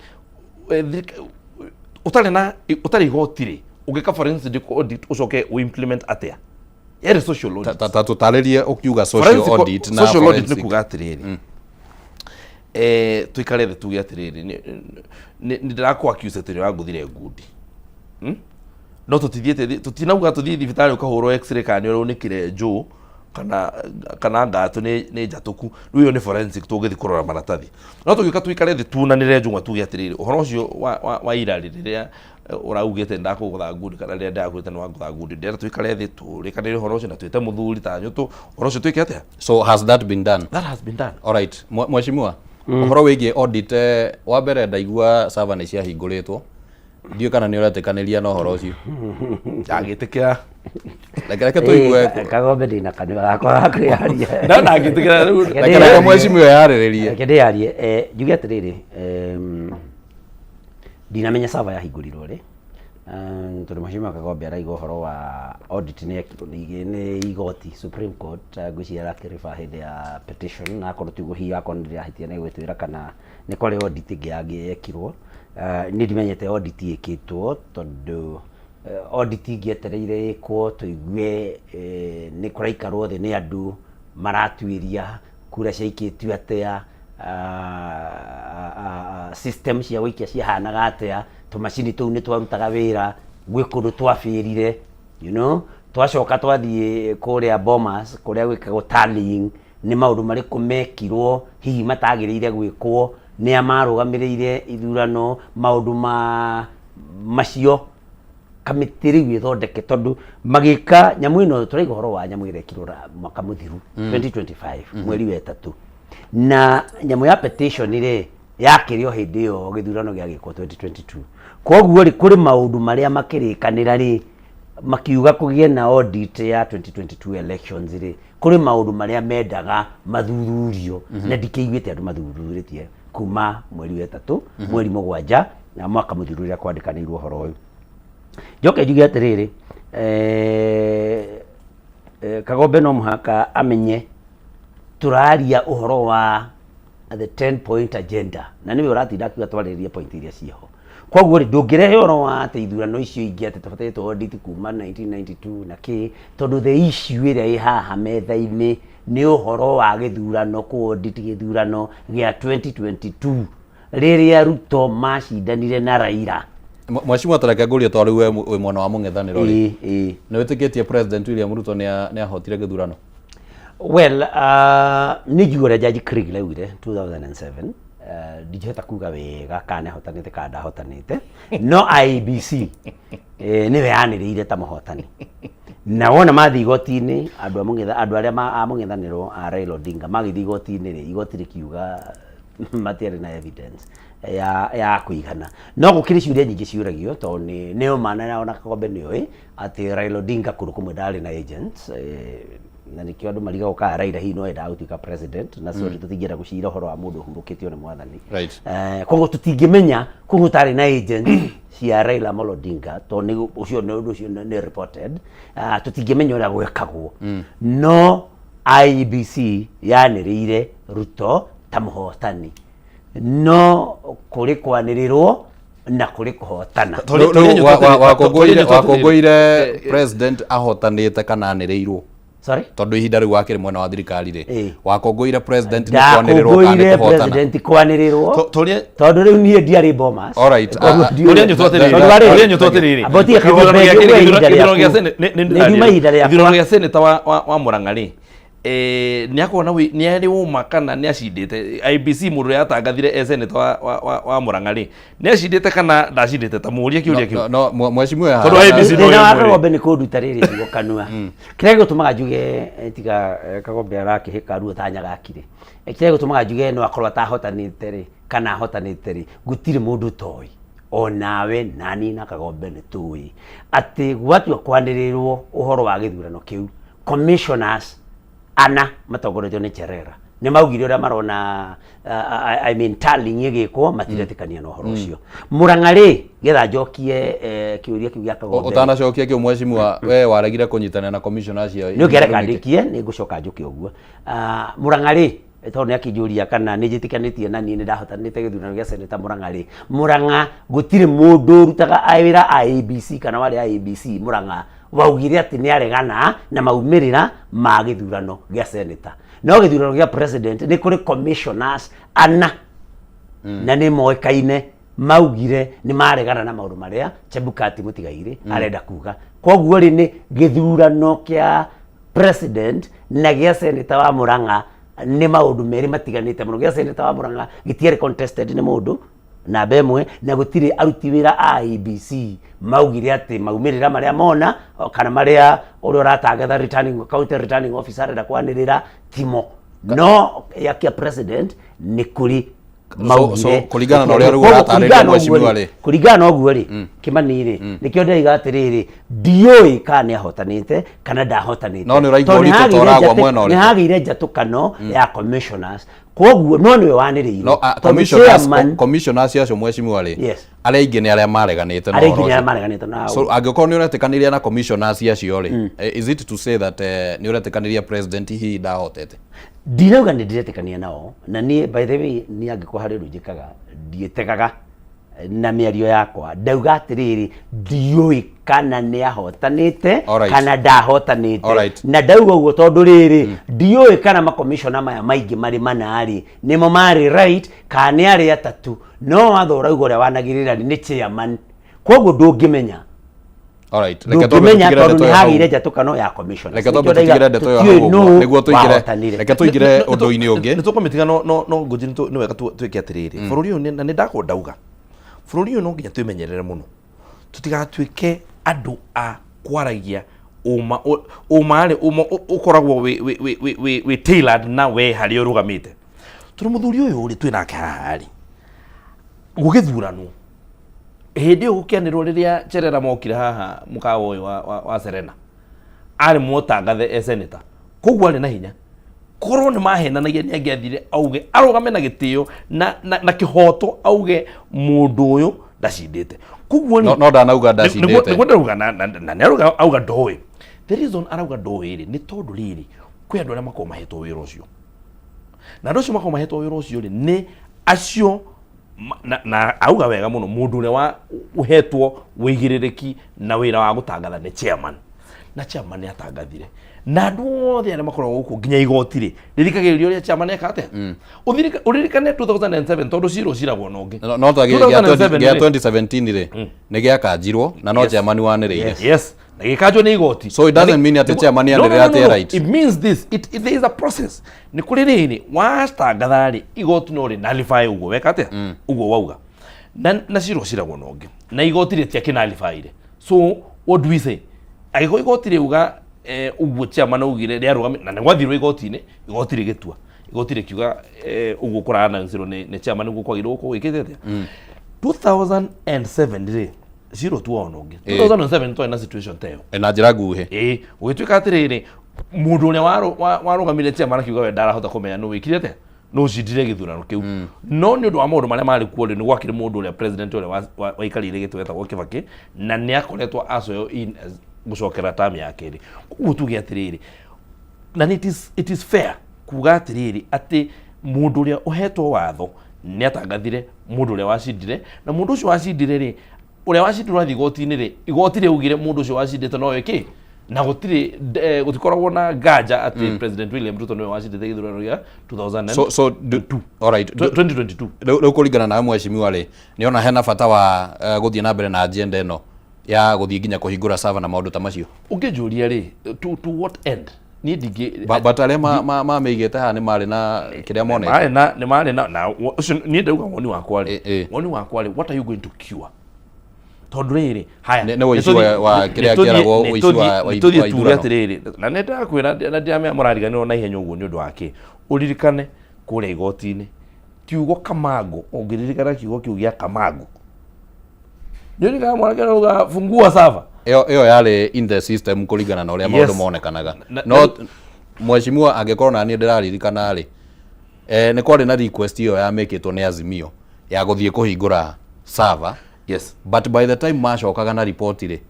utari gotire ugeka forensic audit ucoke u implement atia yere social audit tutaririe ukiuga social audit na social audit ni kuga atiriri tuikare the tuge atiriri ni ndirakwa accuse tiri wangu thire ngudi no tutithiete tutinauga tuthii thibitari ukahurwo x-ray kana ni unikire jo kana ngatu ni njatuku riu ni forensic tugithi kurora maratathi no tugika tuikare the tunanire njungwa tuge atiriri uhoro ucio wa irari riria uraugite ndakugutha ngudi kana riria ndakwita ni wangutha ngudi ndera tuikare the turikanire uhoro ucio na twite muthuri ta nyutu uhoro ucio twike atia. So has that been done? That has been done. All right, mheshimiwa uhoro wigie audit wa mbere ndaigua server ni cia hinguritwo ndio kana ni uratikaniria no horo ucio agitikira like tuigue kagombe ndina kanwa gakwa gakiaria na agitikira like mheshimiwa yariririe kende arie njuge atiriri ndinamenya server yahingurirwo ri tondu mheshimiwa kagombe araiga uhoro wa audit ni igoti Supreme Court ngwiciria akirifa hindi ya petition na akorwo tiguo hi akonire ahitia na gwitwira kana ni kwari audit ingi yekirwo ni ndimenyete audit ikitwo tondu audit ingietereire ikwo tuigue ni kuraikarwo thi ni andu maratwiria kura ciaikitio atia system cia wikia cihanaga atia tumacini tuu ni twarutaga wira gwi kundu twafirire you know twacoka twathie kuria Bomas kuria gwikagwo tallying ni maundu mariku mekirwo hihi matagirire gwikwo ni amarugamirire ithurano maundu macio kamitiri gwithondeke tondu magika nyamu ino turaiga horo wa nyamu irekirwo mwaka muthiru 2025 mweri wa 3 na nyamu ya petition ire yakirio hindi yo githurano gia gikwo 2022 koguo ri kuri maundu maria makirikanira ri makiuga kugie na audit ya 2022 elections ri kuri maundu maria mendaga mathururio na ndikiguite andu mathururitie kuma mweri wa 3 mweri mugwanja na mwaka muthiru ria kwandikanirwo horo uyu joke juge atiriri Kagombe no muhaka amenye turaria uhoro wa the 10 point agenda na niwe uratinda akiuga twaririe point iria ciho koguo ri ndungirehe uhoro wa ati ithurano icio ingi ati tabatete audit kuma 1992 na ki tondu the issue iria i haha metha-ini ni uhoro wa githurano ku audit githurano gia 2022 riria Ruto macindanire na Raila. Mwashimu atareka ngũria twarĩ we mwana wa mũng'ethanĩro ri nĩ wĩtĩkĩtie President William Ruto nĩ ahotire gĩthurano? Well, nĩ njiguire Jaji Krieg laugire 2007 ndingĩhota kuga wega kana ahotanĩte kana ndahotanĩte no IEBC nĩwe yanĩrĩire ta mũhotani na wona mathi igoti-inĩ andũ arĩa a mũng'ethanĩro a Raila Odinga magĩthiĩ igoti-inĩ rĩ igoti rĩkiuga matiarĩ na evidence ya kuigana no gukiri ciuria nyingi ciuragio to ni umana naona Kagombe nioi ati Raila Odinga kuru kumwe ndari na agents na nikio andu mariga guka Raila hi no enda gutuika president na so tutingira gucira horo wa mundu hurukitio ni mwathani koguo tutingimenya kugutari na agents cia Raila Odinga to ni ucio ni undu ucio ni reported tutingimenya uria gwekagwo no IEBC yanirire Ruto ta muhotani no kuri kwanirirwo na kuri kuhotana wakongũire president ahotanĩte kana anĩrĩirwo? Sorry, tondu ihinda riu wakiri mwena wa thirikari ri wakongũire president ni kwanĩrĩrwo kana kuhotana? President kwanĩrĩrwo tondu riu nie ndiari Bomas. All right, uria nyutotiriri abotie Kagombe ithurano gia senator wa Murang'a ri ni akona ni ari uma kana ni acindite IBC mundu yatangathire senator wa Murang'a ri ni acindite kana ndacindite ta muria kiuria kiu no mwecimu ya tondu IBC no ya Kagombe ni kunduta riri ngo kanua kire gutumaga njuge tiga Kagombe arakihika ruo tanyaga akire kire gutumaga njuge no akorwa tahotanite ri kana hotanite ri gutiri mundu toy onawe nani na Kagombe ni tui ati gwatu kwanĩrĩrwo uhoro wa githurano kiu commissioners ana matogoretio ni Cherera ni maugire uria marona I mean tallying igikwo matiretikania no horo ucio Murang'a ri getha njokie kiuria kiu gya Kagombe utanacokia kiu mwecimu we waregire kunyitana na commissioners cio ni ngereka ndikie ni ngucoka njuke uguo Murang'a ri tondu ni akijuria kana ni jitikanitie na ni ndahotanite githurano gya seneta Murang'a ri Murang'a gutire mundu rutaga awira IEBC kana wale IEBC Murang'a waugire ati ni aregana na maumirira ma githurano gya senator no githurano gya president ni kuri commissioners ana na ni moikaine maugire ni maregana na maundu maria Chebukati Mutigaire arenda kuga koguo ri ni githurano kya president na gya senator wa Murang'a ni maundu meri matiganite muno gya senator wa Murang'a gitiere contested ni mundu na bemwe na gutire aruti wira IEBC maugire ati maumirira maria mona kana maria uri uratangatha returning county returning officer renda kwanirira timo no yakia president ni kuri maugire kuringana na uria riu uratarĩria mwecimu ri kuringana oguo ri Kimani ri nikio ndaiga atiriri ndioi kana ahotanite kana ndahotanite no ni uraigua ũritũ toragwa mwena uri ni hagire njatukano ya commissioners koguo no niwe wanĩrĩire no commissioners acio mwecimu ri aria ingĩ nĩ arĩa mareganĩte no so angĩkorwo nĩ ũretĩkanĩria na commissioners acio ri is it to say that nĩ ũretĩkanĩria president hihi ndahotete? Ndinauga nĩ ndiretĩkania nao na niĩ by the way niĩ angĩkorwo harĩ ũndũ njĩkaga ndiĩtegaga na mĩario yakwa ndauga atiriri ndiũĩ kana nĩ ahotanĩte kana ndahotanĩte na ndauga ũguo tondũ rĩrĩ ndiũĩ kana makomishona maya maingĩ marĩ manarĩ nĩmo marĩ right kana nĩ arĩ atatu no watho ũrauga ũrĩa wanagĩrĩra nĩ chairman koguo ndũngĩmenya Alright, reke tumenya tondu ni hagire njatukano ya commission reke to tutigire ndeto yo haguo niguo tuigire reke tuigire undu-ini ungi ni tukomitiga no nguji ni wega twike atiriri bururi uyu na ni ndakondauga bururi uyu no nginya twimenyerere muno tutigatuike andu a kwaragia uma ukoragwo we tailored na we hari urugamite turi muthuri uyu uri twinake hali gugithuranwo hindi gukianirwo riria Cherera mokire haha mukawa uyu wa Serena ari mutangathe senator koguo ari na hinya korwo ni mahenanagia ni angiathire auge arugame na gitio na kihoto auge mundu uyu ndacindite koguo no ndanauga ndacindite niguo ndauga na neruga auga ndoi the reason arauga ndoi ri ni tondu riri kwi andu aria makoma mahetwo wira ucio na ndocio makoma mahetwo wira ucio ri ni acio na auga wega muno mundu uria wa uhetwo wigiririki na wira wa gutangatha ni chairman na chairman ni atangathire na andu othe aria makoragwo guku nginya igoti ri ririkagiririo ria chairman ekate uririkane 2007 tondu ciro ciragwo nongi no twagia 2017 ri ni giakanjirwo na no chairman wanireire yes na gikanjwo ni igoti so it doesn't mean ati chairman yanire ati right it means this there is a process ni kuri rini wastangatha ri igoti no ri nullify ugo wekate ugo wauga na ciro ciragwo nongi na igoti ri tia kinalifaire so what do we say agiko igoti ri uga uguo chairman ugire ria rugami na ngwathirwo igoti-ini igoti ri gitua igoti ri kiuga uguo kurana nciro ni chairman uguo kwagirwo ko wikite atia 2007 ri zero tu ononge 2007 to na situation tayo na njira nguhi ugituika atiriri mundu uria warugamire chairman kiuga we ndarahota kumenya no wikire atia no cindire githurano kiu no ni undu wa maundu maria mari kuo ni gwakire mundu uria president uria waikarire gitu wetagwo Kibaki na ni akoretwo acoyo in gucokera term yake ri kuguo tuge atiriri na it is fair kuga atiriri ati mundu uria uhetwo watho ni atangathire mundu uria wacindire na mundu ucio wacindire ri uria wacindirwo athi igoti-ini ri igoti riugire mundu ucio wacindite no wiki na gutikoragwo na nganja ati President William Ruto niwe wacindite githurano gia 2022 alright 2022 riu kuringana na mheshimiwa ri ni ona hena bata wa guthie na mbere na agenda eno ya guthie nginya kuhingura server na maundu ta macio ungijuria ri to what end ni ndingi batare ma meigete ha ni mari na kiria monete ni mari na ni ndauga woni wakwa ri what are you going to cure tondu riri haya ne woici wa kiria kieragwo woici wa ithurano atiriri na nenda kwira na ndiamya murariganirwo na ihenya uguo ni undu wake uririkane kuria igoti-ini kiugo Kamango ungiririkana kiugo kiu gia Kamango ndio nika mwarakana uga fungua server iyo yari in the system kuringana na uria maundu monekanaga no mheshimiwa angekorwo na ni ndiraririkana ri ni kwari na request iyo ya mekitwo ni Azimio ya guthie kuhingura server yes but by the time macokaga na report ri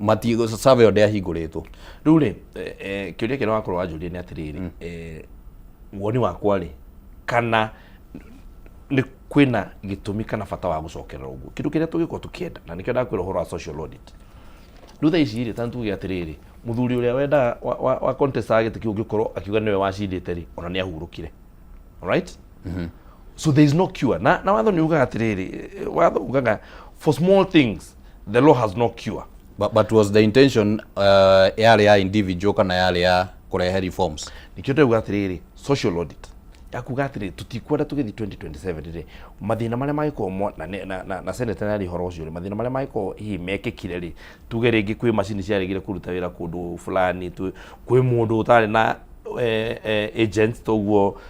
mati server ode ahinguritwo riu ri kiuria kino wakorwo wajuria ni atiriri woni wakwa ri kana ni kwina gitumi kana bata wa gucokerera uguo kindu kiria tugikwo tukienda na nikio ndakwira horo wa social audit rutha ici ri tantu gi atiriri muthuri uria wenda wa contest agite kiu gikorwo akiuga niwe wacindite ri ona ni ahurukire alright so there is no cure na watho ni uga atiriri watho ugaga for small things the law has no cure but was the intention yale ya individual kana yale ya kurehe reforms nikio ndauga atiriri social audit yakuga atiri tutikwenda tugithi 2027 ri mathina maria maiko na senator nari horo ucio mathina maria maiko hi mekekire ri tuge ringi kwi machine cia rigire kuruta wira kundu fulani kwi mundu utari na agents toguo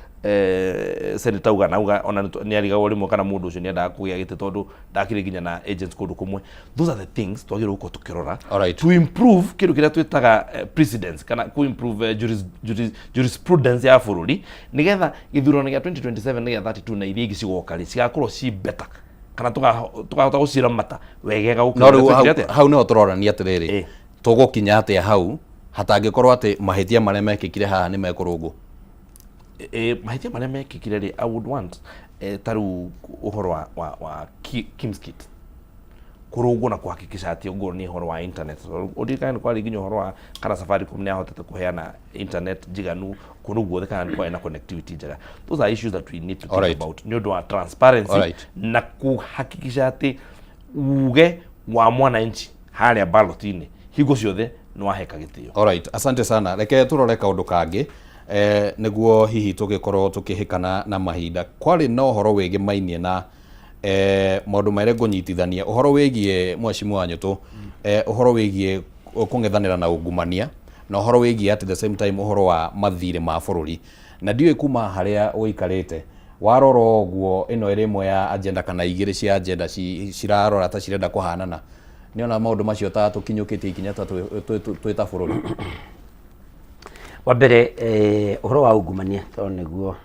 senator uga nauga ona ni ariga wori mo kana mundu ucio ni nda kugia gite tondu ndakire nginya na agents kundu kumwe those are the things twagire uko tukirora to improve kindu kiria twitaga precedence kana ku improve jurisprudence ya bururi nigetha githurano gia 2027 nigetha 32 na iria igicigoka ri cigakorwo ci better kana tukahota gucira mata wegega gukira hau no turorania atiriri tugukinya atia hau hatangikorwo ati mahitia maria mekikire haha ni mekurungu mahitia maria mekikire ri I would want taru uhoro wa Kimskit kurungwo na kuhakikisha ati ugo ni uhoro wa internet udikana kwa liginyo uhoro wa kana Safaricom ni ahotete kuheana internet jiganu kurungwo thekana kwa na connectivity jaga those are issues that we need to think about ni undu transparency na kuhakikisha ati uge wa mwananchi haria ballot-ini hingo ciothe no aheka gitio. Alright, asante sana. Reke turore kaundu kangi niguo hihi tugikorwo tukihikana na mahinda. Kwari no horo wigi mainie na maundu mere ngunyitithania uhoro wigie Mheshimiwa Wanyutu uhoro wigie kungethanira na ungumania na uhoro wigie at the same time uhoro wa mathire ma bururi na ndiwe kuma haria uikarite waroro guo ino iri imwe ya agenda kana igiri cia agenda cirarora ta cirenda kuhanana niona maundu macio ta tukinyukite ikinya ta twita bururi. Wa mbere uhoro wa ungumania to niguo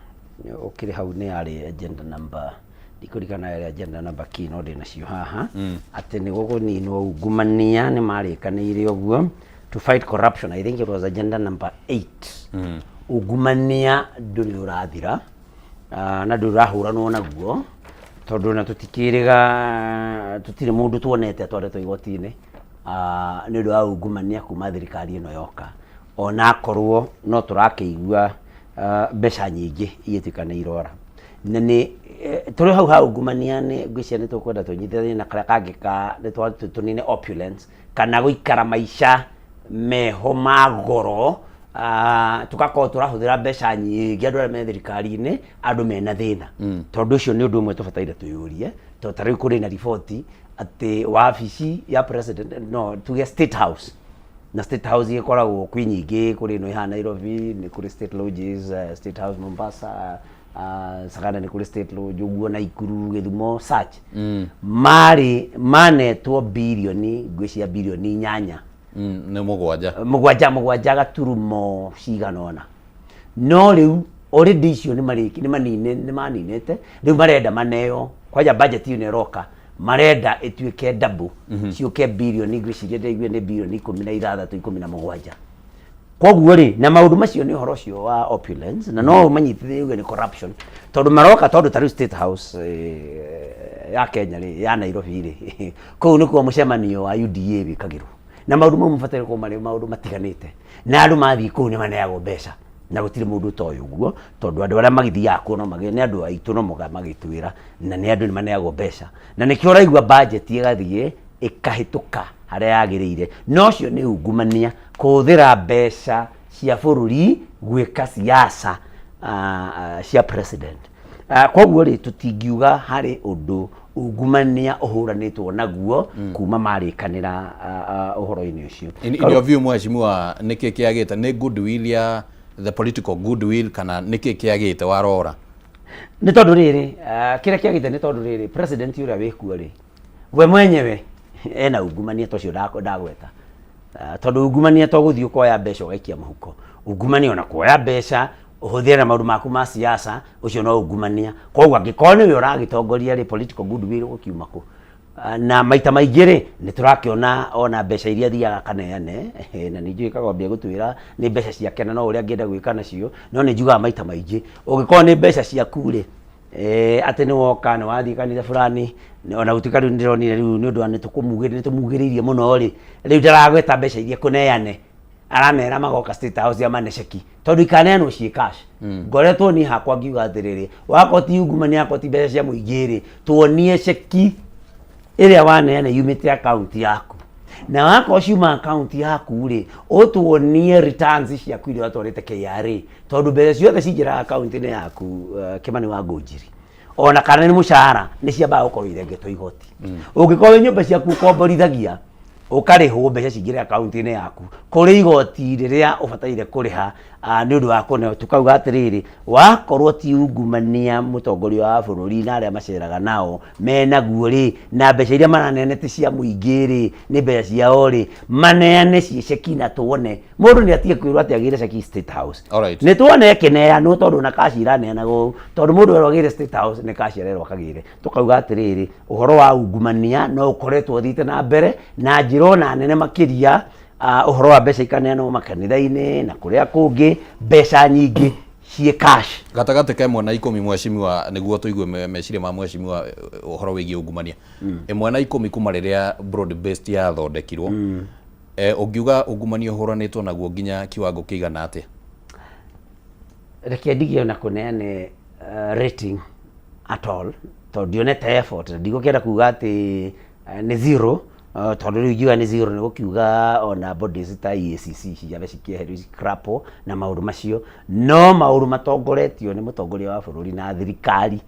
ukiri hau ni ari agenda number ndikurikana ya agenda number kino ndi nacio haha ati niguo kuninwo ungumania ni marikanire uguo to fight corruption. I think it was agenda number 8. Ungumania nduri urathira na ndurahuranwo naguo tondu na tutikiriga tutire mundu tuonete twaretwo igoti-ini ni undu wa ungumania kuma thirikari ino yoka ona korwo no turakeigua mbeca nyingi igituikana irora na ni turi hau ha ungumania ni ngwicia ni tukwenda tunyitithanie na kara kangi ka ni tunine opulence kana guikara maisha meho magoro tugakorwo turahuthira mbeca nyingi andu aria me thirikari-ini andu mena thina tondu ucio ni undu umwe tubataire tuyurie to tari kuri na riboti ati wabici ya president no tuge state house na state house ikoragwo kwi nyingi kuri no ihana Nairobi ni kuri state lodges state house Mombasa Sagana ni kuri state lodge uguo na Ikuru Githumo such manetwo bilioni ngwicia bilioni 8 ni mugwanja gaturumo ciganona no riu already icio ni mariki ni maninete riu marenda maneo kwaja budget ino iroka marenda ituike double ciuke bilioni ngwiciria ndigwe ni bilioni 16 17 koguo ri na maundu macio ni horo cio wa opulence na no manyitithio ni corruption tondu maroka tondu tari state house ya Kenya ri ya Nairobi ri kou nikuo mucemanio wa UDA wikagirwo na maundu mau mfatire ko mari maundu matiganite na andu mathi kou ni maneagwo mbeca na gutire mundu toyo uguo tondu andu aria magithia kuo no magi ni andu aitu no magitwira na ni andu ni maneagwo mbeca na nikio raigua budget igathie ikahituka haria yagirire no cio ni ungumania kuthira mbeca cia bururi gwika siasa cia president koguo ri tutingiuga hari undu ungumania uhuranitwo naguo kuma marikanira uhoro-ini ucio. In your view Mheshimiwa niki kiagite ni goodwill ya the political goodwill kana niki kiagite warora ni tondu riri kira kiagite ni tondu riri president uria wikuo ri we mwenyewe ena ungumania tocio ndagweta tondu ungumania to guthii ukoya mbeca ugaikia muhuko ungumania ona kuoya mbeca uhuthira maundu maku ma siasa ucio no ungumania koguo angikorwo niwe uragitongoria ri political goodwill gukiuma ku na maita maingi ri ni turakiona ona mbeca iria thiaga kaneane na ni njui kagobia gutwira ni mbeca cia kena no uria ngienda gwika nacio no ni njuga maita maingi ungikorwo ni mbeca ciaku ri ati ni woka ni wathii kanitha fulani ona gutika riu ndironire riu ni undu ni tukumugiririe muno ri riu ndaragweta mbeca iria kuneane aramera magoka state house ya manesheki tondu ikaneanwo cie cash ngoretwo ni hakwa ngiuga atiriri wakoti ungumania akoti mbeca cia muingiri tuonie ceki iria waneana yumite account yaku na wako ciuma account yaku ri utuonie returns ciaku iria watwarite KRA tondu mbeca ciothe cingira account-ini yaku Kimani wa Ngunjiri ona kana ni mushahara ni ciambaga gukorwo irengetwo igoti ungikorwo nyumba ciaku komborithagia ukarihwo mbeca cingire account-ini yaku kuri igoti riria ubataire kuriha ni undu wa kune tukauga atiriri wakorwo ti ungumania mutongoria wa bururi na aria maceraga nao mena guo ri na mbeca iria maranenete cia muingi ri ni mbeca ciao ri maneane ciceki na tuone mundu ni atige kwirwo ati agire ceki state house ni tuone kineano tondu na cash iraneanagwo tondu mundu arogire state house ni cash arerwo akagire tukauga atiriri uhoro wa ungumania no ukoretwo thite na mbere na njirona nene makiria uhoro wa mbeca ikaneanwo makanitha-ini na kuria kungi mbeca nyingi cie cash gatagate ka imwe na 10 Mheshimiwa niguo tuigue meciria ma Mheshimiwa uhoro wigie ungumania imwe na 10 kuma riria broad based ya thondekirwo ungiuga ungumania uhuranitwo naguo nginya kiwango kiigana atia reke ndigio na kuneane rating at all to ndionete effort ndigukira kuga ati ni zero tondu riu ngiuga ni zero ni gukiuga ona bodies ta EACC ciabe cikieherio scrapo na maundu macio no maundu matongoretio ni mutongoria wa bururi na thirikari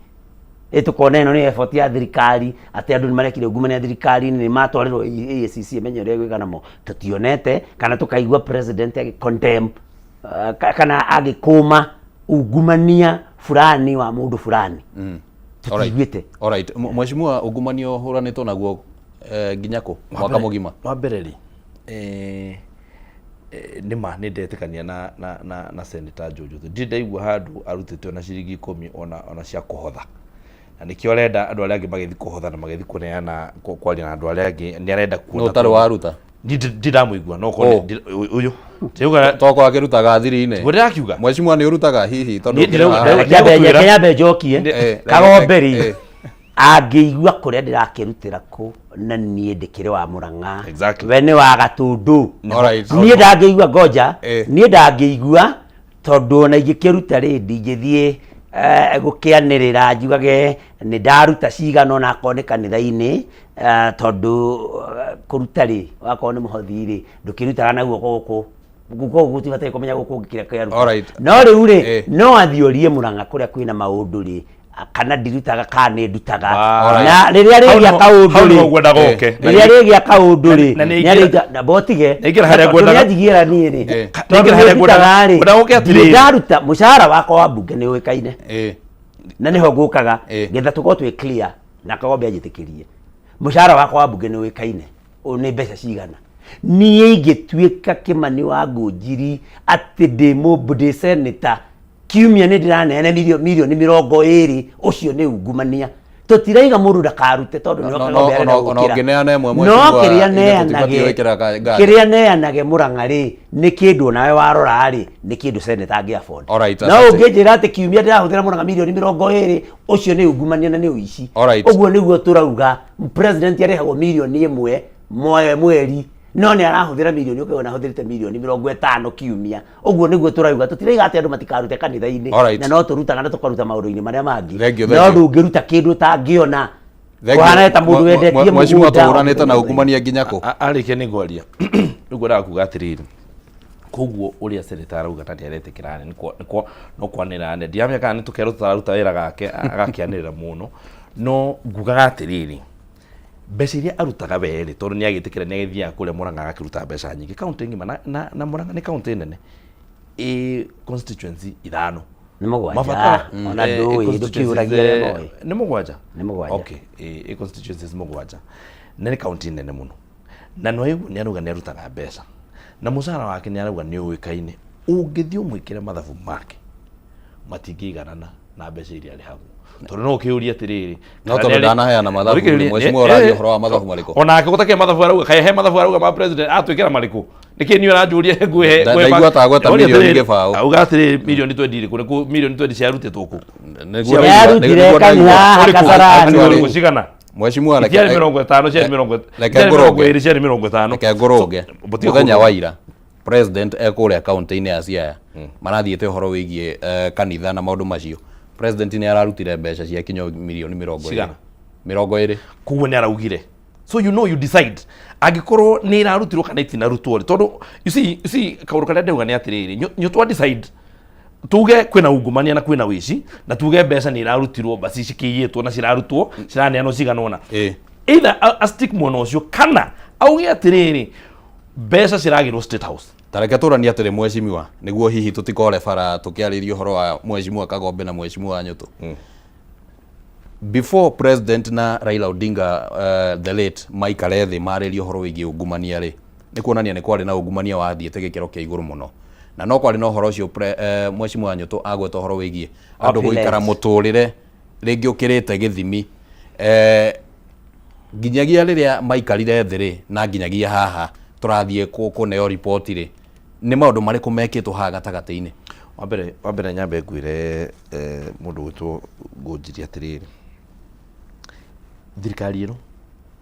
tukona ino ni effort ya thirikari ati andu ni marekire ungumania thirikari ni matwarirwo EACC emenye uria gwika namo tutionete kana tukaigua president agi condemn kana agikuma ungumania fulani wa mundu fulani tutiguite. Alright, mheshimiwa ungumanio huranitwo naguo nginyako mwaka mugima wa mbere ri nima ni ndetikania na Senator Jojo ndaigua handu arutitwe na ciringi 10 ona cia kuhotha na nikio renda andu aria angi magethi kuhotha na magethi kuneana kwaria na andu aria angi ni arenda kuona no tari waruta ndidamuigua no kone uyu tiuga toko akirutaga thiri-ine ndirakiuga mheshimiwa ni urutaga hihi tondu nyambe njokie kagomberi angiigua kuria ndirakirutira ku na nie ndikire wa Murang'a we ni wa Gatundu nie ndangiigua ngoja nie ndangiigua tondu na igikiruta rindi ngithie gukianirira njugage ni ndaruta cigano na akone kanitha-ini tondu kuruta ri wakone muhothi ri ndukirutaga naguo guko gutibatai kumenya guko ngikira kaya no riu ri no athiorie Murang'a kuria kwina maundu ri kana ndirutaga kana ndutaga na riria rigia kaundu ri riria rigia kaundu ri na botige ngira haria gwenda ngigira ni ri ngira haria gwenda ndaruta mushahara wako wa bunge ni uikaine na niho ngukaga getha tuko twi clear na kagombe ajitikirie mushahara wako wa bunge ni uikaine ni mbeca cigana nie ingituika Kimani wa Ngunjiri ati ndi mubudi senator kiumia ni ndiranene milioni 20 ucio ni ungumania tutiraiga mundu ndakarute tondu ni kiria neanage Murang'a ri ni kindu nawe warora ri ni kindu senator angi afford no unginjira ati kiumia ndirahuthira Murang'a milioni 20 ucio ni ungumania na ni uici uguo niguo turauga president arihagwo milioni 1 mweri no ni arahuthira milioni ukiona ahuthirite milioni 50 kiumia uguo niguo turauga tutiraiga ati andu matikarute kanitha-ini na no turutaga na tukaruta maundu-ini maria mangi no ndungiruta kindu tangiona kuhana ta mundu wendetie mheshimiwa tuhuranite na ungumania nginyako arike ni ngwaria niguo ndakuga atiriri koguo uria senator arauga tani aretikirane no kwanirane ndiamya kana ni tukeruta wira gake agakianirira muno no ngugaga atiriri mbeca iria arutaga weri tondu ni agitikira ni agithia kuria Murang'a akiruta mbeca nyingi kaunti ngima na Murang'a ni kaunti nene constituency 5 ni mugwanja ona ndui ndukiuragia moi ni mugwanja okay constituencies mugwanja ni kaunti nene muno na no yu ni aruga ni arutaga mbeca na mucara wake ni aruga ni uikaine ungithio mwikire mathabu make matingigarana na mbeca iria ari hagu tondu no kiuria atiriri no tondu ndanaheana mathabu mheshimiwa urathio horo wa mathabu mariku onake gutake mathabu arauga kahe mathabu arauga ma president atwikira mariku niki ni uranjuria nguhe ndaigua ta gweta milioni gibao auga atiri milioni 20 kuriku milioni 20 ciarutitwo ku niguo kasarani gucigana mheshimiwa reke 50 cia 50 reke nguruge muthenya wa ira president ekuria kaunti-ini ya Siaya marathiite uhoro wigie kanitha na maundu macio president ni ararutire mbeca cia kinyo milioni 20 kuwe ni araugire so you decide agikorwo ni irarutirwo kana itinarutwo tondu you see kauru kana ndeuga ni atiriri nyo twa decide tuge kwina ungumania na kwina wici na tuge mbeca ni irarutirwo basi cikiyitwo na cirarutwo ciraneano ciganona either a stick mono cio kana auge atiriri mbeca ciragirwo State House tareke turani atire mheshimiwa niguo hihi tutikore bara tukiaririo horo wa mheshimiwa Kagombe na mheshimiwa Nyutu before president na Raila Odinga the late Mike Arethi maririo horo wigi ungumania ri ni kuonania ni kwari na ungumania wa thiete gikiro kia iguru muno na no kwari no horo ucio mheshimiwa Nyutu agweta horo wigi andu guikara muturire ringi ukirite githimi nginyagia riria maikarire thiri na nginyagia haha turathie kuneo report ri ni maundu mariku mekitwo ha gatagati-ini wa mbere nyambe ngwire mundu gwitwo Ngunjiri atiriri thirikari ino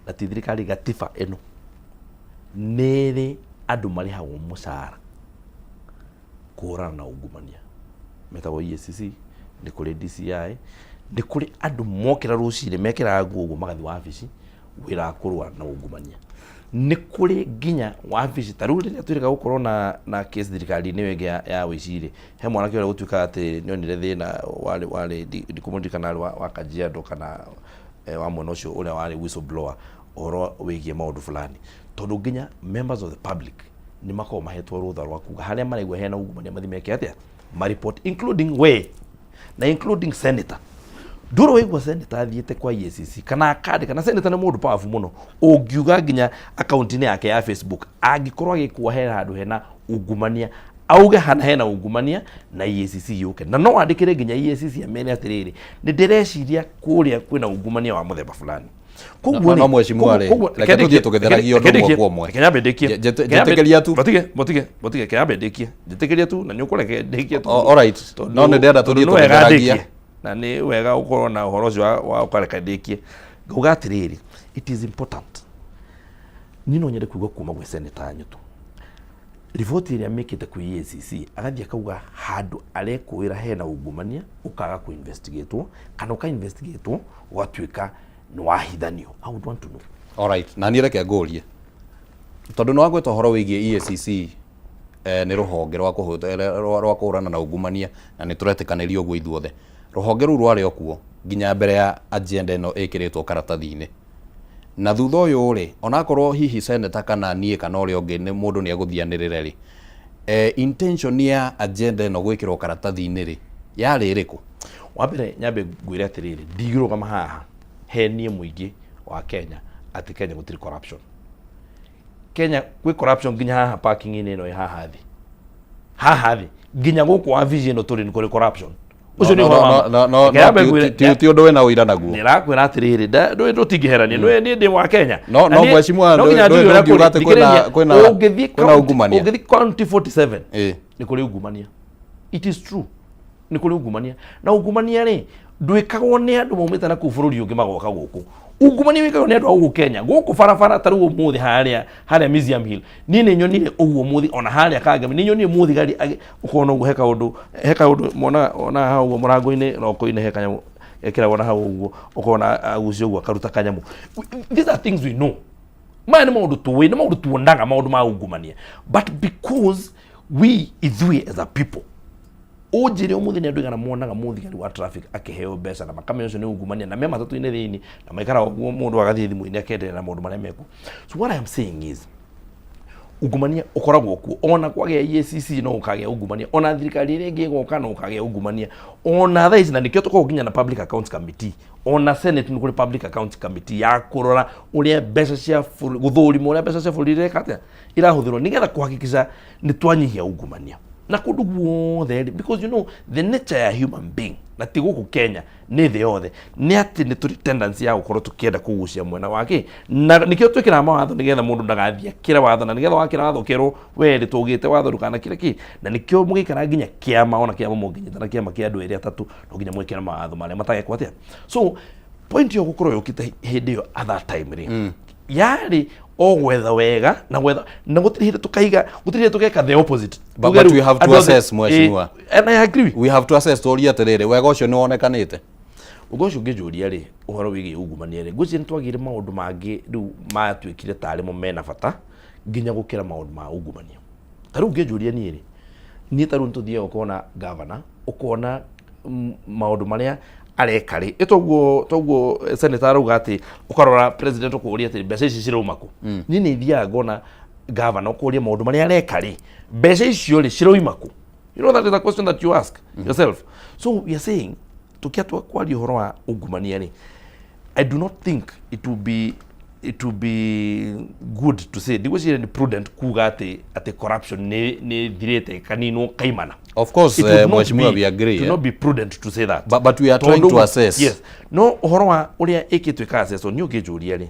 na ti thirikari gatiba ino niri andu marihagwo mucara kurana na ungumania metagwo EACC ni kuri DCI ni kuri andu mokira ruciri mekira nguo magathi wabici wira kurwa na ungumania ni kuri ginya wabici taru ri twirika gukorwo na case thirikari ni wege ya wiciri he mwana kiora gutuika ati nionire thina wale community canal wa Kajiado kana wa mwana ucio uria wari whistleblower oro wigie maundu fulani tondu ginya members of the public ni mako mahetwo rutha rwa kuga haria maraigwa hena ungumania mathimeke atia ma report including we na including senator nduro wigwa senator athiete kwa EACC kana akade kana senator ni mundu powerful muno ungiuga ginya account ni yake ya Facebook angikorwa agikuwa hera handu hena ungumania auge hena ungumania na EACC yuke na no andikire ginya EACC amene atiriri ni ndireciria kuria kwina ungumania wa muthemba fulani kugwo no mheshimiwa reke tuthie tugetheragia ndu mwa mwe Kenya bendekie jetekeria tu botige Kenya bendekie jetekeria tu na nyukureke ndekie tu all right no ne ndenda tuthie tugetheragia na ni wega ukorwo na uhoro ucio wa ukareka ndekie nguga atiriri it is important nino nyende kuigwa kuma gwe senator nyutu riboti iria mekite ku EACC agathia kauga handu arekuira hena ungumania ukaga ku investigatewo kana uka investigatewo gwatuika no wahithanio. I would want to know. All right, na ni reke ngorie tondu no agweta horo wigie EACC ni ruhonge rwa kuhurana na ungumania na ni turetikanirio gwo ithuothe ruhonge ru rwari okuo ginya mbere ya agenda ino ikiritwo karatathi-ini na thutha uyu ri onakorwo hihi senator kana nie kana uri onge ni mundu ni aguthianirire ri intention ya agenda ino gwikirwo karatathi-ini ri yari iriku wambere nyambe ngwire atiriri ndigirugama haha henie muingi wa Kenya ati Kenya gutiri corruption. Kenya kwi corruption ginya haha parking ino haha thi ginya guku wa vision no turi ni kuri corruption. Ucio ni no ti undu wena uira naguo ndirakwira atiriri ndu tingiherania ni ndi wa Kenya no mheshimiwa ndo ngiuga ati kwina ungumania ugithi county 47 ni kuri ungumania. It is true ni kuri ungumania na ungumania ri ndwikagwo ni andu maumite na ku bururi ungi magoka guku ungumania wikagwo ni andu a guku Kenya guku barabara taru umuthi haria Museum Hill ni nyonire uguo muthi ona haria Kagame ni nyonire muthi gari ukona uguo heka undu mona ona hau murango-ini roko-ini heka nyamu ekira wona hau uguo ukona agucio uguo akaruta kanyamu. These are things we know mani maundu tuwe ni maundu tuondaga maundu ma ungumania but because we as a people ojire umuthi ni andu igana monaga muthi gari wa traffic akiheo mbeca na makame ucio ni ungumania na mema tatu-ini thiini na maikara uguo mundu agathie thimu-ini akendera na maundu maria meku. So what I am saying is ungumania ukoragwo ku ona kwagea EACC no ukagea ungumania ona thirikari iri ingi igoka no ukagea ungumania ona thaici na nikio tuko ginya na Public Accounts Committee ona Senate ni kuri Public Accounts Committee ya kurora uria mbeca cia guthurimo uria mbeca cia burire kata irahuthirwo nigetha kuhakikisha ni twanyihia ungumania na kundu guothe because you know the nature ya human being na ti guku Kenya ni thi yothe ni ati ni turi tendency ya gukorwo tukienda kugucia mwena wake na nikio twikira mawatho nigetha mundu ndagathia kira watho na nigetha wakira watho kero we ri tugite watho rukana kira ki na nikio mugikara ginya kiama ona kiama munginyita na kiama kia andu eri atatu no ginya mwikira mawatho maria matagekwo atia. So point yo gukorwo yukite hindi yo at that time ri yari ogwetha wega na gwetha na gutiri tukaiga gutiri tukeka the opposite but we have to assess mheshimiwa and I agree we have to assess story atiriri wega ucio ni wonekanite ugo ucio ngijuria ri uhoro wigi ungumania ri guci ntwagire maundu mangi riu matwikire tari mo mena bata nginya gukira maundu ma ungumania taru ngijuria ni taru ntuthie ukona governor ukona maundu maria arekari etoguo senator uga ati ukarora president ukuria ati mbeca ici ciraumaku ni thia ngona governor ukuria maundu maria arekari mbeca icio ri ciraumaku. You know that is a question that you ask yourself. So we are saying tukiatwa kwaria uhoro wa ungumania ri I do not think it will be good to say it was prudent kuga ati corruption ni thirete kanino kaimana. Of course mheshimiwa we agree it would not be prudent to say that but we are trying to assess. Yes no uhoro wa uria ikitwika assess ni ukijuria ri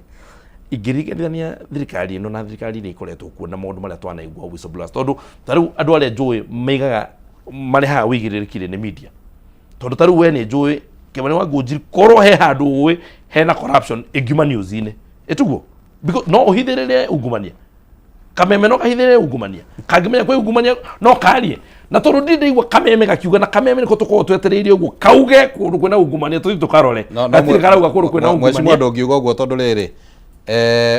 igirigania thirikari ino na thirikari ni ikoretwo kuona maundu maria twanaigua whistleblowers tondu taru andu aria njui maigaga mari ha wigiririkire ni media tondu taru we ni njui Kimani wa Ngunjiri korwo he handu we hena corruption iguma news-ini etugo because no uhithirire ungumania Kameme no kahithire ungumania kangimenya kwe ungumania no karie na tondu ndindeigua Kameme gakiuga na Kameme niko tukorwo twetereirie uguo kauge kundu kwina ungumania tuthi tukarore na tirikara uga kundu kwina ungumania mheshimiwa ndongiuga uguo tondu riri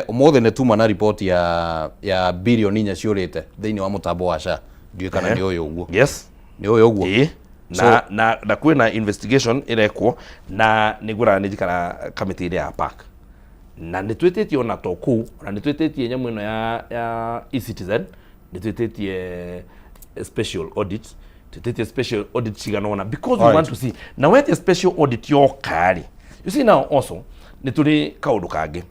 Umothe nä tuma na report ya bilioni 4 ciårĩte thĩinĩ wa mũtambo wa SHA ndiũĩ kana nĩ ũyũ ũguo. Yes, nĩ ũyũ ũguo. Na kwĩna investigation ĩrekwo na nĩ ngũra nĩ njikara committee ĩrĩa ya PAC na nĩ twĩtĩtie ona to kũu na nĩ twĩtĩtie nyamũ ĩno ya eCitizen, nĩ twĩtĩtie special audit, special audit ciganona because we want to see na wete special audit yokari. You see now also nĩ tũrĩ kaũndũ kangĩ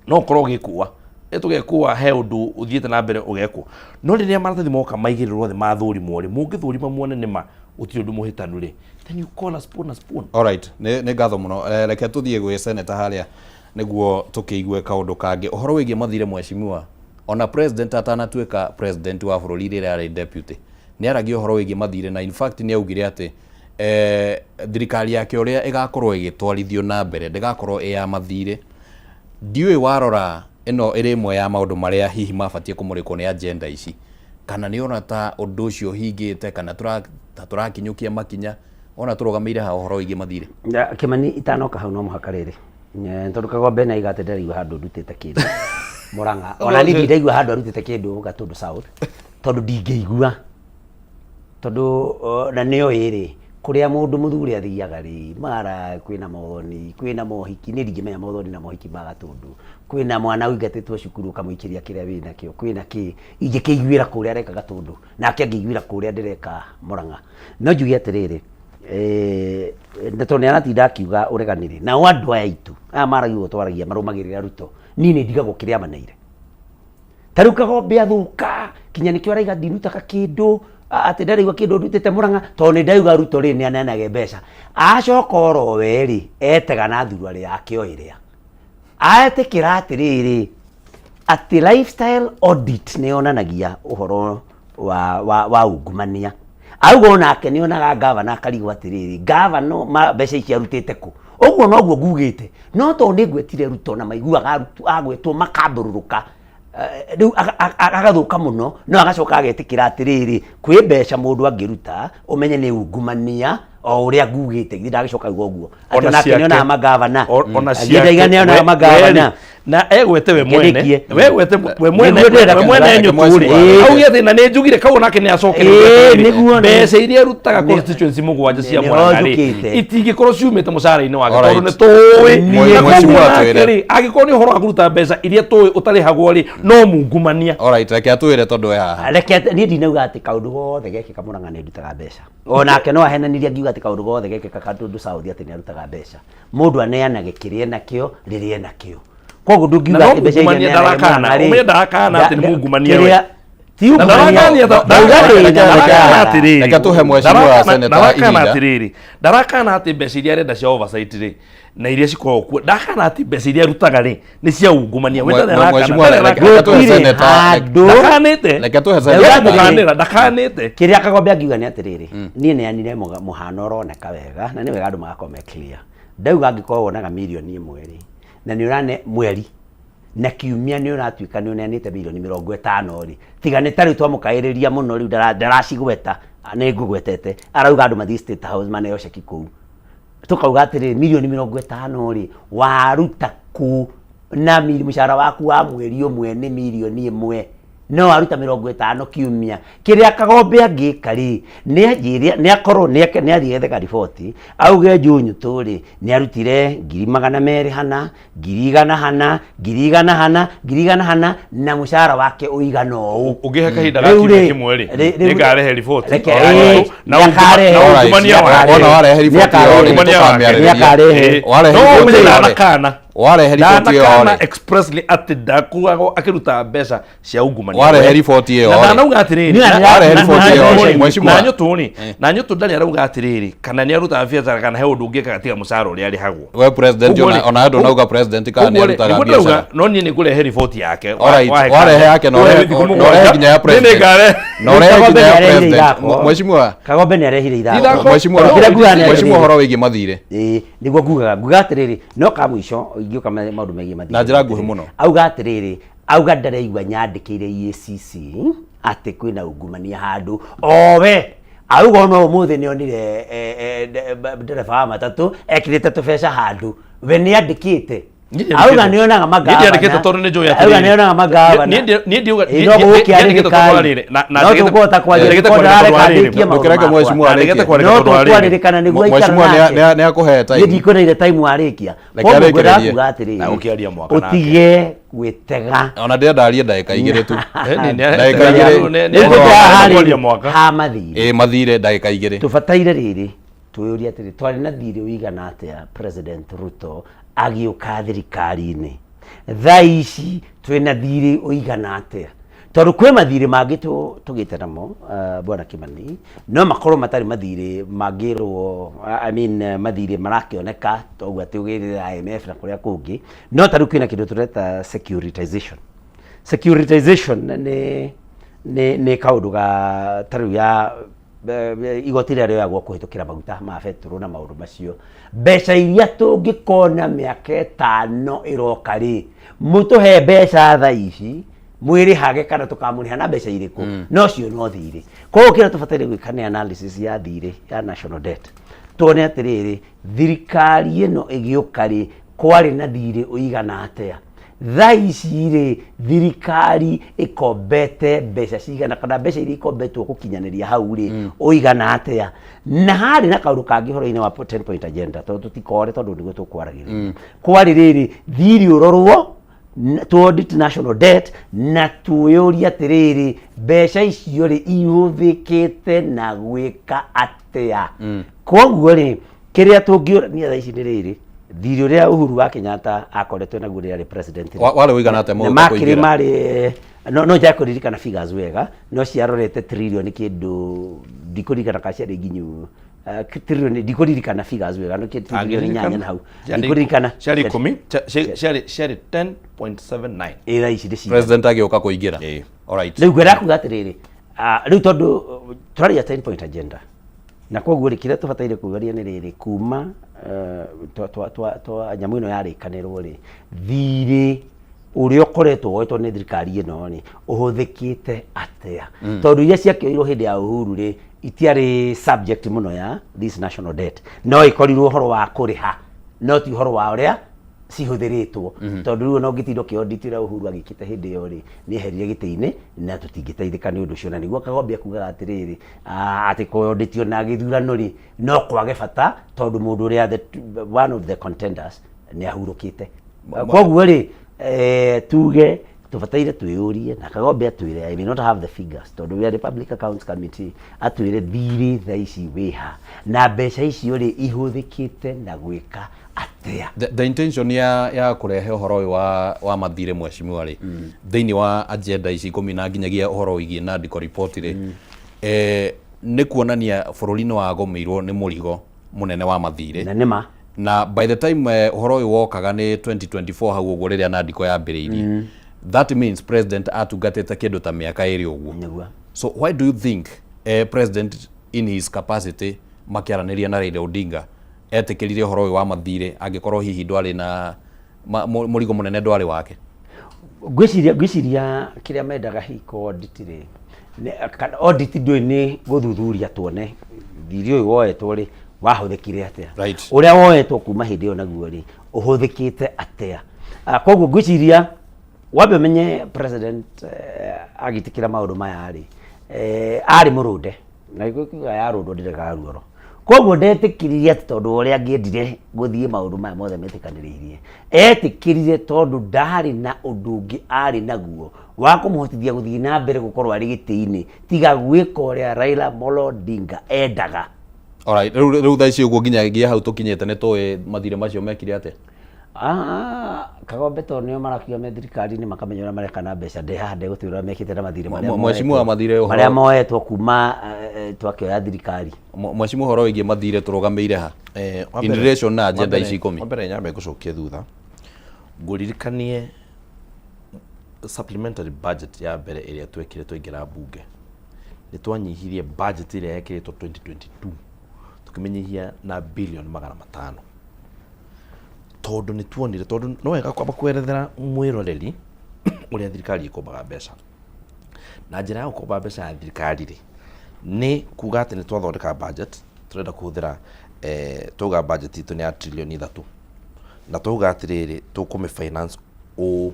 no korwo gĩkua tũgekua he ũndũ ũthiĩte na mbere ũgekwo no rĩrĩa maratathi moka maigĩrĩrwo thĩ mathũrimwo rĩ mũngĩthũrima muone nĩma ũtirĩ ũndũ mũhĩtanu rĩ then you call a spoon a spoon. Alright, nĩ ngatho mũno. Reke tũthiĩ gwĩ senator harĩa nĩguo tũkĩigue kaũndũ kangĩ ũhoro wĩgiĩ mathire mheshimiwa. Ona president atanatuĩka president wa bũrũri rĩrĩa arĩ deputy nĩ aragia ũhoro wĩgiĩ mathire na in fact nĩ augire atĩ thirikari yake ũrĩa ĩgakorwo ĩgĩtwarithio na mbere ndĩgakorwo ĩ ya mathire. Ndiũĩ warora ĩno ĩrĩ ĩmwe ya maũndũ marĩa hihi mabatiĩ kũmũrĩkwo nĩ agenda ici kana nĩ ona ta ũndũ ũcio hingĩte kana tũrakinyũkia makinya ona tũrũgamĩire ha ũhoro wĩgiĩ mathire. Kimani itanoka hau no mũhaka rĩrĩ tondũ Kagombe na igate ndarigwa handũ ndutĩte kĩndũ Murang'a ona niĩ ndaigua handũ arutĩte kĩndũ Gatundu South tondũ ndingĩigua tondũ na nĩyo ĩrĩ kuria mundu muthuri athiaga ri mara kwina mothoni kwina mohiki ni ndingimenya mothoni na mohiki ma Gatundu kwina mwana uigatitwo cukuru kamuikiria kiria wina kio kwina ki ingikiguira kuria areka Gatundu nake angiguira kuria ndireka Murang'a no njugi atiriri ndetone anatinda akiuga ureganire na wandu aya itu maragio twaragia marumagirira Ruto nini ndigagwo kiria maneire taru Kagombe athuka kinya nikio araiga ndinutaka kindu ati ndarigwa kindu ndutite Murang'a to ni ndauga Ruto ri ni anenage mbeca acoka oro weri etega na thuru ari yake oiria aetikira atiriri ati lifestyle audit ni onanagia uhoro wa ungumania augo nake ni onaga governor akarigwa atiriri governor mbeca ici arutite ku uguo noguo ngugite no to ni ngwetire Ruto na maiguaga agwetwo makambururuka riu agathuka muno no agacoka agetikira atiriri kwi mbeca mundu angiruta umenye ni ungumania o uria ngugite ndagicoka uguo ati nake niona magavana ona ciake niona magavana na egwete we mwene we mwene nyuturi au yethe na ni njugire kau nake ni acokere mbeca iria rutaga constituency mugwanja cia Murang'a itingikorwo ciumite mucara-ini wake tondu ni tuwi agikorwo ni uhoro wa kuruta mbeca iria tuwi utarihagwo ri no mungumania. Alright, reke atwire tondu we haha reke ni ndinauga ati kaundu gothe gekika Murang'a ni ndutaga mbeca onake no ahenanirie ngiuga ati kaundu gothe gekika Gatundu South ati ni arutaga mbeca mundu aneanage kiria nakio riria nakio koguo ndungiuga ati mbeca iria ndarakana umenda ati ni mungumania we reke tuhe mheshimiwa senator ihinda ndarakana ati mbeca iria arenda cia oversight ri na iria cikoragwo kuo ndakana ati mbeca iria arutaga ri ni cia ungumania ndakanite kiria Kagombe angiuga ni atiriri nie neanire muhano uroneka wega na ni wega andu magakome clear ndauga angikorwo wonaga milioni 1 ri na ni urane mweri na kiumia ni uratuika ni uneanite milioni 50 ri tiga ni tari twamukairiria muno riu ndaracigweta ni ngugwetete arauga andu mathi State House maneyo ceki kuu tukauga atiri milioni 50 ri waruta ku na mushara waku wa mweri umwe ni milioni 1 no aruta 50 kiumia kiria Kagombe angika ri ni ajiria ni akorwo ni athiethe ka report auge Njunyu turi ni arutire 200 hana 200 hana na mushara wake uigana uu ugihe kahinda gaki kimwe ri ni ngarehe report na ungumania ona warehe report warehe report yo expressly ati ndakuago akiruta mbeca cia ungumania warehe report yo na nauga atiriri warehe report yo mheshimiwa na nyutu ndari arauga atiriri kana ni aruta biacara kana he undu ungika gatiga mucara uria ari hagwo we president ona ando nauga president kana ni aruta biacara no ni ngurehe report yake warehe yake no rehe nginya ya president no rehe nginya ya president mheshimiwa Kagombe ni arehire ithako mheshimiwa horo wigi mathire niguo nguga atiriri no ka mwisho ingiuka maundu megie mathire na njira nguhi muno auga atiriri auga ndareigua nyandikire EACC ati kwina ungumania handu owe auga no umuthi ni onire ndereba wa matatu ekirite tubeca handu we ni andikite auga nionaga magavana ndiandikite tondu ni njuya auga nionaga magavana ni ndiuga ndiandikite kwarire na tukota kwarire ukireke mheshimiwa arĩkia niguo mheshimiwa ni akuheta ndikuneire time arikia koguo ngwenda kuga atiri ukiaria mwaka utige gwitega ona ndaria ndagika igire tu ndagika igire ha mathire mathire ndagika igire tubataire riri tuyuria atiri twari na thiri uigana atia President Ruto agiuka thirikari-ini thaa ici twina thiri uigana atia tondu kwi mathiri mangi tugite namo bwana Kimani no makorwo matari mathiri mangirwo mathiri marakioneka toguo ati ugirire IMF na kuria kungi no tari kwina kindu tureta securitization ni kaundu ga tari ya igoti ria rioyagwo kuhitukira maguta ma beturu na maundu macio mbeca iria tungikona miaka 5 iroka ri mutuhe mbeca thaa ici mwiri hage kana tukamuriha na mbeca iriku no cio no thiri koguo kira tubataire gwikania analysis ya thiri ya national debt tuone atiriri thirikari ino igiuka ri kwari na thiri uigana atia thaa ici ri thirikari ikombete mbeca cigana kana mbeca iria ikombetwo gukinyaniria hau ri uigana atia na hari na kaundu kangi horo-ini wa 10 point agenda tondu tutikore tondu niguo tukwaragiria kwari riri thiri urorwo to audit national debt na tuyuria atiriri mbeca icio ri ihuthikite na gwika atia koguo ri kiria tungiurania thaa ici ni riri thiri uria Uhuru wa Kenyatta akoretwo naguo ri president wale uigana atia mo makiri mari no jakuririkana figures wega no ciarorete trillion kindu ndikurikana ka ciari nginyu trillion ndikuririkana figures wega no kindu trillion nyanya na hau ndikurikana ciari 10 ciari 10.79 ira ici ndi president agioka kuingira alright riu gwera kuga atiriri riu tondu turaria 10 point agenda na koguo ri kire tubataire kugaria ni riri kuma twa nyamu ino yarikanirwo ri thiri uria ukoretwo woetwo ni thirikari ino ri uhuthikite atia tondu iria ciakioirwo hindi ya Uhuru ri itiari subject muno ya this national debt no ikorirwo horo wa kuriha no ti horo wa uria cihuthiritwo tondu riu no ngitindo kionditira Uhuru agikite hindi yo ri ni herire giti-ini na tutingiteithika ni undu ucio na niguo Kagombe kugaga atiriri ati kuonditio na githurano ri no kwage bata tondu mundu uria one of the contenders ni ahurukite koguo ri tuge tubataire twiyurie na Kagombe atwire I may not have the figures tondu we are the Public Accounts Committee atwire thiri thaa ici wiha na mbeca icio ri ihuthikite na gwika atia the intention ya kurehe uhoro uyu wa mathire mheshimiwa ri thiini wa agenda ici 10 na nginyagia uhoro wigie Nandiko report ri ni kuonania bururi-ini wa gomeirwo ni murigo munene wa mathire na nima na by the time uhoro uyu wokaga ni 2024 hau uguo riria Nandiko yambiriirie that means president atugatete kindu ta miaka iri uguo so why do you think president in his capacity makiaraniria na Raila Odinga etikirire uhoro uyu wa mathire angikorwo hihi ndwari na murigo munene ndwari wake gwiciria kiria mendaga hiko audit ri audit ndui ni guthuthuria tuone thiri uyu woetwo ri wahuthikire atia uria woetwo kuma hindi yo naguo ri uhuthikite atia koguo gwiciria wambe menye president agitikira maundu maya ri ari murunde na igukiga ya rundu ndirega ruoro koguo ndetikiririe ati tondu uria ngiendire guthie maundu maya mothe metikaniriirie etikirire tondu ndari na undu ungi ari naguo wa kumuhotithia guthie na mbere gukorwo ari giti-ini tiga gwika uria Raila Odinga endaga alright riu thaa ici uguo nginyagia hau tukinyete ni tuwe mathire macio mekire atia Kagombe tondu nio marakiga me thirikari-ini makamenya uria marekana mbeca ndehande gutira mekite na mathire mheshimiwa mathire uhoro maria moetwo kuma twakioya thirikari mheshimiwa uhoro wigie mathire turugameire ha in relation na agenda ici 10 wambere nyambe gucokia thutha nguririkanie supplementary budget ya mbere iria twekire twingira bunge ni twanyihirie budget iria yekiritwo 2022 tukimenyihia na billion 500 tondu ni tuonire tondu no wega kwamba kwerethera mwiroreri uria thirikari ikombaga mbeca na njira ya gukomba mbeca ya thirikari ri ni kuga ati ni twathondeka budget turenda kuhuthira tuga budget itu ni ya trillion 3 na tuga atiriri tukumi finance o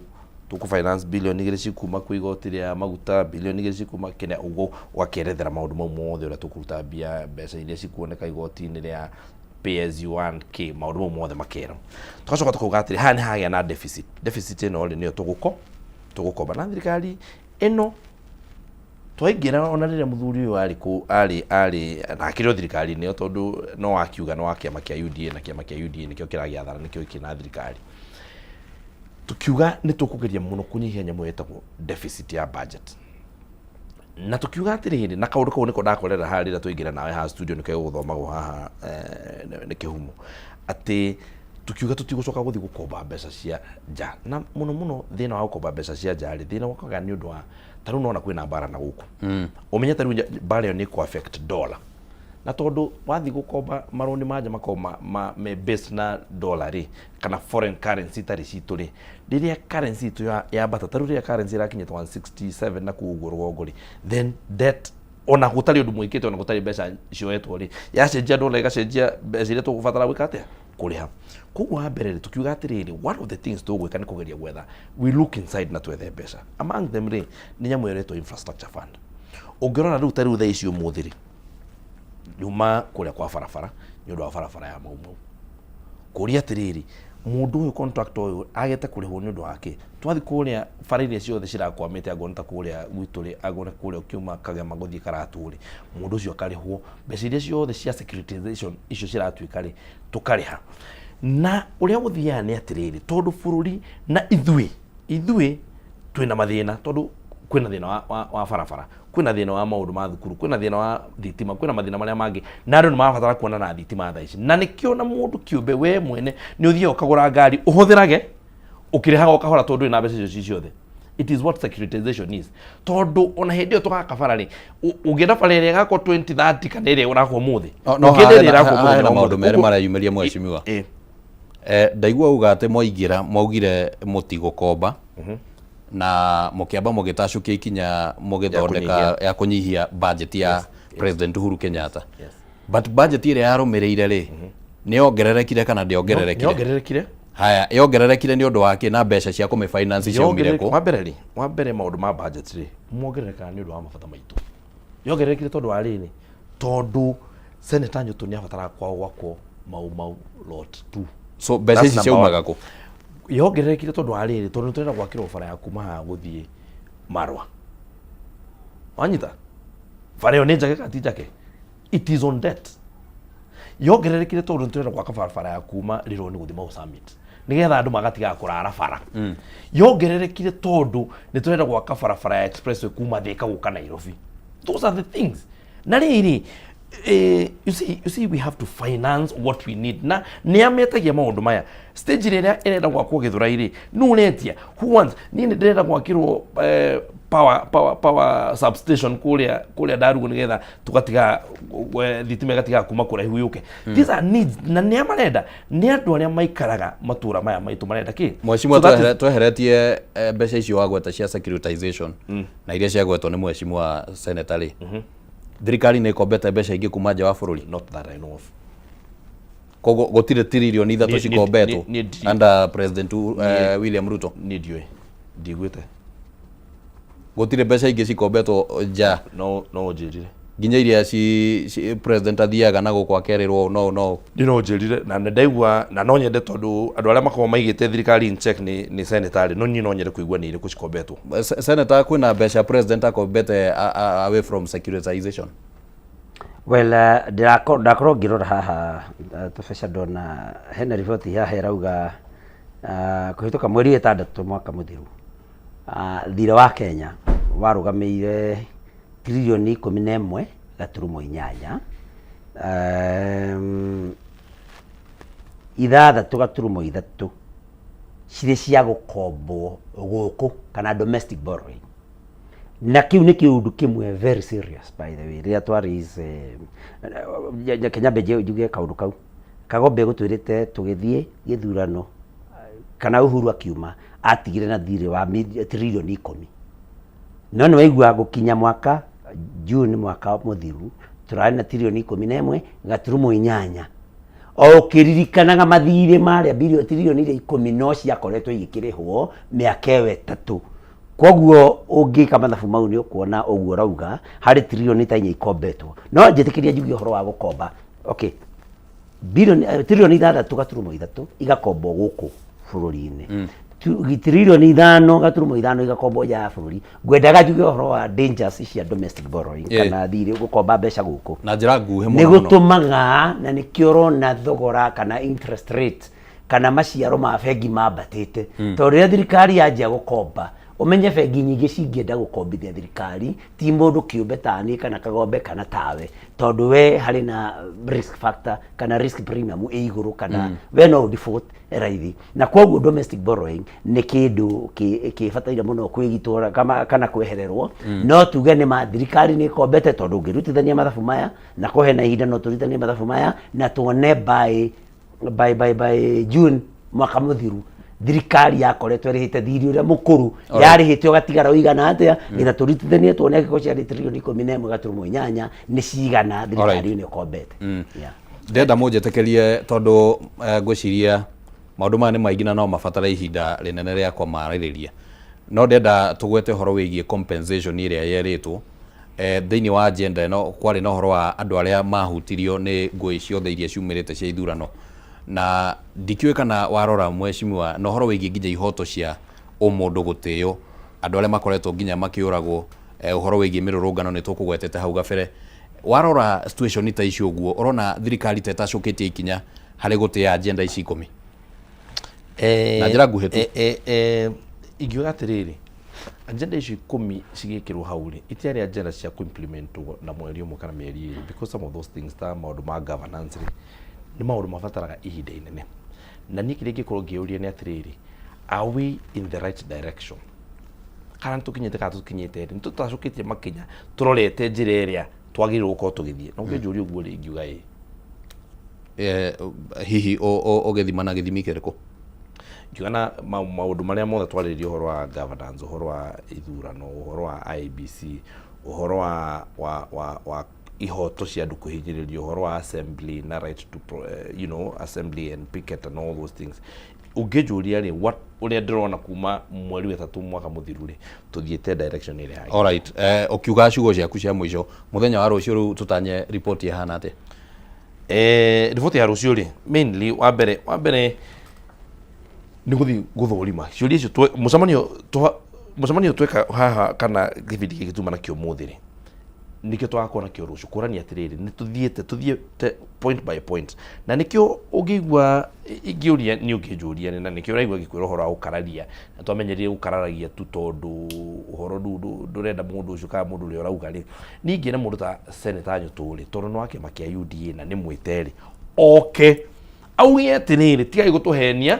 tuku finance billion igire cikuma ku igoti ria maguta billion igire cikuma kene ugo wakerethera maundu mau mothe ura tukuruta bia mbeca iria cikuoneka igoti-ini ria PSU1K maundu mau mothe makero tugacoka tukuga atiri ha ni hagia na deficit ino ri niyo tugukomba na thirikari ino twaingira ona riria muthuri uyu ari na kirio thirikari niyo tondu no akiuga no akiama kia UDA na kiama kia UDA nikio kiragiathana nikio ikina thirikari tukiuga ni tukugeria muno kunyihia nyamu yetagwo deficit ya budget na tukiuga atiriri na kaundu kau niko ndakorera harira tuingira nawe ha studio niko guthomagwo haha ni kihumo ati tukiuga tutigucoka guthi gukomba mbeca cia nja na muno thina wa gukomba mbeca cia nja ri thina wakaga ni undu wa taru nona kwina bara na guku umenya taru bara yo ni ku affect dollar na tondu wathi gukomba maroni manja makoma me based na dollar ri kana foreign currency tari citu ri riria currency tu ya bata taru riria currency rakinya 167 na kuugwo rugongori then debt ona gutari undu mwikite ona gutari mbeca icio etwo ri yacenjia dollar igacenjia mbeca iria tugubatara gwika atia kuriha kuguo mbere tukiuga atiriri one of the things tugwika ni kugeria gwetha we look inside na twethe mbeca among them ri ni nyamu yeretwo infrastructure fund ungirona riu tari uthe icio muthiri yuma kuria kwa farafara ni undu wa farafara ya mau kuria atiriri mundu uyu contractor uyu agete kurihwo ni undu wake twathi kuria farire ciothe cirakwamite agonta kuria gwituri agona kuria ukiuma kagema guthii karaturi mundu ucio akarihwo mbeca iria ciothe cia securitization icio ciratuika ri tukariha na uria guthia ni atiriri tondu bururi na ithui twina mathina tondu kwina thina wa farafara kwina thina wa maundu ma thukuru kwina thina wa thitima kwina mathina maria mangi na andu ni mabatara kuona na thitima thaa ici na nikio na mundu kiumbe we mwene ni uthie ukagura ngari uhuthirage ukirihaga ukahora tondu ina mbeca icio ciothe it is what securitization is tondu ona hindi tukakabara ri ugienda farere gako 2030 kana ire unako muthi ugienderera ko na maundu mere marayumeria mweshimiwa ndaigua uga ate moigira maugire mutigokomba na mukiamba mugitacukia ikinya mugithondeka ya kunyihia budget ya President Uhuru Kenyatta but budget ile yarumireire ri ni ongererekire kana ndiongererekire haya yongererekire ni undu wake na mbeca cia kume finance ciumire ku wa mbere maundu ma budget ri muongerereka ni undu wa mabata maitu yongererekire tondu wa rini tondu Senator Nyoto ni abatara gwakwo mau lot 2 so mbeca ici ciumaga ku yongererekire tondu wa riri tondu turenda gwakirwo bara ya kuma ha guthie Marwa wanyita bara yo ni njake katijake it is on debt yongererekire tondu turenda gwaka bara ya kuma Rironi guthie Mau Summit nigetha andu magatiga kurara bara yongererekire tondu ni turenda gwaka bara ya expressway kuma Thika guka Nairobi those are the things na riri you see we have to finance what we need na ni ametagia maundu maya stage ria irenda gwakwo Githurairi nunetia who wants ni ndirenda gwakirwo power substation kuria Darugu nigetha tukatiga thitima gatiga kuma kuraihu yuke these are needs na ni amarenda ni andu aria maikaraga matura maya maitu marenda ki mweshimwa tweheretie mbeca icio wagweta cia securitization na iria ciagwetwo ni mweshimwa senator ri thirikari ni ikombete mbeca ingi kuma nja wa bururi not that I know of kogo gotire tiririoni ithatu cikombetwo under President William Ruto ni ndiwe ndigwite gotire mbeca ingi cikombetwo nja no njirire nginya iria ci president athiaga na gukwakerirwo no ndino njirire na ndaigua na no nyende tondu andu aria makoma maigite thirikari in check ni senator no nyino nyende kuigua ni iriku cikombetwo senator kwina mbeca president akombete away from securitization well ndakorwo ngirora haha tubesha ndona hena riboti haha irauga kuhituka mweri 6 mwaka muthiru thira wa Kenya warugameire trilioni 11.8 ithathatũ gaturumo ithatũ cirĩ cia gũkombwo gũkũ kana domestic borrowing na kiu nĩ kĩũndũ kĩmwe very serious by the way rĩrĩa twari Kenya beje ujuge kaũndũ kau Kagombe gũtwĩrĩte tũgĩthiĩ gĩthurano kana Uhuru akiuma atigire na thirĩ wa trilioni 10 no nĩ waigua gũkinya mwaka June mwaka muthiru turari na trilioni 11.8 o kiririkanaga mathirĩ marĩa tiririoni iria 10 no ciakoretwo igĩkĩrĩhwo mĩaka ĩyo 3. Koguo ũngĩka mathabu mau nĩ ũkuona ũguo rauga harĩ trilioni ta 4 ikombetwo. No njĩtĩkĩria njuge ũhoro wa gũkomba. Okay. Trilioni 6.3 igakombwo gũkũ bũrũri-inĩ. Trilioni 5.5 igakombwo nja ya bũrũri. Ngwendaga njuge ũhoro wa dangers cia domestic borrowing kana thirĩ gũkomba mbeca gũkũ. Na njĩra nguhĩ mũno. Nĩ gũtũmaga na nĩkĩo ũrona thogora kana interest rate kana maciaro ma bengi mambatĩte. Tondũ rĩrĩa thirikari yanjia gũkomba umenye bengi nyingĩ cingĩenda gũkombithia thirikari ti mũndũ kĩũmbe ta niĩ kana kagombe kana tawe, tondũ we harĩ na risk factor kana risk premium ĩ igũrũ kana we no default raithi. Na koguo domestic borrowing nĩ kĩndũ kĩbataire mũno kwĩgitũra kana kwehererwo. No tuge nĩ ma thirikari nĩ ĩkombete tondũ ũngĩrutithania mathabu maya na kũhe na ihinda no tũrutithanie mathabu maya na tuone by June mwaka mũthiru thirikari yakoretwo ĩrĩhĩte thirĩ ũrĩa mũkũrũ yarĩhĩte ũgatigara ũigana atĩa nginya tũrutithanie tuone gĩko cia trilioni 11.8 nĩ cigana thirikari nĩ ĩkombete. Ndenda mũnjĩtĩkĩrie tondũ ngwĩciria maũndũ maya nĩ maingĩ na no mabatara ihinda rĩnene rĩa kwamarĩrĩria. No ndenda tũgwete ũhoro wĩgiĩ compensation ĩrĩa yerĩtwo thĩinĩ wa agenda ĩno. Kwarĩ na ũhoro wa andũ arĩa mahutirio nĩ ngũĩ ciothe iria ciumĩrĩte cia ithurano, na ndikiwe kana warora mheshimiwa no horo wĩgiĩ nginya ihoto cia mũndũ gũtĩo, andũ arĩa makoretwo nginya makĩũragwo, ũhoro wĩgiĩ mĩrũrũngano nĩ tũkũgwetete hau gabere. Warora situation ta icio ũguo ũrona thirikari ta ĩtacũkĩtie ikinya harĩ gũtĩa agenda ici 10 na njĩra nguhĩ tu? Ingiuga atĩrĩrĩ, agenda icio 10 cigĩkĩrwo hau rĩ itiarĩ agenda cia kũ-implementwo na mweri ũmwe kana mĩeri ĩrĩ, because some of those things ta maũndũ ma governance rĩ ni maũndũ mabataraga ihinda inene. Na niĩ kĩrĩa ingĩkorwo ngĩũria nĩ atĩrĩrĩ, are we in the right direction? Kana tũkinyĩte kana tũkinyĩte nĩ tũtacũkĩtie makinya tũrorete njĩra ĩrĩa twagĩrĩirwo gũkorwo tũgĩthiĩ? Na ũngĩnjũria ũguo rĩ ingiuga hihi ũgĩthima na gĩthimi kĩrĩkũ? Ingiuga na maũndũ marĩa mothe twarĩrĩria ũhoro wa governance, ũhoro wa ithurano, ũhoro wa IEBC, ũhoro wa ihoto cia andũ kũhinyĩrĩrio, ũhoro wa assembly na right to assembly and picket and all those things. Ũngĩnjũria rĩ ũrĩa ndĩrona kuma mweri wa 3 mwaka mũthiru rĩ tũthiĩte direction ĩrĩa yagĩrĩire. All right, ũkiuga ciugo ciaku cia mũico mũthenya wa rũciũ rĩu tũtanye report ihana atĩa? Report ya rũciũ rĩ mainly wa mbere nĩ gũthiĩ gũthũrima ciũria icio mũcemanio tweka haha kana gĩbindi gĩkĩ tuma nakĩo mũthĩ rĩ nikio twakona kĩo rũciũ kũrania atĩrĩrĩ nĩ tũthiĩte point by point. Na nikio ũngĩigua ingĩũria nĩ ũngĩnjũria na nikio ũraigua gĩkwĩra ũhoro wa gũkararia na twamenyerire gũkararagia tu tondũ ũhoro ndũrenda mũndũ ũcio kana mũndũ ũrĩa ũrauga rĩ. Ningĩ na mũndũ ta Senator Nyũtũ tondũ nĩ wa kĩama kĩa UDA na nĩ mwĩteri oke auge atĩrĩrĩ tigai gũtũhenia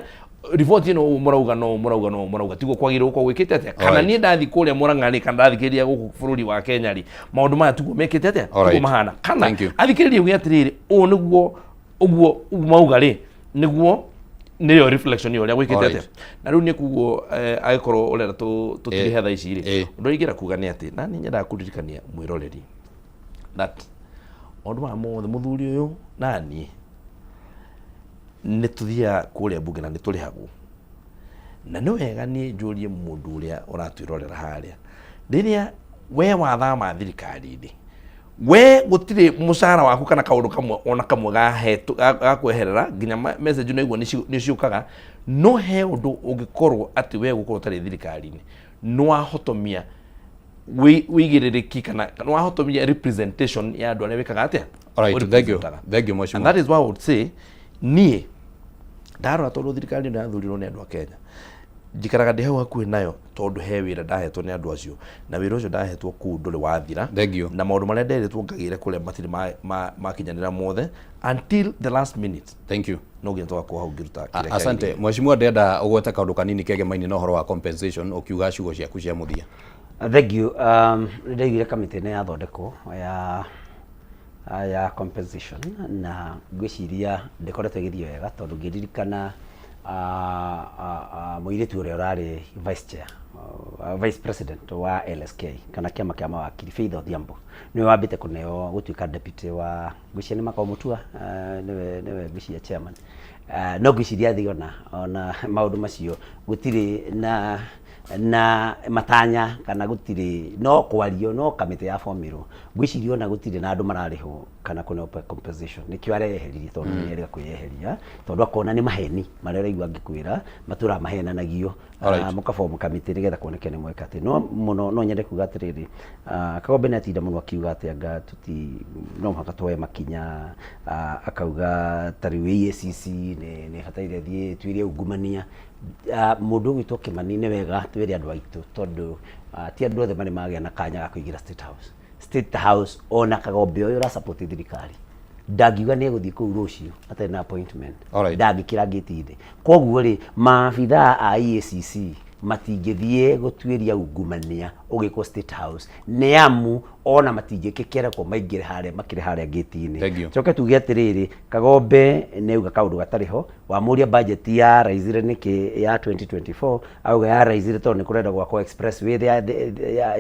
report ino mũrauga tiguo kwagĩrĩirwo gũkorwo gwĩkĩte atĩa kana niĩ ndathi kũrĩa Mũrang'a rĩ kana ndathikĩrĩria gũkũ bũrũri wa Kenya rĩ maũndũ maya tiguo mekĩte atĩa tiguo mahana kana athikĩrĩria uge atĩrĩrĩ nĩguo ũguo mauga rĩ nĩguo nĩyo reflection ũrĩa gwĩkĩte atĩa. Na rĩu nĩ kuguo agĩkorwo ũrenda tũtirihe thaa ici rĩ ũndũ ingĩra kuga nĩ atĩ na niĩ nyendaga kũririkania mwĩroreri that maũndũ maya mothe mũthuri ũyũ na niĩ nĩ tũthiaga kũrĩa mbunge na nĩ tũrĩhagwo. Na nĩ wega niĩ njũrie mũndũ ũrĩa ũratwĩrorera harĩa rĩrĩa we wathama thirikari-inĩ we gũtirĩ mũcara waku kana kaũndũ kamwe ona kamwe gakweherera nginya message naigua nĩ ciũkaga no he ũndũ ũngĩkorwo atĩ we gũkorwo ũtarĩ thirikari-inĩ nĩ wahotomia wĩigĩrĩrĩki kana wahotomia representation ya andũ arĩa wĩkaga atĩa. Thank you much. And that is why I would say niĩ ndarora tondũ thirikari nĩ yathurirwo nĩ andũ a Kenya njikaraga ndĩ hau hakuhĩ nayo tondũ he wĩra ndahetwo nĩ andũ acio na wĩra ũcio ndahetwo kũu ndũrĩ wathira na maũndũ marĩa nderetwo ngagĩre kũrĩa matirĩ makinyanĩra mothe until the last minute. Thank you. No nginya twakwo hau ngĩruta kĩrĩa. Asante mheshimiwa, ndenda ũgwete kaũndũ kanini kegemaine na ũhoro wa compensation ũkiuga ciugo ciaku cia mũthia. Thank you. Nĩndaigire kamĩtĩ-inĩ yathondekwo ya compensation na ngwĩciria ndĩkoretwo ĩgĩthiĩ wega tondũ ngĩririkana muiritu uria urari vice chair vice president wa LSK kana kiama kia mawakiri Faith Odhiambo niwe wambite kuneo gutuika deputy wa Ngwĩciria ni Makao Mutua niwe Ngwĩciria chairman no Ngwĩciria thi ona maundu macio gutiri na matanya kana gutiri no kwario no kamite ya formiro Ngwĩciria ona gutiri na andu marariho kana kuna compensation nikio areheririe tondu ni erga kuyeheria tondu akona ni maheni marera igwa ngikwira matura mahenanagio mukabomu kamite nigetha kuoneke ni mweka ati no muno no nyende kuga atiriri Kagombe ni atinda muno akiuga ati anga tuti no mhaka twoe makinya akauga tariu EACC ni bataire thie twirie ungumania mundu gwitwo Kimani ni wega twire andu aitu tondu ti andu othe mari magia na kanya ga kuigira State House ona Kagombe uyu ra support thirikari ndagiuga ni guthii ku rucio atari na appointment ndangikira ngitinde koguo ri maabitha a EACC matingithie gutwiria ungumania ugikwo State House ni amu ona matingikikera ko maingire haria makire haria ngitini coke tuge atiriri Kagombe neuga kaundu gatariho wa muria budget ya raizire niki ya 2024 auga ya raizire tondu ni kurenda gwako expressway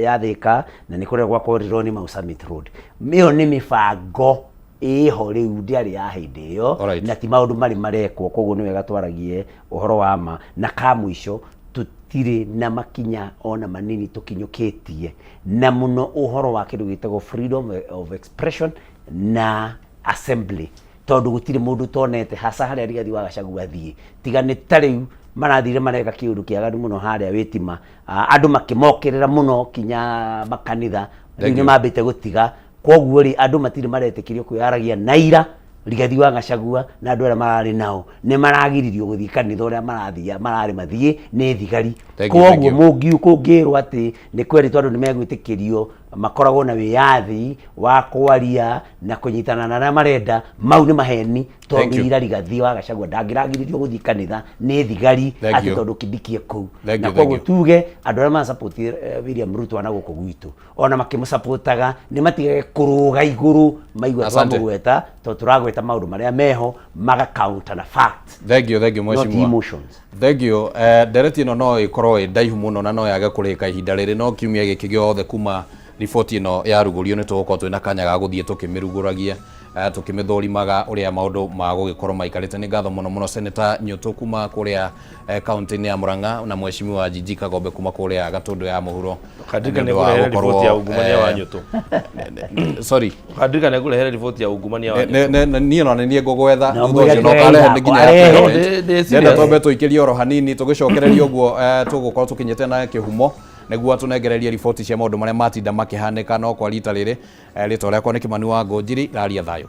ya Thika na ni kurenda gwako Rironi Mau Summit Road mio ni mibango iho riu ndiari ya hindi iyo na ti maundu mari marekwo koguo ni wega twaragie uhoro wa ma na kamwisho tutire na makinya ona manini tukinyukitie na muno uhoro wa kindu gitagwo freedom of expression na assembly tondu gutire mundu tonete hasa haria Rigathi wa Gachagua thie tiga ni tariu marathire mareka kiundu kiaganu muno haria witima andu makimokerera muno kinya makanitha ni mambite gutiga koguo ri andu matire maretikirio kuyaragia naira Rigathi wa Gachagua na andu aria marari nao ni maragiririo guthii kanitha uria marathia marari mathie ni thigari koguo mungiu kungirwo ati ni kweri andu ni megwitikirio makoragwo na wiyathi wa kwaria na kunyitana na aria marenda mau ni maheni tondu ira Rigathi wa Gachagua ndangiragiririo guthii kanitha ni thigari ati tondu kidikie ku na koguo tuge andu aria ma support William Ruto ana guku gwitu ona makimusupportaga ni matige kuruga iguru maigwa twamugweta to turagweta maundu maria meho maga counter na fact. Thank you mweshimwa. Thank you. Dereti no ikorwo ndaihu muno na no yage kurika ihinda riri no kiumia giki giothe kuma riboti ino ya rugurio ni tugukorwo twina kanya ga guthie tukimiruguragia tukimithorimaga uria maundu ma gugikorwo maikarite ni ngatho muno Senator Nyutu kuma kuria county ya Murang'a na mweshimiwa Jiji Kagombe kuma kuria Gatundu ya muhuro Kadrika ne kurehere riboti ya ungumania wa Nyutu sorry Kadrika ne kurehere riboti ya ungumania wa Nyutu ni no ni ngugwetha thutho no kale nginya nenda tombe tuikirie oro hanini tugicokereria uguo tugukorwo tukinyete na kihumo niguo tunengereria riboti cia maundu maria matinda makihanika no kwa rita riri rito riakwa ni Kimani wa Ngonjiri raria thayo.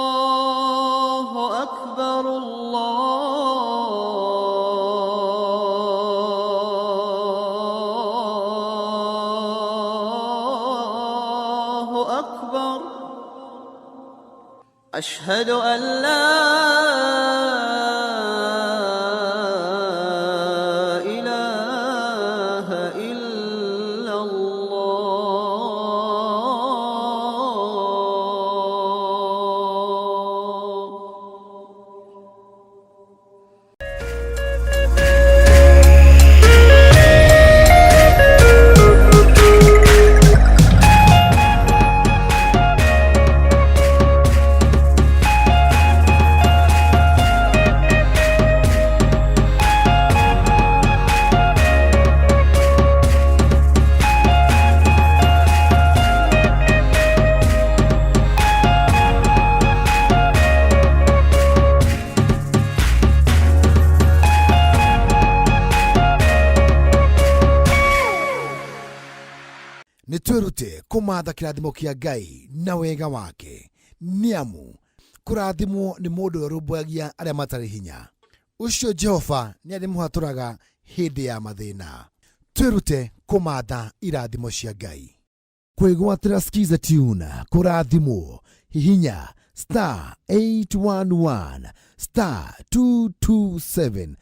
الله أكبر الله أكبر أشهد أن لا nĩ twĩrute kũmatha kĩrathimo kĩa Ngai na wega wake, nĩamu kũrathimwo nĩ mũndũ ũrũmbũyagia arĩa matarĩ hinya. Ucio Jehova nĩ arĩmũhatũraga hĩndĩ ya mathĩna. Twĩrute kũmatha irathimo cia Ngai. Kwĩgwatĩra Skiza Tune kũrathimwo, hihinya *811 *227#.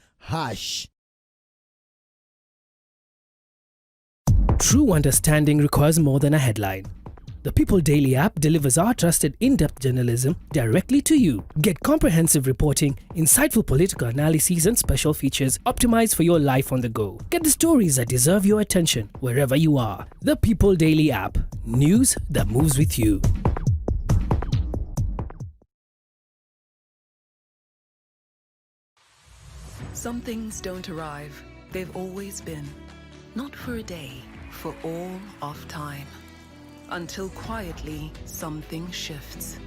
True understanding requires more than a headline. The People Daily app delivers our trusted in-depth journalism directly to you. Get comprehensive reporting, insightful political analyses and special features optimized for your life on the go. Get the stories that deserve your attention wherever you are. The People Daily app. News that moves with you. Some things don't arrive. They've always been. Not for a day, for all of time. Until quietly, something shifts.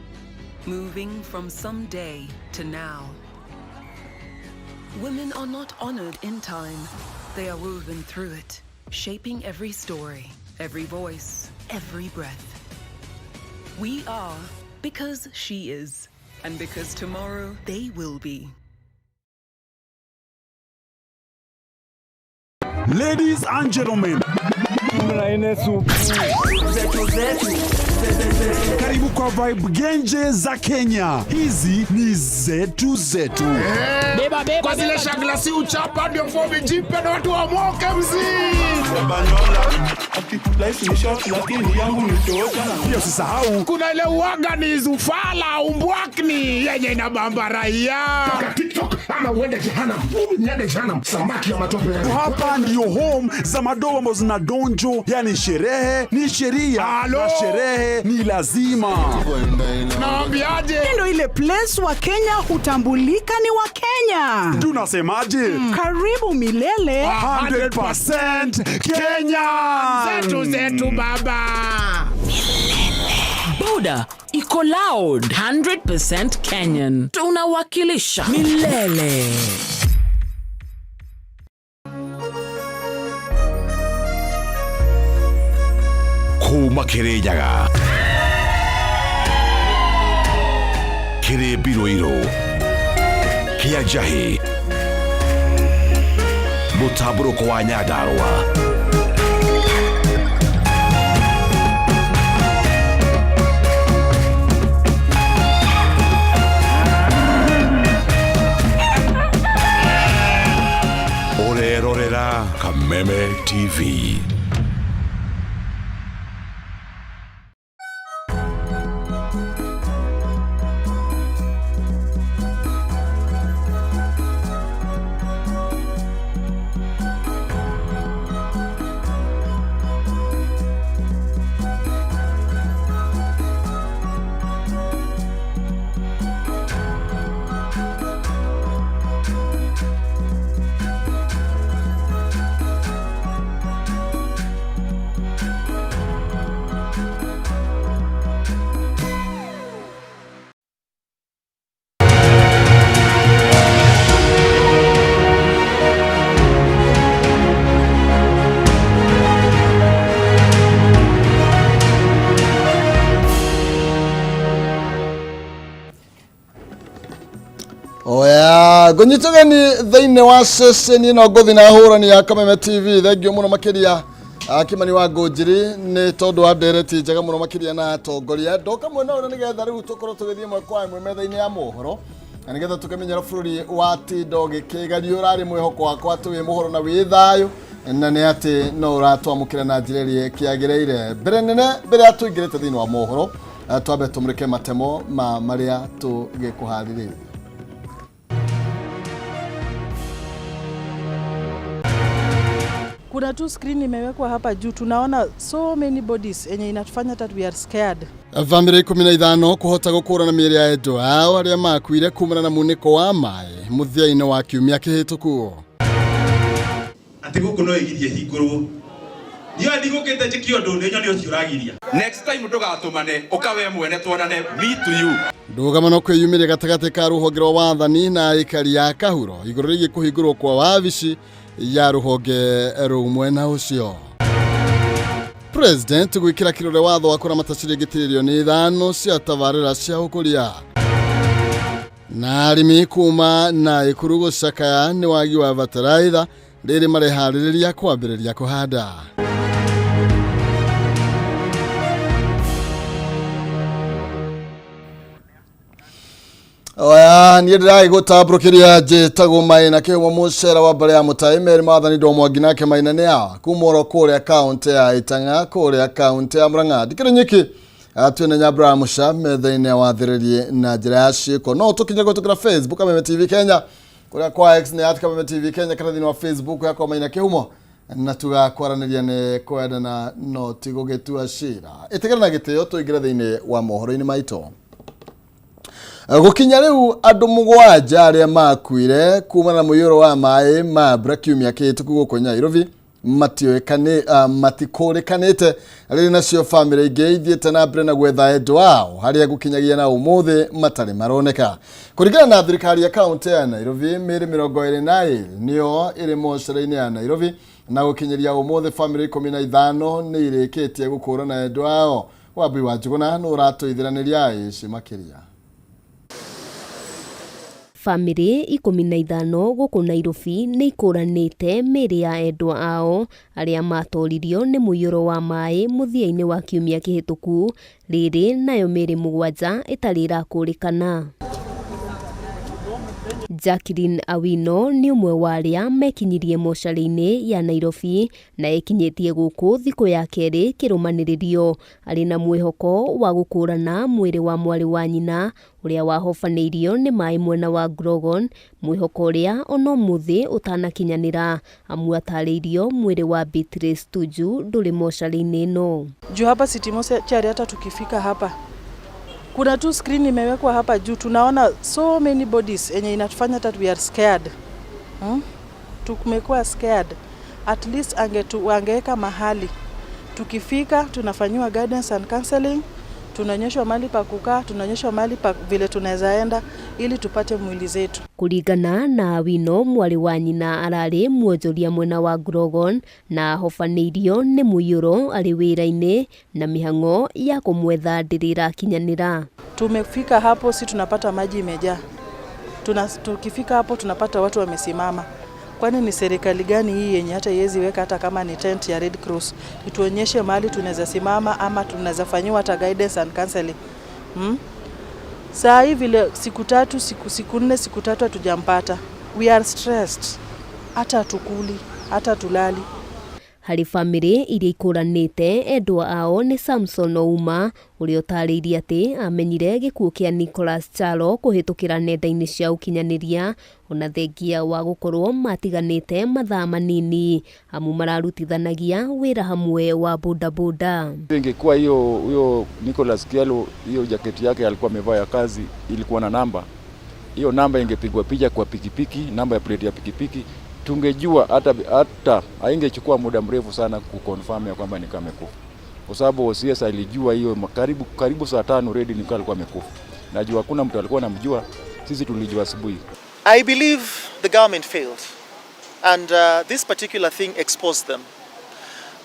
Moving from someday to now. Women are not honored in time. They are woven through it, shaping every story, every voice, every breath. We are because she is, and because tomorrow they will be. Ladies and gentlemen, karibu kwa vibe genje za Kenya. Hizi ni zetu zetu. Beba kwa zile shaglasi uchapa ndio fobi jipe na watu wa moke Pia usisahau kuna ile uwaga ni zufala umbwakni yenye inabamba raia. Toka TikTok ama uende jehanamu. Niende jehanamu, samaki ya matope. Hapa ndio home za madoa ambazo zinadonjo, yani sherehe ni sheria na sherehe ni lazima. Naambiaje? Ndio ile place wa Kenya hutambulika ni wa Kenya. Tunasemaje? Karibu milele 100% Kenya. Zetu baba. Boda iko loud 100% Kenyan. Tunawakilisha milele. Kuma Kirinyaga, Kiri Biroiro, Kiajahi, Mutaburuko wa Nyandarua. Orerorera Kameme TV. Gonyitogeni thĩinĩ wa ceceni ĩno ngũthi na hũrani ya Kameme TV. Thengio mũno makĩria Kimani wa Ngũnjiri nĩ tondũ wa ndereti njega mũno makĩria na atongoria. Ndoka mwena ũrĩa nĩgetha rĩu tũkorwo tũgĩthiĩ ĩmwe kwa ĩmwe metha-inĩ ya mohoro na nĩgetha tũkĩmenyera bũrũri wa tindo gĩkĩgerio ũrarĩ mwĩhoko wakwa atĩ wĩ mũhoro na wĩ thayũ na nĩ atĩ no ũratwamũkĩra na njĩra ĩrĩa kĩagĩrĩire. Mbere nene mbere ya tũingĩrĩte thĩinĩ wa mohoro twambe tũmũrĩke matemo marĩa tũgĩkũharĩrĩria. Kuna tu screen imewekwa hapa juu, tunaona so many bodies enye inatufanya that we are scared. Family 15 kuhota gũkũrana mĩĩrĩ ya andũ ao arĩa makuire kumana na munĩko wa maĩ mũthia-inĩ wa kiumia kĩhĩtũku. Ati gũkũ no ĩgirie hingũrwo. Niĩ ndigũkĩte njĩkio ũndũ nĩ nyoni ũcio ũragiria. Next time ndũgatũmane ũkawe mwene tuonane me to you. Ndũgamano kwĩyumĩria gatagatĩ ka rũhonge rwa wathani na aikari ya Kahuro igũrũ rĩgiĩ kũhingũrwo kwa wabici ya rũhonge rũu mwena ũcio. president gwikira kirore watho wa kuramata ciringi tirilioni 5 cia tabarĩra cia ũkũria. Na arĩmi kuma na Ikuru gũcakaya nĩ wagi wa bataraitha rĩrĩ mareharĩrĩria kwambĩrĩria kũhanda. Oya ni ndĩragi gũtambũrũkĩria njĩtagwo Maina kĩhumo mũcera wa mbere ya Mũtaimeri Maathani Ndomwangi nake Maina nĩ awa kumoro kũrĩa kaunti ya Itang'a kũrĩa kaunti ya Murang'a. Ndikĩrĩ nyiki atwene nyabra musha methaine wathĩrĩrie na njĩra ya ciĩko. No tũkinya gũtũkĩra Facebook Kameme TV Kenya kũrĩa kwa X nĩ Kameme TV Kenya kana thĩinĩ wa Facebook yakwa Maina kĩhumo na tugakwaranĩria nĩ kwendana no tigũgĩtua cira. Ĩtigĩra na gĩtĩo tũingĩre thĩinĩ wa mohoro-inĩ maitũ. Gukinya riu andu 7 aria makuire kuma na mũiyũro wa maĩ ma Brakiumia kĩhĩtũku gũkũ Nairobi matikũrĩkanĩte rĩrĩ nacio famĩlĩ ingĩ ithiĩte na mbere na gwetha endwa wao harĩa gũkinyagia na ũmũthĩ matarĩ maroneka. Kũringana na thirikari ya kaunti ya Nairobi, mĩĩrĩ 22 nĩyo ĩrĩ mocarĩ-inĩ ya Nairobi na gũkinyaria ũmũthĩ famĩlĩ 15 nĩ irĩkĩtie gũkũũrana endwa wao. Wambui wa Njuguna nĩ ũratũithĩranĩria ici makĩria. Famĩlĩ 15 gũkũ Nairobi nĩ ikũranĩte mĩĩrĩ ya endwa ao arĩa matoririo nĩ mũiyũro wa maĩ mũthia-inĩ wa kiumia kĩhĩtũku, rĩrĩ nayo mĩĩrĩ 7 ĩtarĩ ĩrakũrĩkana. Jacqueline Awino nĩ ũmwe wa arĩa mekinyirie mocarĩ-inĩ ya Nairobi na ekinyĩtie gũkũ thikũ ya kerĩ kĩrũmanĩrĩrio arĩ na mwĩhoko wa gũkũrana mwĩrĩ wa mwarĩ wa nyina ũrĩa wahobanĩirio nĩ maĩ mwena wa Grogon, mwĩhoko ũrĩa ona ũmũthĩ ũtanakinyanĩra amu atarĩirio mwĩrĩ wa Beatrice Tuju ndũrĩ mocarĩ-inĩ ĩno. Juu hapa City Mortuary hata tukifika hapa kuna tu screen imewekwa hapa juu, tunaona so many bodies yenye inatufanya hata we are scared. Tumekuwa scared. At least angeweka mahali tukifika tunafanyiwa guidance and counseling, tunaonyeshwa mahali pa kukaa, tunaonyeshwa mahali pa vile tunaweza enda ili tupate mwili zetu. Kuringana na Awino, mwarĩ wa nyina ararĩ muonjoria mwena wa Grogon na ahobanĩirio nĩ mũiyũro arĩ wĩra-inĩ na mĩhang'o ya kũmwetha ndĩrĩ ĩrakinyanĩra. Tumefika hapo si tunapata maji imejaa. Tukifika hapo tunapata watu wamesimama. Kwani ni serikali gani hii yenye hata iwezi weka hata kama ni tent ya Red Cross ituonyeshe mahali tunaweza simama ama tunaweza fanyiwa hata guidance and counseling. Saa hii vile siku 4 siku 3 hatujampata. We are stressed. Hata tukuli, hata tulali. Harĩ famĩlĩ iria ikũranĩte, endwa ao nĩ Samson Ouma ũrĩa ũtarĩirie atĩ amenyire gĩkuũ kĩa Nicholas Chalo kũhĩtũkĩra nenda-inĩ cia ũkinyanĩria ona thengia wa gũkorwo matiganĩte mathaa manini amu mararutithanagia wĩra hamwe wa bodaboda. Ingekuwa hiyo Nicholas Chalo, hiyo jaketi yake alikuwa amevaa ya kazi ilikuwa na namba, hiyo namba ingepigwa picha kwa pikipiki, namba ya plate ya pikipiki, tungejua hata haingechukua muda mrefu sana kuconfirm ya kwamba ni kama amekufa. Kwa sababu OCS alijua hiyo karibu saa 5 already ni alikuwa amekufa. Najua hakuna mtu alikuwa anamjua, sisi tulijua asubuhi. I believe the government failed and this particular thing exposed them.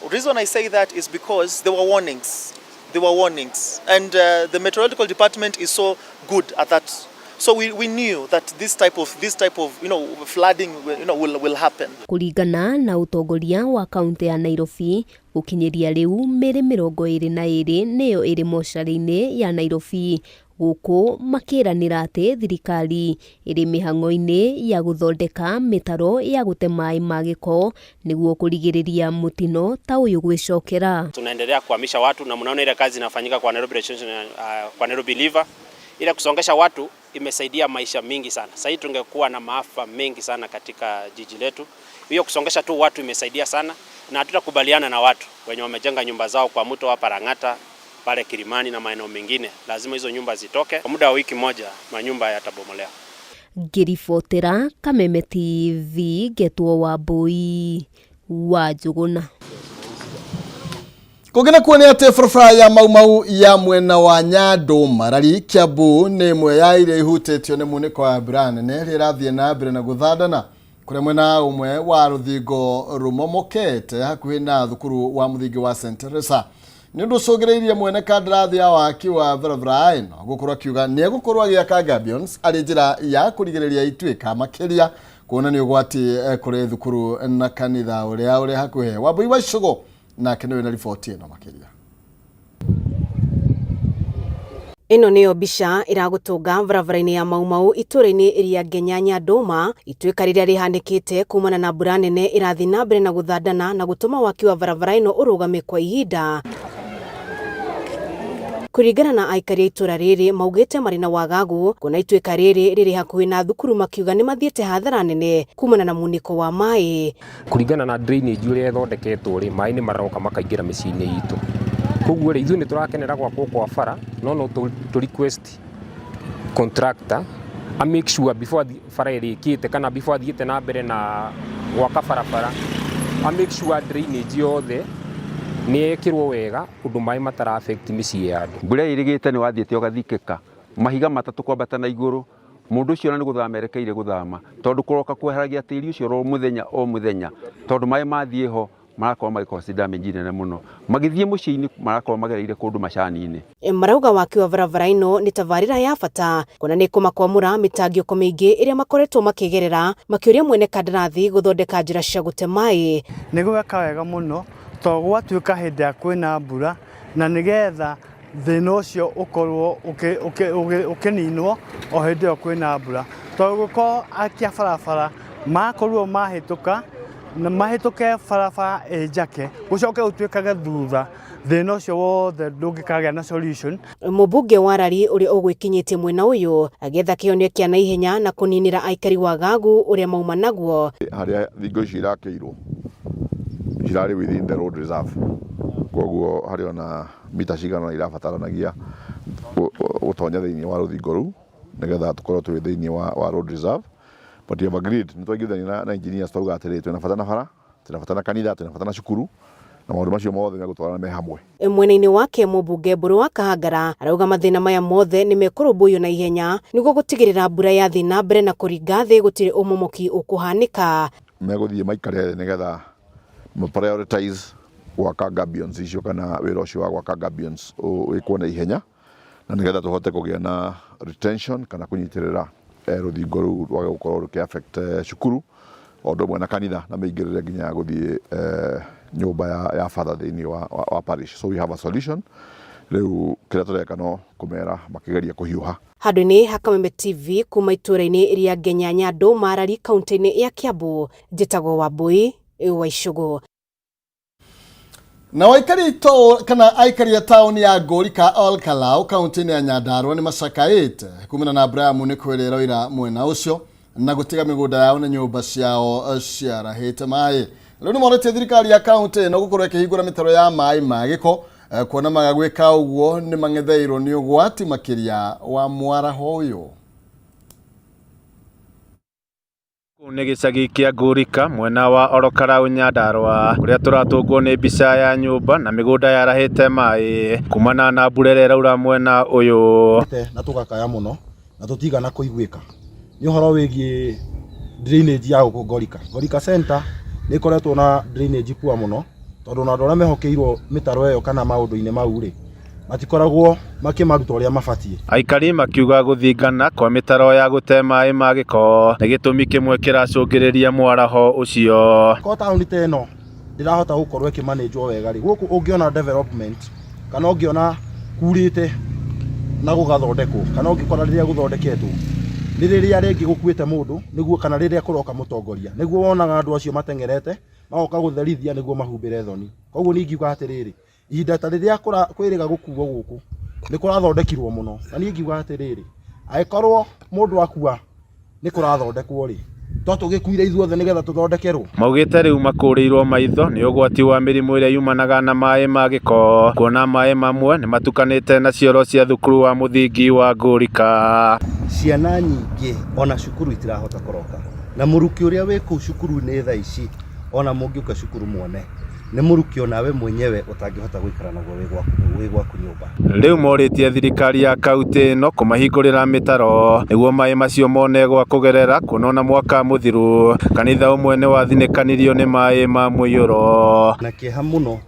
The reason I say that is because there were warnings. And the meteorological department is so good at that. So we knew that this type of flooding will happen. Kuringana na utongoria wa kaunti ya Nairobi, gukinyiria riu mĩĩrĩ 22 nĩyo ĩrĩ mocarĩ-inĩ ya Nairobi, gũkũ makĩranĩra atĩ thirikari ĩrĩ mĩhang'o-inĩ ya gũthondeka mĩtaro ya gũte maĩ ma gĩko nĩguo kũrigĩrĩria mũtino ta ũyũ gwĩcokera. Tunaendelea kuhamisha watu na mnaona ile kazi inafanyika kwa Nairobi kwa Nairobi River. Ile kusongesha watu imesaidia maisha mingi sana. Sasa tungekuwa na maafa mengi sana katika jiji letu. Hiyo kusongesha tu watu imesaidia sana na hatutakubaliana na watu wenye wamejenga nyumba zao kwa mto wa Parang'ata pale Kilimani na maeneo mengine. Lazima hizo nyumba zitoke. Kwa muda wa wiki moja manyumba yatabomolewa. Ngĩribotera Kameme TV Getwo Wambui wa Njuguna. Kũgena kuonea atĩ barabara ya Maumau ya mwena wa Nyando Marari Kiambu nĩ ĩmwe ya iria ihutĩtio nĩ mũnĩko wa mbura nene ĩrĩa ĩrathiĩ na mbere na gũthandana kure mwena umwe wa ruthingo rumomokete hakuhi na thukuru wa muthingi wa St Teresa ni nducogereirie mwene kandarathi ya waki wa barabara ino gukorwo akiuga ni egukorwo agiaka gabions ari njira ya kurigereria itwika makiria kuona ni ugwati kure thukuru na kanitha uria uri hakuhi Wambui wa Icũgũ na kenewe na riboti ino makiria. Ino niyo bisha iragutunga barabara-ini ya Maumau itũra-ini iria Ngenyanya Ndũma itwika riria rihandikite kumana na mbura nene irathi na mbere na guthandana na gutuma waki wa barabara ino urugame kwa ihinda. Kuringana na aikari itũra riri maugite mari na wagagu kuna itwika riri hakuhi na thukuru makiuga ni mathiete hathara nene kumana na muniko wa mai. Kuringana na drainage uria ithondeketwo ri mai ni maroka makaingira micini itu. Koguo ithu ni turakenera gwakwo kwa bara no to request contractor a make sure before bara irikite kana before athiete na mbere na gwaka barabara a make sure drainage yothe ni ekirwo wega undu mai matara affect micii ya andu. Mbura irigite ni wathiete ugathikika mahiga matatu kwambata na iguru mundu ucio ni guthama erekeire guthama tondu kuroka kweheragia tiri ucio ro muthenya tondu mai mathie ho marakorwo magikosa damage nene muno magithie muciini marakorwo magereire kundu macani-ini. Marauga waki wa barabara ino ni tabarira ya bata kuna ni kumakwamura mitangioko mingi iria makoretwo makigerera makiuria mwene kandarathi guthondeka njira cia gute mai. Ni gweka wega muno to gwatuika hindi ya kwina mbura na nigetha thina ucio ukorwo ukininwo o hindi ya kwina mbura to gukorwo akia barabara makorwo mahituka na mahituke barabara njake gucoke utwikaga thutha thina ucio wothe ndungikagĩa na solution. Mubunge wa Rari uria ugwikinyitie mwena uyu agetha kionio kia na ihenya na kuninira aikari wagagu uria mauma naguo. Haria thingo ici irakeirwo cirari within the road reserve koguo hari ona mita cigana irabataranagia utonya thiini wa ruthingo ru nigetha tukorwo twi thiini wa road reserve. But you have agreed nitwaigithania na engineers tauga atiri tunafatana bara tunafatana kanitha tunafatana cukuru na maundu macio mothe me gutwarana me hamwe. Mwena-ini wake mubunge Mburu wa Kahangara arauga mathina maya mothe ni mekurumbuyo na ihenya niguo gutigirira mbura ya thi na mbere na kuringa thi gutiri umumoki ukuhanika. Meguthie maikare nigetha prioritize gwaka gabions icio kana wira ucio wa gwaka gabions wikwo na ihenya na nigetha tuhote kugia na retention kana kunyitirira ruthingo ru rwa gukorwo ruki affect cukuru ondo mwena kanitha na meingirire nginya guthie nyumba ya father thiini wa parish. So we have a solution riu kira tureka no kumera makigeria kuhiuha. Handũ-inĩ ha Kameme TV kuma itũra-inĩ iria Ngenyanya Ndũma Rari kaunti-inĩ ya Kiambu njĩtagwo Wambui wa Icũgũ. Na aikari ya tauni ya Ngũrika Olkalau kaunti-inĩ ya Nyandarua ni macakaĩte kumana na mbura ya muniko ĩrĩa ĩroira mwena ũcio na gutiga migunda yao na nyumba ciao ciarahĩte maĩ. Rĩu nĩ morete thirikari ya kaunti ĩno gũkorwo ĩkĩhingũra mĩtaro ya maĩ ma gĩko kuona magagwĩka ũguo nĩ mang'etheirwo nĩ ũgwati makĩria wa mwaraho ũyũ. Nĩ gĩcagi kĩa Ngũrika mwena wa Olkalau Nyandarua kuria turatungwo nĩ mbica ya nyumba na migunda yarahĩte maĩ kumana na mbura ĩrĩa ĩraura mwena ũyũ na tugakaya muno na tutigana kuiguĩka nĩ ũhoro wĩgiĩ drainage ya gũkũ Ngũrika center nĩ ĩkoretwo na drainage poor muno tondu na andũ arĩa mehokeirwo mĩtaro ĩyo kana maũndũ-inĩ mau rĩ matikoragwo makimaruta ũrĩa mabatie. Aikari makiuga guthingana kwa mitaro ya gute maĩ ma gĩko nĩ gĩtũmi kĩmwe kĩracũngĩrĩria mwaraho ũcio. Ko taũni ta ĩno ndirahota gũkorwo ĩkĩmanĩjwo wega rĩ gũkũ ũngĩona development kana ũngĩona kurĩte na gũgathondekwo kana ũngĩkora rĩrĩa gũthondeketwo nĩ rĩrĩa rĩngĩ gũkuĩte mũndũ nĩguo kana rĩrĩa kũroka mũtongoria nĩguo wonaga andũ acio matengerete magoka gũtherithia nĩguo mahumbĩre thoni. Koguo nĩ ingiuga atĩrĩrĩ ihinda ta rĩrĩa kwĩrĩga gũkuo gũkũ nĩ kũrathondekirwo mũno na niĩ ngiuga atĩrĩrĩ angĩkorwo mũndũ akua nĩ kũrathondekwo rĩ to tũgĩkuire ithuothe nĩgetha tũthondekerwo. Maugĩte rĩu makũrĩirwo maitho nĩ ũgwati wa mĩrimũ ĩrĩa yumanaga na maĩ ma gĩko kuona maĩ mamwe nĩ matukanĩte na cioro cia thukuru wa mũthingi wa Ngũrika. Ciana nyingĩ ona cukuru itirahota kũroka na mũruki ũrĩa wĩ kũu cukuru-inĩ thaa ici ona mũngĩũka cukuru muone nĩ mũrukio nawe mwenyewe ũtangĩhota gũikara naguo wĩ gwaku nyũmba. Rĩu morĩtie thirikari ya kaunti ĩno kũmahingũrĩra mĩtaro nĩguo maĩ macio mone gwa kũgerera, kuona ona mwaka mũthiru kanitha ũmwe nĩ wathinĩkanirio nĩ maĩ ma mũiyũro. Na kĩeha mũno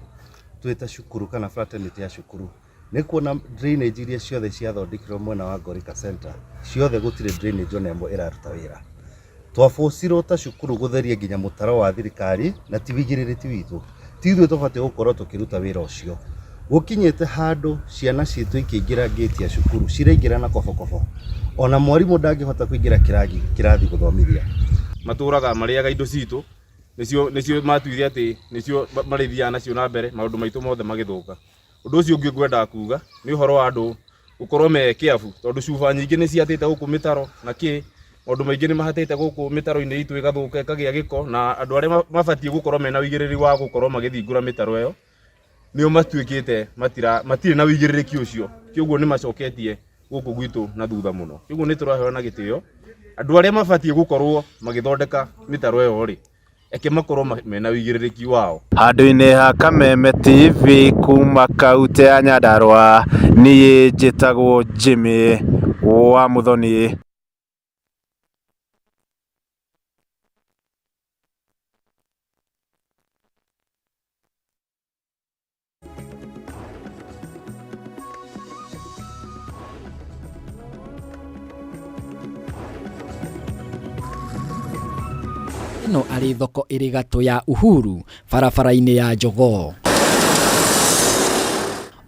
twĩta cukuru kana fraternity ya cukuru nĩ kuona drainage iria ciothe ciathondekirwo mwena wa Ngorika Center ciothe gũtirĩ drainage ona ĩmwe ĩraruta wĩra. Twabocirwo ta cukuru gũtheria nginya mũtaro wa thirikari na ti wĩigĩrĩrĩki witũ. Ti ithuĩ tũbatiĩ gũkorwo tũkĩruta wĩra ũcio. Gũkinyĩte handũ ciana citũ ikĩingĩra gate ya cukuru ciraingĩra na kobokobo. Ona mwarimũ ndangĩhota kũingĩra kĩrathi gũthomithia. Matũraga marĩaga indo citũ nĩcio matuire atĩ nĩcio marĩthiaga nacio na mbere maũndũ maitũ mothe magĩthũka. Ũndũ ũcio ũngĩ ngwenda kuuga nĩ ũhoro wa andũ gũkorwo me careful tondũ cuba nyingĩ nĩ ciatĩte gũkũ mĩtaro na maũndũ maingĩ nĩ mahatĩte gũkũ mĩtaro-inĩ itũ ĩgathũka ĩkagĩa gĩko, na andũ arĩa mabatiĩ gũkorwo mena ũigĩrĩrĩki wa gũkorwo magĩthingũra mĩtaro ĩyo nĩo matuĩkĩte matirĩ na ũigĩrĩrĩki ũcio, kĩoguo nĩ macoketie gũkũ gwitũ na thutha mũno. Kĩoguo nĩ tũraheo na gĩtĩo andũ arĩa mabatiĩ gũkorwo magĩthondeka mĩtaro ĩyo rĩ, eke makorwo mena ũigĩrĩrĩki wao. Handũ-inĩ ha Kameme TV kuma kaunti ya Nyandarua, niĩ njĩtagwo Jimmy wa Muthoni. Ĩno arĩ thoko ĩrĩ gatũ ya Uhuru barabara-inĩ ya Jogoo.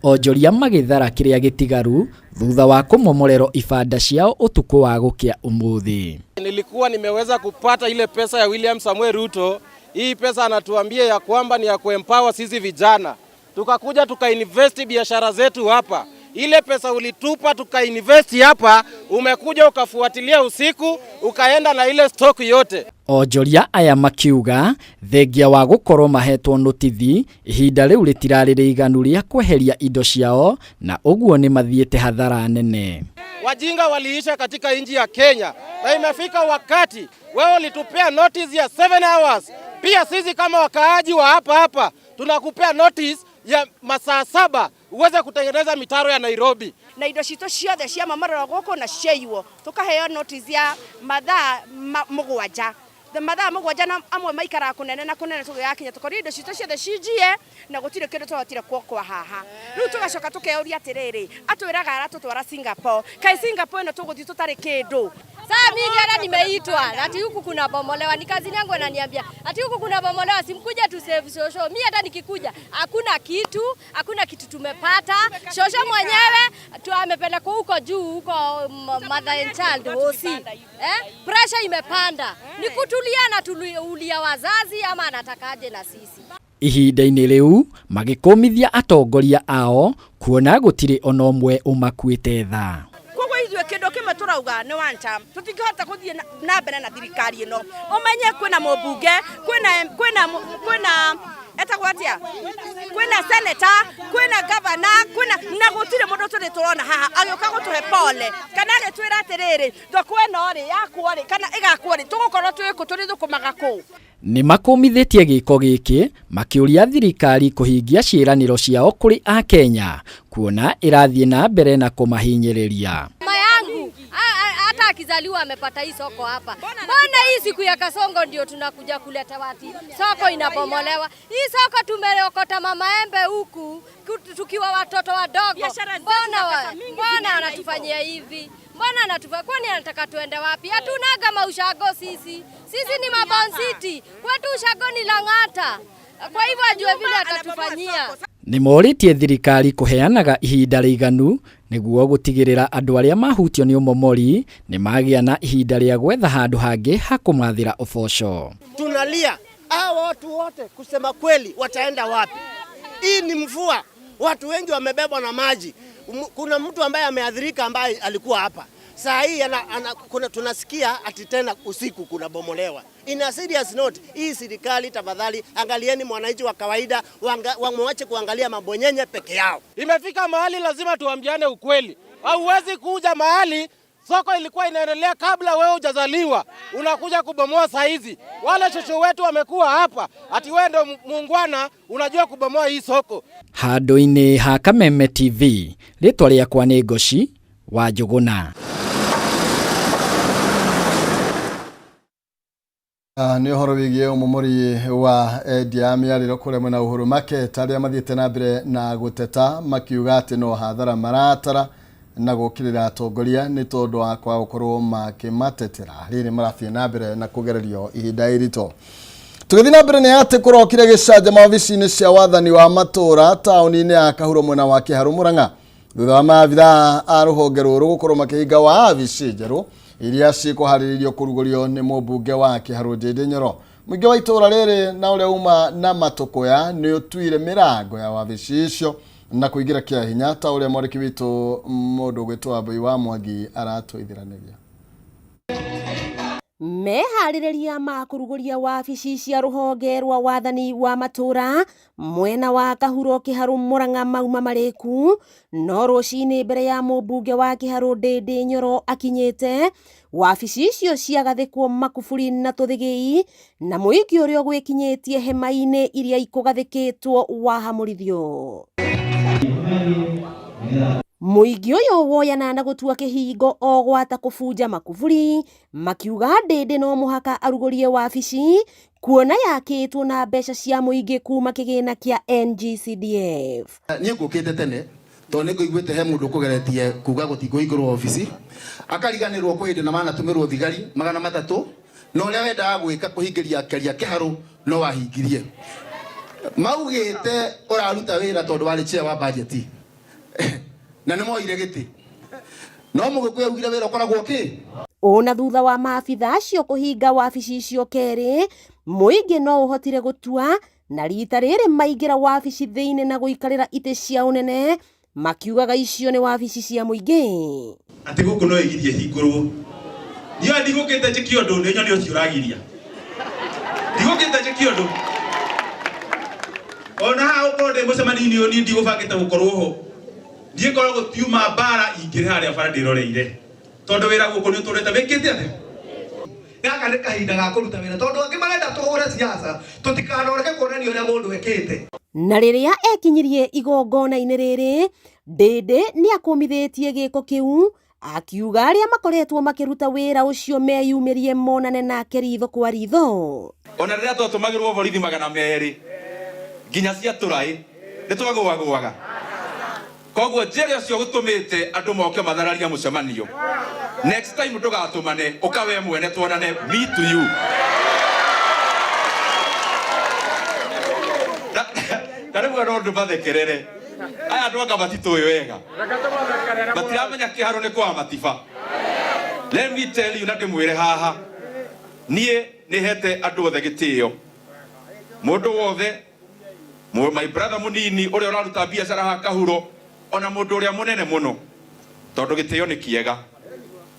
Onjoria magĩthara kĩrĩa gĩtigaru thutha wa kũmomorerwo ibanda ciao ũtukũ wa gũkĩa ũmũthĩ. Nilikuwa nimeweza kupata ile pesa ya William Samuel Ruto. Hii pesa anatuambia ya kwamba ni ya kuempower sisi vijana. Tukakuja tukainvest biashara zetu hapa. Ile pesa ulitupa tukainvest hapa, umekuja ukafuatilia usiku, ukaenda na ile stock yote. Onjoria aya makiuga thengia wa gũkorwo mahetwo notithi ihinda rĩu rĩtirarĩ rĩiganu rĩa kweheria indo ciao, na ũguo nĩ mathiĩte hathara nene. Wajinga waliisha katika nchi ya Kenya, na imefika wakati wewe ulitupea notice ya 7 hours. Pia sisi kama wakaaji wa hapa tunakupea notice ya masaa 7 uweze kutengeneza mitaro ya Nairobi. Na indo citũ ciothe cia mamarora gũkũ na ciaiywo tukaheo notice ya mathaa mũgwanja. Mathaa mũgwanja na amwe maikara kũnene na kũnene tũgĩgakinya tũkorwo indo citũ ciothe cinjie na gũtirĩ kĩndũ twahotire kwa haha. Rĩu tũgacoka tũkeuria atĩrĩrĩ, atwĩraga aratũtwara Singapore. Kai Singapore ĩno tũgũthiĩ tũtarĩ kĩndũ. Sasa mimi hata nimeitwa ati huku kuna bomolewa, ni kazi yangu ananiambia ati huku kuna bomolewa, simkuja tu save shosho. Mimi hata nikikuja hakuna kitu tumepata. Shosho mwenyewe tu amepeleka huko juu huko mother and child hosi. Pressure imepanda. Ni kutulia na tulia wazazi ama anatakaje na sisi. Ihinda-inĩ rĩu magĩkũmithia atongoria ao kuona gũtirĩ ona ũmwe ũmakuĩte tha. Ithuĩ kĩndũ kĩmwe tũrauga nĩ one time, tũtingĩhota gũthiĩ na mbere na thirikari ĩno. Ũmenye kwĩna mũmbunge, kwĩna etagwo atĩa, kwĩna senator, kwĩna governor, na gũtirĩ mũndũ tũrĩ tũrona haha agĩũka gũtũhe pole kana agĩtwĩra atĩrĩrĩ thoko ĩno rĩ yakwo rĩ kana ĩgakwo rĩ tũgũkorwo tũrĩ thũkũmaga kũu. Nĩ makũmithĩtie gĩko gĩkĩ makĩũria thirikari kũhingia ciĩranĩro ciao kũrĩ a Kenya kuona ĩrathiĩ na mbere na kũmahinyĩrĩria. Hata akizaliwa amepata hii soko hapa. Mbona hii siku ya Kasongo ndio tunakuja kuleta wati? Soko inabomolewa. Hii soko tumeokota mamaembe huku tukiwa watoto wadogo. Mbona anatufanyia hivi? Mbona anatufanya? Kwani anataka tuende wapi? Hatunaga maushago sisi. Sisi ni mabonsiti. Kwetu ushago ni Lang'ata. Kwa hivyo ajue vile atatufanyia. Nĩ morĩtie thirikari kũheanaga ihinda rĩiganu nĩguo gũtigĩrĩra andũ arĩa mahutio nĩ ũmomori nĩ magĩa na ihinda rĩa gwetha handũ hangĩ ha kũmathĩra ũboco. Tunalia hao watu wote kusema kweli wataenda wapi? Hii ni mvua, watu wengi wamebebwa na maji. Kuna mtu ambaye ameadhirika ambaye alikuwa hapa. Saa hii tunasikia ati tena usiku kuna bomolewa. In a serious note, hii serikali tafadhali angalieni mwananchi wa kawaida, wamwache kuangalia mabonyenye peke yao. Imefika mahali lazima tuambiane ukweli. Hauwezi kuja mahali Soko ilikuwa inaendelea kabla wewe hujazaliwa. Unakuja kubomoa saa hizi. Wale shosho wetu wamekuwa hapa. Ati wewe ndo muungwana unajua kubomoa hii soko. Handũ-inĩ ha Kameme TV, rĩtwa rĩakwa nĩ Ngoci wa Njũgũna. Nĩ ũhoro wĩgiĩ ũmũmũri wa endia mĩarĩro kũrĩa mwena Uhuru Market arĩa mathiĩte na mbere na gũteta makiuga atĩ no hathara maratara na gũkĩrĩra atongoria nĩ tondũ wa kwaga gũkorwo makĩmatetera rĩrĩ marathiĩ na mbere na kũgererio ihinda iritũ. Tũgĩthiĩ na mbere nĩ atĩ kũrokire gĩcanjama wabici-inĩ cia wathani wa matũra taũni-inĩ ya Kahuro mwena wa Kĩharũ Mũrang'a thutha wa maabithaa a rũhonge rũrũ gũkorwo makĩhinga wabici njerũ iria cikũharĩrĩrio kũrugũrio nĩ mũmbunge wa Kĩharũ Ndĩndĩ Nyoro. Mũingĩ wa itũra rĩrĩ na ũrĩa uma na matũkũya nĩ ũtuire mĩrango ya wabici icio na kũingĩra kĩa hinya ta ũrĩa mwandĩki witũ mũndũ ũgwĩtwo Wambui wa Mwangi aratũithĩranĩria. Meharĩrĩria ma kũrugũria wabici cia rũhonge rwa wathani wa matũra mwena wa Kahuro Kĩharũ Mũrang'a mauma marĩku, no rũcinĩ mbere ya mũmbunge wa Kĩharũ Ndĩndĩ Nyoro akinyĩte, wabici icio ciagathĩkwo makuburi na tũthĩgĩi na mũingĩ ũrĩa gwĩkinyĩtie hema-inĩ iria ikũgathĩkĩtwo wahamũrithio. Mũingĩ ũyũ woyana na gũtua kĩhingo o gwata kũbunja makuburi makiuga Ndĩndĩ no mũhaka arugũrie wabici kuona yakĩtwo na mbeca cia mũingĩ kuma kĩgĩna kĩa NGCDF. Niĩ ngũkĩte tene tondũ nĩ ngũiguĩte he mũndũ kũgeretie kuga gũtikũhingũrwo wabici akariganĩrwo kwĩ hĩndĩ na manatũmĩrwo thigari 300 na ũrĩa wendaga gwĩka kũhingĩria Keria Kĩharũ no wahingirie. Maugĩte ũraruta wĩra tondũ warĩ chair wa budget na nĩ moire gĩtĩ no mũgĩkũyũ ugire wĩra ũkoragwo kĩ. Ona thutha wa maabitha acio kũhinga wabici icio kerĩ, mũingĩ no ũhotire gũtua na rita rĩrĩ maingĩra wabici thĩinĩ na gũikarĩra itĩ cia ũnene makiugaga icio nĩ wabici cia mũingĩ. Atĩ gũkũ no ĩgirie hingũrwo. Niĩ ndigũkĩte njĩkio ũndũ nĩ nyoni ũcio ũragiria. Ndigũkĩte njĩkio ũndũ. Ona haha ũkorwo ndĩ mũcemanio-inĩ ũyũ niĩ ndigũbangĩte gũkorwo ho. Ndiĩ koragwo tiuma mbara ingĩrĩ harĩa bara ndĩroreire. Tondũ wĩra gũkũ nĩ ũtũrĩte wĩkĩte atĩa? Gaka nĩ kahinda ga kũruta wĩra tondũ angĩ marenda tũhũre siasa tũtikanareke kuonania ũrĩa mũndũ ekĩte. Na rĩrĩa ekinyirie igongona-inĩ rĩrĩ, Ndĩndĩ nĩ akũmithĩtie gĩko kĩu akiuga arĩa makoretwo makĩruta wĩra ũcio meyumĩrie monane nake ritho kwa ritho. Ona rĩrĩa twatũmagĩrwo borithi 200 nginya cia tũraĩ nĩ twagũagũaga. Koguo njĩra ũcio gũtũmĩte andũ moke mathararia mũcemanio. Next time ndũgatũmane ũkawe mwene tuonane me to you. Karibu andũ ndũ mathekerere. Aya andũ anga matitũĩ wega. Matiramenya Kĩharũ nĩ kwa matiba. Let me tell you na ndĩmwĩre haha. Niĩ nĩ hete andũ othe gĩtĩo. Mũndũ wothe my brother mũnini ũrĩa ũraruta biacara ha Kahuro ona mũndũ ũrĩa mũnene mũno tondũ gĩtĩo nĩ kĩega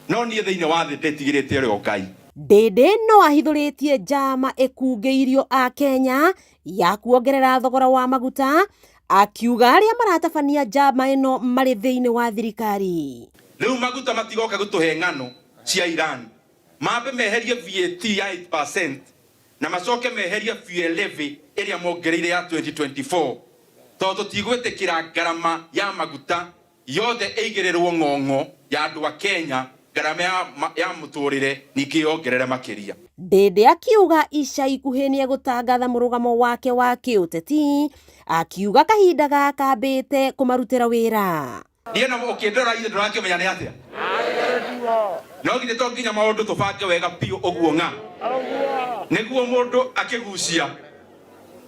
no niĩ thĩinĩ wa thĩ ndĩtigĩrĩte ũrĩa Ngai. Ndĩndĩ no ahithũrĩtie njama ĩkungĩirio a Kenya ya kuongerera thogora wa maguta akiuga arĩa maratabania njama ĩno marĩ thĩinĩ wa thirikari. Rĩu maguta matigoka gũtũhe ng'ano cia Iran mambe meherie VAT ya 8% na macoke meherie fuel levy ĩrĩa mongereire ya 2024 tondũ tigwĩtĩkĩra ngarama ya maguta yothe ĩigĩrĩrwo ng'ong'o ya andũ a Kenya ngarama ya mũtũrĩre ningĩ yongerere makĩria. Ndĩndĩ akiuga ica ikuhĩ nĩ egũtangatha mũrũgamo wake wa kĩũteti akiuga kahinda gaka ambĩte kũmarutĩra wĩra. Niĩ na ũkĩndora ithe ndũrakĩmenya nĩ atĩa. No githĩ to nginya maũndũ tũbange wega biũ ũguo ng'a nĩguo mũndũ akĩgucia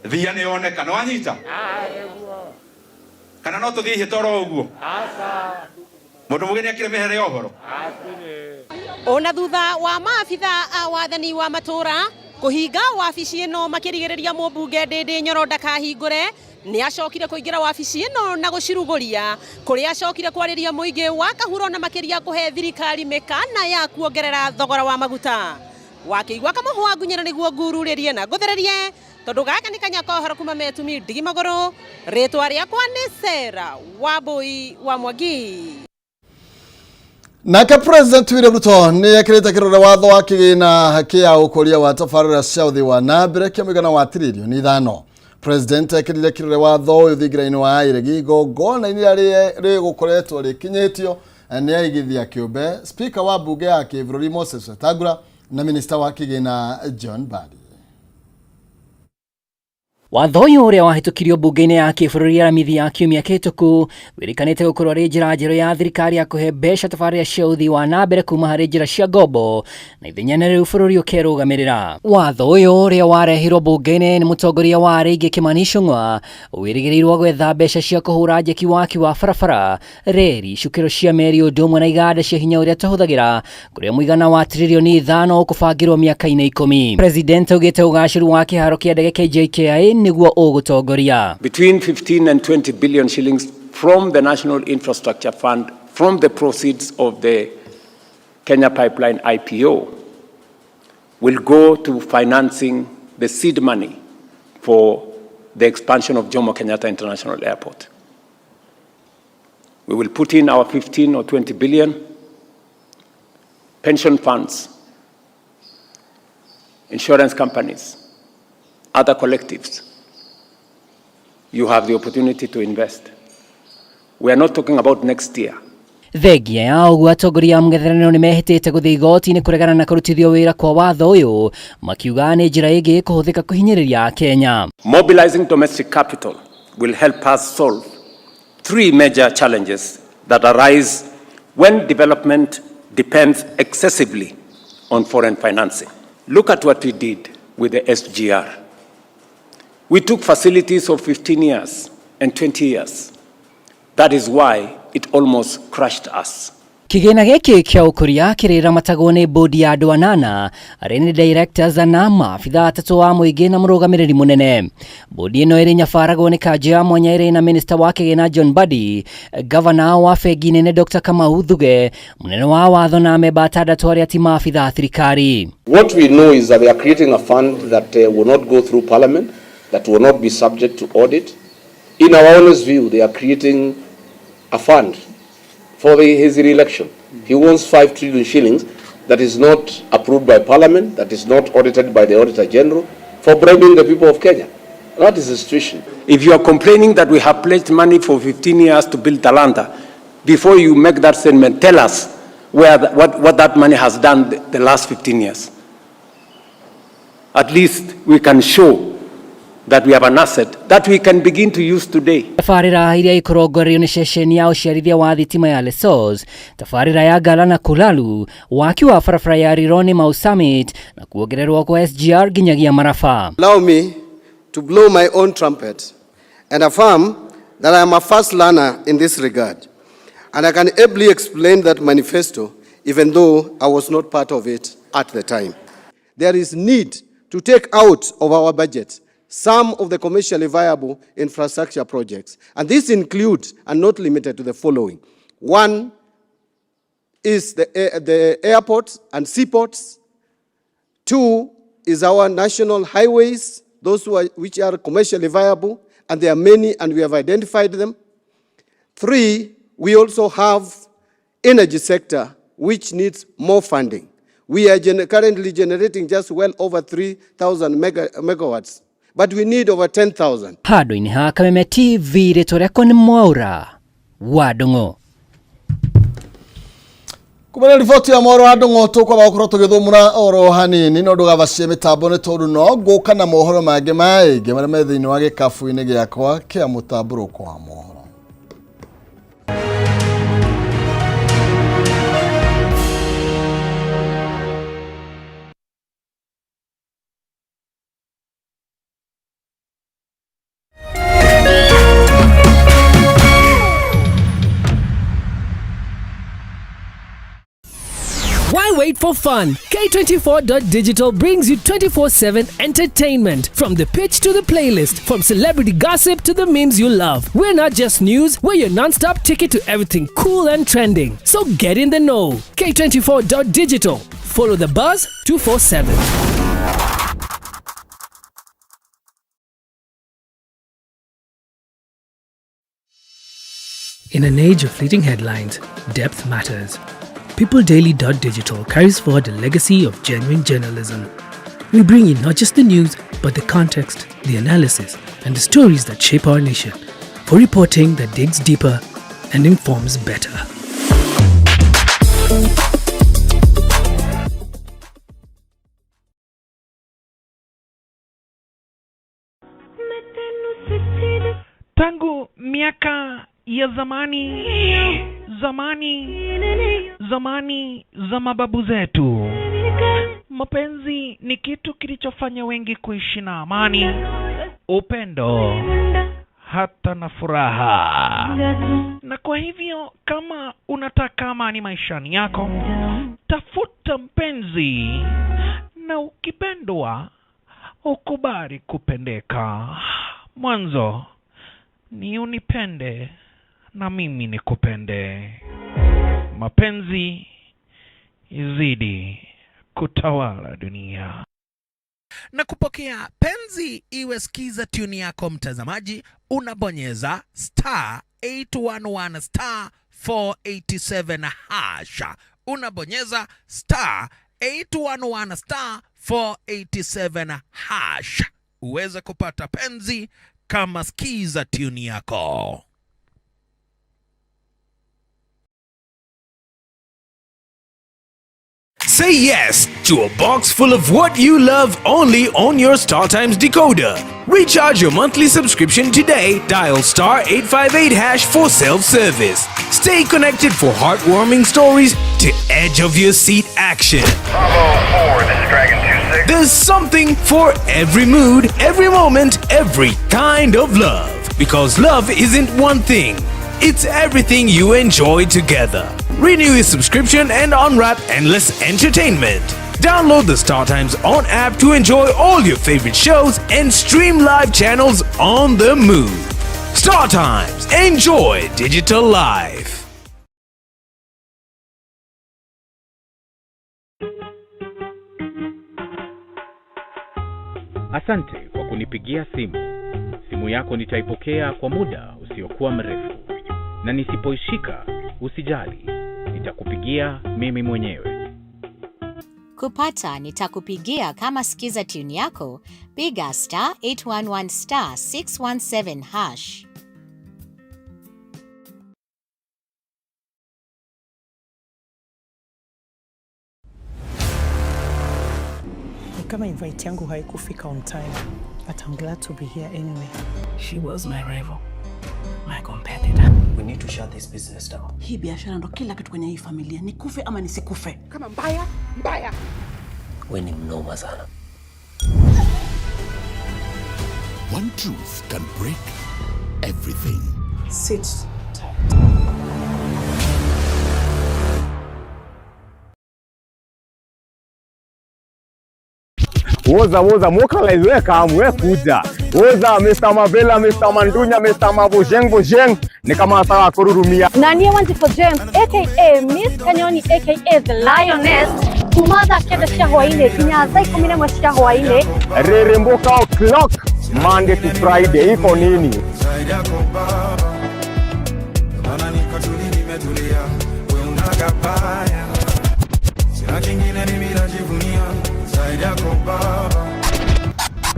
thia nĩ yoneka nĩ wanyita kana no tũthiĩ toro ũguo mũndũ mũgeni akĩremehere ya ũhoro. Ona thutha wa maabitha a wathani wa matũra kũhinga wabici ĩno makĩrigĩrĩria mũmbunge Ndĩndĩ Nyoro ndakahingũre, nĩ acokire kũingĩra wabici ĩno na gũcirugũria kũrĩa acokire kwarĩria mũingĩ wa Kahuro na makĩria kũhe thirikari mĩkana ya kuongerera thogora wa maguta. Wakĩigua kamũhwa ngunyĩra nĩguo ngururĩrie na ngũthererie tondũ gaka nĩ kanya kohoro kuma Metumi Ndigi Magũrũ, rĩtwa rĩakwa nĩ Sarah Wambui wa Mwangi. Nake President William Ruto ni ekirite kirore watho wa kigina haki ya ukoria wa tafarira cia uthi wa nambere kia migana wa tiririoni 5. President ekirire kirore watho uyu thigiraini wa iregi gona ri gukoretwo rikinyitio ni aigithia kiumbe speaker wa bunge ya Kivururi Moses Wetangula na minister wa kigina John Mbadi. Watho uyu uria wahitukirio bunge-ini ya Kivururi ya mithi ya kiumia kihituku wirikanite gukorwo ri njira njeru ya thirikari ya kuhe mbeca tabarĩra cia uthi wa nambere kuma harĩ njĩra cia ngombo na ithenya na rĩu bũrũri ũkerũgamĩrĩra. Watho uyu uria warehirwo bunge-ini ni mũtongoria wa Rigathi Kimani Ichung'wa wĩrĩgĩrĩirwo gwetha mbeca cia kũhũra njeki waki wa barabara, reri, cukĩro cia meri ũndũ ũmwe na iganda cia hinya ũrĩa tũhũthagĩra kũrĩa mũigana wa tiririoni 5 ũkũbangĩrwo mĩaka-inĩ 10. President augĩte ũgacĩru wa kĩharo kĩa ndege KJKIA between 15 and 20 billion shillings from the National Infrastructure Fund from the proceeds of the Kenya Pipeline IPO will go to financing the seed money for the expansion of Jomo Kenyatta International Airport. We will put in our 15 or 20 billion, pension funds, insurance companies, other collectives. You have the opportunity to invest. We are not talking about next year. Thengia ya ũguo atongoria mũng'ethanĩro nĩ mehĩtĩte gũthiĩ igoti-inĩ kũregana na kũrutithio wĩra kwa watho ũyũ makiuga nĩ njĩra ĩngĩ kũhũthĩka kũhinyĩrĩria Kenya. Mobilizing domestic capital will help us solve 3 major challenges that arise when development depends excessively on foreign financing. Look at what we did with the SGR. We took facilities of 15 years and 20 years. That is why it almost crushed us. Kigina gĩkĩ kĩa ũkũria kĩrĩra matagwo nĩ bodi ya andũ 8 arĩa nĩ directors na maabitha atatũ wa mũingĩ na mũrũgamĩrĩri mũnene. Bodi ĩno ĩrĩ nyabaragwo nĩ kanjũ ya mwanya ĩrĩ na minister wa kĩgĩna John Mbadi, governor wa bengi nene Dr. Kamau Thuge, mũnene wa watho na amemba atandatũ arĩa ti maabitha a thirikari. What we know is that they are creating a fund that will not go through parliament, that will not be subject to audit. In our honest view, they are creating a fund for his re-election. He wants 5 trillion shillings that is not approved by parliament, that is not audited by the Auditor General, for bribing the people of Kenya. That is the situation. If you are complaining that we have pledged money for 15 years to build Talanta, before you make that statement, tell us what that money has done the last 15 years. At least we can show that we have an asset that we can begin to use today. Tabarĩra iria ikorongoreirio nĩ ceceni ya ũciarithia wa thitima ya Lesos, tabarĩra ya Ngala na Kulalu, waki wa barabara ya Rironi Mau Summit na kuongererwo kwa SGR nginyagia Marafa. Allow me to blow my own trumpet and affirm that I am a fast learner in this regard, and I can ably explain that manifesto even though I was not part of it at the time. There is need to take out of our budget some of the commercially viable infrastructure projects. And this includes, and not limited to, the following. One is the airports and seaports. 2 is our national highways, those which are commercially viable, and there are many, and we have identified them. 3, we also have energy sector, which needs more funding. We are currently generating just well over 3,000 megawatts. But we need over 10,000. Handũ-inĩ ha Kameme TV rĩtwa rĩakwa nĩ Mwaura wa Ndung'u. Kumana riboti ya Mwaura wa Ndung'u tũkwamba gũkorwo tũgĩthũmũra oro hanini no ndũgabacie mĩtambo nĩ tondũ no ngũka na mohoro mangĩ maingĩ marĩa me thĩinĩ wa gĩkabu-inĩ gĩakwa kĩa mũtambũrũko wa mohoro. Why wait for fun? K24.digital brings you 24/7 entertainment. From the pitch to the playlist, from celebrity gossip to the memes you love. We're not just news, we're your non-stop ticket to everything cool and trending. So get in the know. K24.digital. Follow the buzz 247. In an age of fleeting headlines, depth matters. peopledaily.digital carries forward the legacy of genuine journalism. We bring you not just the news, but the context, the analysis, and the stories that shape our nation, for reporting that digs deeper and informs better. Tangu miaka ya zamani za mababu zetu, mapenzi ni kitu kilichofanya wengi kuishi na amani, upendo, hata na furaha. Na kwa hivyo kama unataka amani maishani yako, tafuta mpenzi, na ukipendwa ukubali kupendeka. Mwanzo ni unipende na mimi nikupende. Mapenzi izidi kutawala dunia. Na kupokea penzi iwe skiza tuni yako mtazamaji, unabonyeza *811 *487 hasha. Unabonyeza *811 *487 hasha. Uweze kupata penzi kama skiza tuni yako. Say yes to a box full of what you love only on your StarTimes decoder. Recharge your monthly subscription today. Dial *858# for self-service. Stay connected for heartwarming stories to edge of your seat action. Bravo 4, this is Dragon 26. There's something for every mood, every moment, every kind of love. Because love isn't one thing. It's everything you enjoy together. Renew your subscription and unwrap endless entertainment. Download the StarTimes On app to enjoy all your favorite shows and stream live channels on the move. StarTimes. Enjoy digital life. Asante kwa kunipigia simu. Simu yako nitaipokea kwa muda usiokuwa mrefu. Na nisipoishika, usijali. Nitakupigia mimi mwenyewe. Kupata nitakupigia kama skiza tune yako, piga *811 *617 hash. Kama invite yangu haikufika on time, but I'm glad to be here anyway. She was my rival, my competitor. We need to shut this business down. Hii biashara ndo kila kitu kwenye hii familia. Nikufe ama nisikufe. Kama mbaya. We ni mnoma sana. One truth can break everything. Sit tight. Woza moka laiweka amwe kuja. Woza Mr. Mavela, Mr. Mandunya, Mr. Mabojeng ni kama ataka kururumia. Nani wanti for James aka Miss Kanyoni aka the Lioness. Kumaza kede shahwaine kinyaza ikumine mwashahwaine. Rere mboka o'clock Monday to Friday iko nini?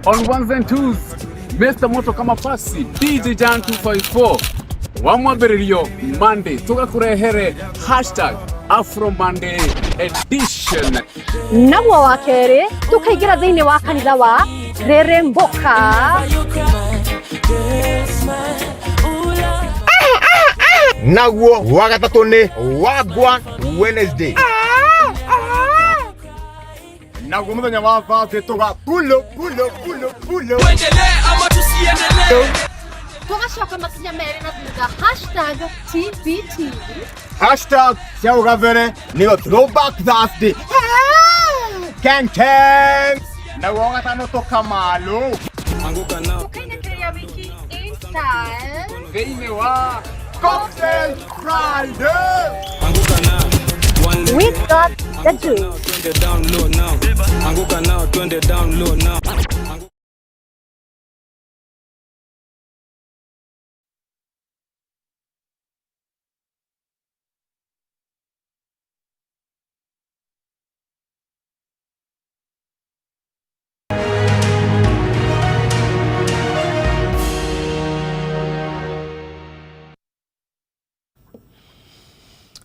On ones and twos, Mr. Moto kama pasi, DJ Jan 254. Wamwaberilio Monday, tuka kurehere #Afro Monday edition. Nabwa wakere, tukaigira dhini wakanitha wa Rere Mboka. Naguo wagatatu ni Wagwan Wednesday. Naguo muthenya wa Thursday tuga pulo. Tuendelee ama tusiendelee? Tugashoka makinya mere na thutha #TBT. #Siaugavere niyo Throwback Thursday. Kang. Naguo wagatano toka malo. Anguka nao. Tukainekea wiki in style. Veine wa Cocktail Friday. We got the juice. Twende down low now. Anguka now, twende down low now.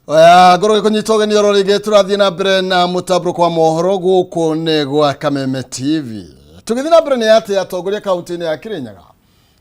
Oya goro kunyitoge ni orori geturathi na mbere na mutabro kwa mohoro guku ni gwa Kameme TV. Tugithi na mbere ni ati atongoria kaunti-ini ya Kirinyaga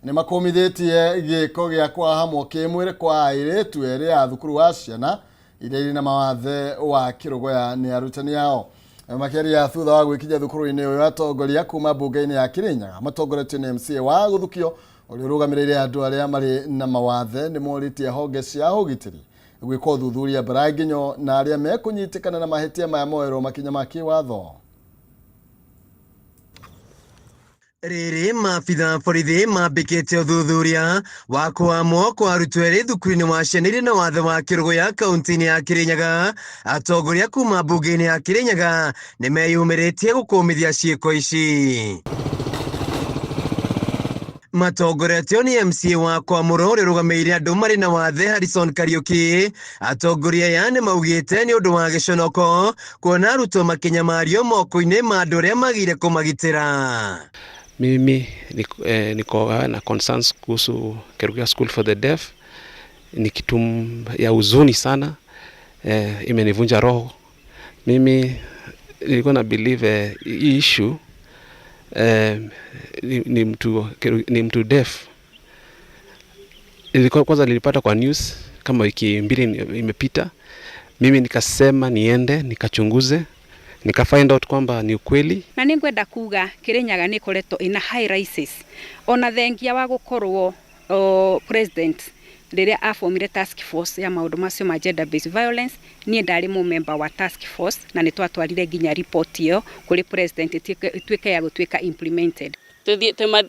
ni makomithitie giko gya kwa hamwe kimwire kwa airetu eri a thukuru wa ciana iria iri na mawathe wa kirogoya ni arutani ao. Makiria thutha wa gwikinya thukuru-ini uyu atongoria kuma bunge-ini ya Kirinyaga matongoretio ni MCA wa Guthukio uri urugamirire andu aria mari na mawathe ni moritie honge cia ugitiri gwika uthuthuria baraginyo na aria mekunyitikana na mahetia maya moero makinya makiwatho. Riri mabitha borithi mambikite uthuthuria wa kuamwo kwa arutwo eri thukuru-ini wa ciana iria na wathe wa kirogoya kaunti-ini ya Kirinyaga. Atongoria kuma bunge-ini ya Kirinyaga ni meyumiritie gukumithia ciiko ici. Matongoretio ni MCA wa Kwamuro uri rugameire andu mari na wathe Harrison Kariuki. Atongoria aya ni maugite ni undu wa giconoko kuona arutwo makinya mario moko-ini ma andu aria magire kumagitira. Mimi niko na concerns kuhusu Kerugoya School for the Deaf. Ni kitu ya huzuni sana, imenivunja roho. Mimi nilikuwa na believe hii issue ni mtu deaf. Kwanza nilipata kwa news kama wiki mbili imepita. Mimi nikasema niende nikachunguze, nika find out kwamba ni ukweli. Na ningwenda kuga Kirinyaga ni koreto ina high rises. Ona thengia wa gukorwo president riria afomire task force ya maundu macio ma gender based violence, ni ndari mu member wa task force na ni twatwarire nginya report iyo kuri president itweke ya gutweka implemented.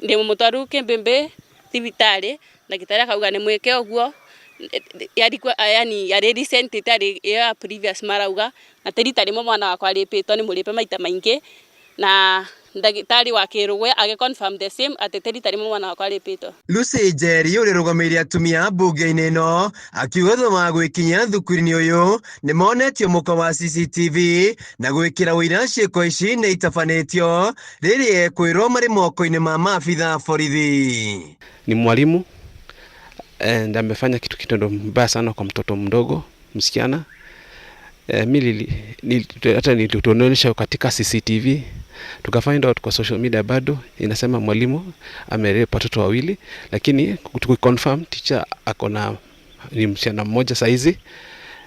Ndi mutwaru Kimbembe thibitari na gitara kauga ni mweke oguo yani recent itari ya previous marauga na teritari mwana wakwa ripitwo ni muripe maita maingi na ndagitari wa Kirogoya age confirm the same ati teritari mwana wakwa ripitwo. Lucy Njeri uri rugameire atumia bunge-ini no akiuga thoma gwikinya thukuru-ini uyu ni monetio muka wa CCTV na gwikira wira ciiko ici ni itafanitio riri kwirwo mari moko-ini ma mabitha borithi. Ni mwalimu and amefanya kitu kitendo mbaya sana kwa mtoto mdogo msichana. Mimi hata nilituonesha katika CCTV, tukafind out kwa social media bado inasema mwalimu amerape watoto wawili, lakini tukiconfirm teacher akona ni msichana mmoja saizi,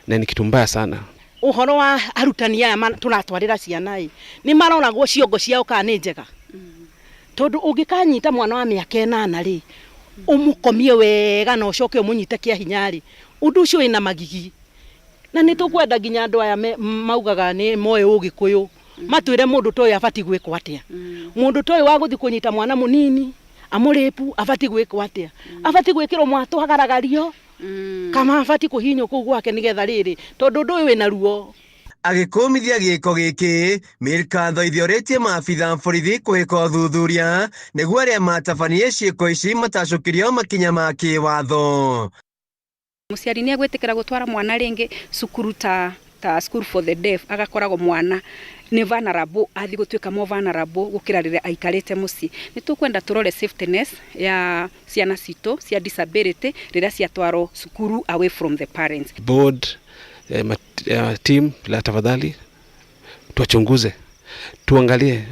na ni kitu mbaya sana. Uhoro wa arutani aya turatwarira ciana ni maroragwo ciongo ciao kana ni njega. Tondu ungikanyita mwana wa miaka 8 ri umukomie wega na ucoke umunyite kia hinyari undu ucio ina magigi na nitukwenda ginya andu aya maugaga ni moe ugikuyu matwire mundu toy afati gwikwo atia mundu toy wa guthi kunyita mwana munini amurepu afati gwikwo atia afati gwikirwo mwato hagaragario kama afati kuhinyo kuu gwake nigetha riri tondu ndu wina ruo. Agikumithia giko giki mirikatho ithioretie mabitha borithi kuhika uthuthuria niguo aria matabanie ciiko ici matacukirio makinya ma kiwatho. Muciari ni agwetekera gutwara mwana ringi cukuru ta School for the Deaf agakoragwo mwana ni vulnerable athi gutwika mo vulnerable gukira rire aikarite muci. Ni tukwenda turore safetyness ya ciana cito cia disability rire cia twaro cukuru away from the parents. Board team la tafadhali tuachunguze, tuangalie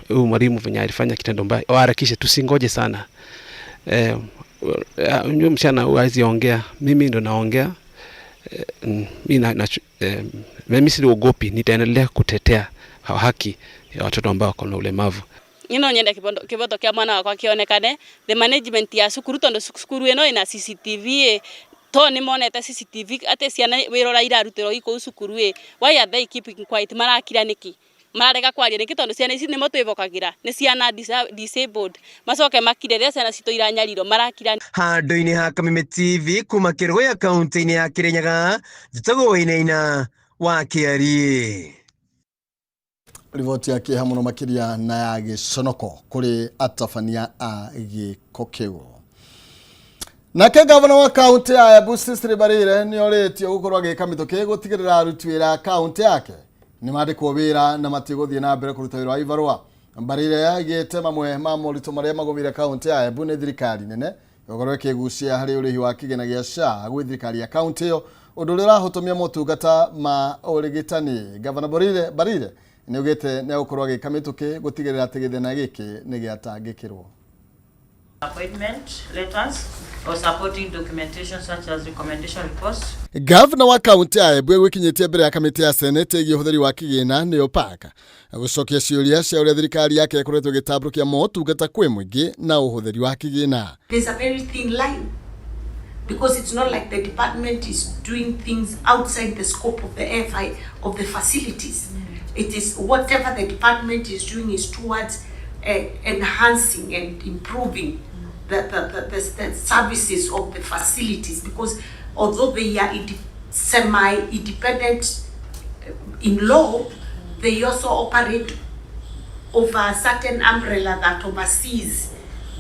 huyu mwalimu venye alifanya kitendo mbaya, waharakishe, tusingoje sana. Msichana hawezi ongea, mimi ndo naongea. Mimi siogopi, nitaendelea kutetea haki ya watoto ambao wako na ulemavu. Nyenda kiboto kia mwana wakwa kionekane, the management ya cukuru tondu cukuru eno ina CCTV to ni monete CCTV ate ciana wirora irarutiro iko cukuru why are they keeping quiet marakira niki mararega kwaria niki tondu ciana ici ni motwivokagira ni ciana disabled macoke makirere ciana cito iranyariro marakira. Handu-ini ha Kameme TV kuma Kirogoya kaunti-ini ya Kirinyaga njitagwo Wainaina wa Kiari. Rivoti yake hamuno makiria na ya giconoko kuri atabania a giko kiu. Nake gavana wa kaunti ya Embu Cecily Mbarire ni oretio gukorwa gika mithoke gutigirira arutwira kaunti yake ni mandikwo wira na matiguthie na mbere kuruta wira wa ibarua. Mbarire agite mamwe ma morito maria magumire kaunti ya Embu ni thirikari nene gogoro kigucia hari urihi wa kigena gia SHA gwĩ thirikari ya county yo undu uri rahotomia motungata ma urigitani. Governor Barire ni ugite ne ukorwo gikamituki gutigirira ati githina giki ni giatangikirwo. Appointment letters or supporting documentation such as recommendation reports. Governor wa county ya Embu gwikinyitie mbere ya kamiti ya Senate igi utheri wa kigina ni opaka gucokia ciuria cia uria thirikari yake ikoretwo gitabrukia motungata kwi muingi na uhutheri wa kigina. There's a very thin line because it's not like the department is doing things outside the scope of the FI of the facilities. It is whatever the department is doing is towards enhancing and improving the services of the facilities, because although they are semi-independent in law, they also operate over a certain umbrella that oversees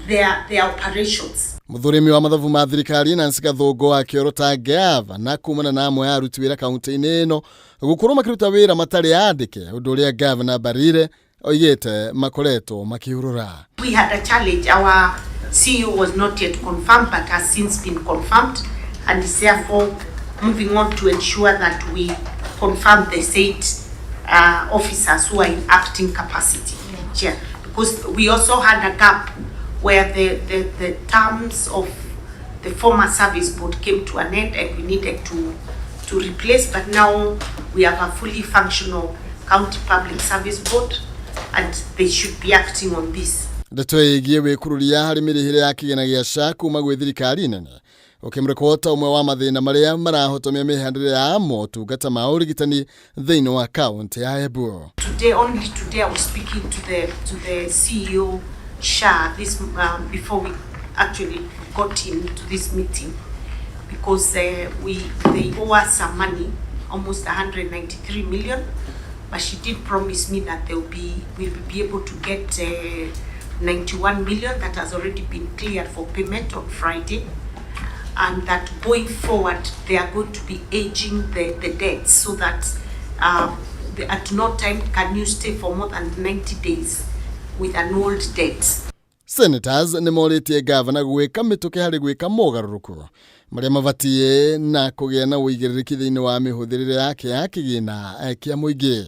their operations. Muthurimi wa mathabu ma thirikari Nancy Gathungu akiorota gava na kumana na amwe ya aruti wira kaunti-ini ino gukorwo makiruta wira matari andike undu uria Governor Barire oigite makoretwo makihurura. We had a challenge. Our CEO was not yet confirmed but has since been confirmed and is therefore moving on to ensure that we confirm the said officers who are in acting capacity here, because we also had a gap where the terms of the former service board came to an end and we needed to replace, but now we have a fully functional county public service board and they should be acting on this. Ndeto igie wikururia hari mirihire ya kigena gia SHA kuma gwi thirikari nene ukimrekota umwe wa mathina maria marahotomia mihandire ya motungata ma urigitani thiini wa county ya Embu. Only today I was speaking to the CEO SHA this before we actually got into this meeting, because they owe us some money, almost 193 million, but she did promise me that we'll be able to get 91 million that has already been cleared for payment on Friday, and that going forward they are going to be aging the debts so that at no time can you stay for more than 90 days with an old debt. Senators ni moritie governor gwika mituke hari gwika mogaruruku maria mabatie na kugia na uigiriki thiini wa mihuthirire yake ya kigina kia muingi.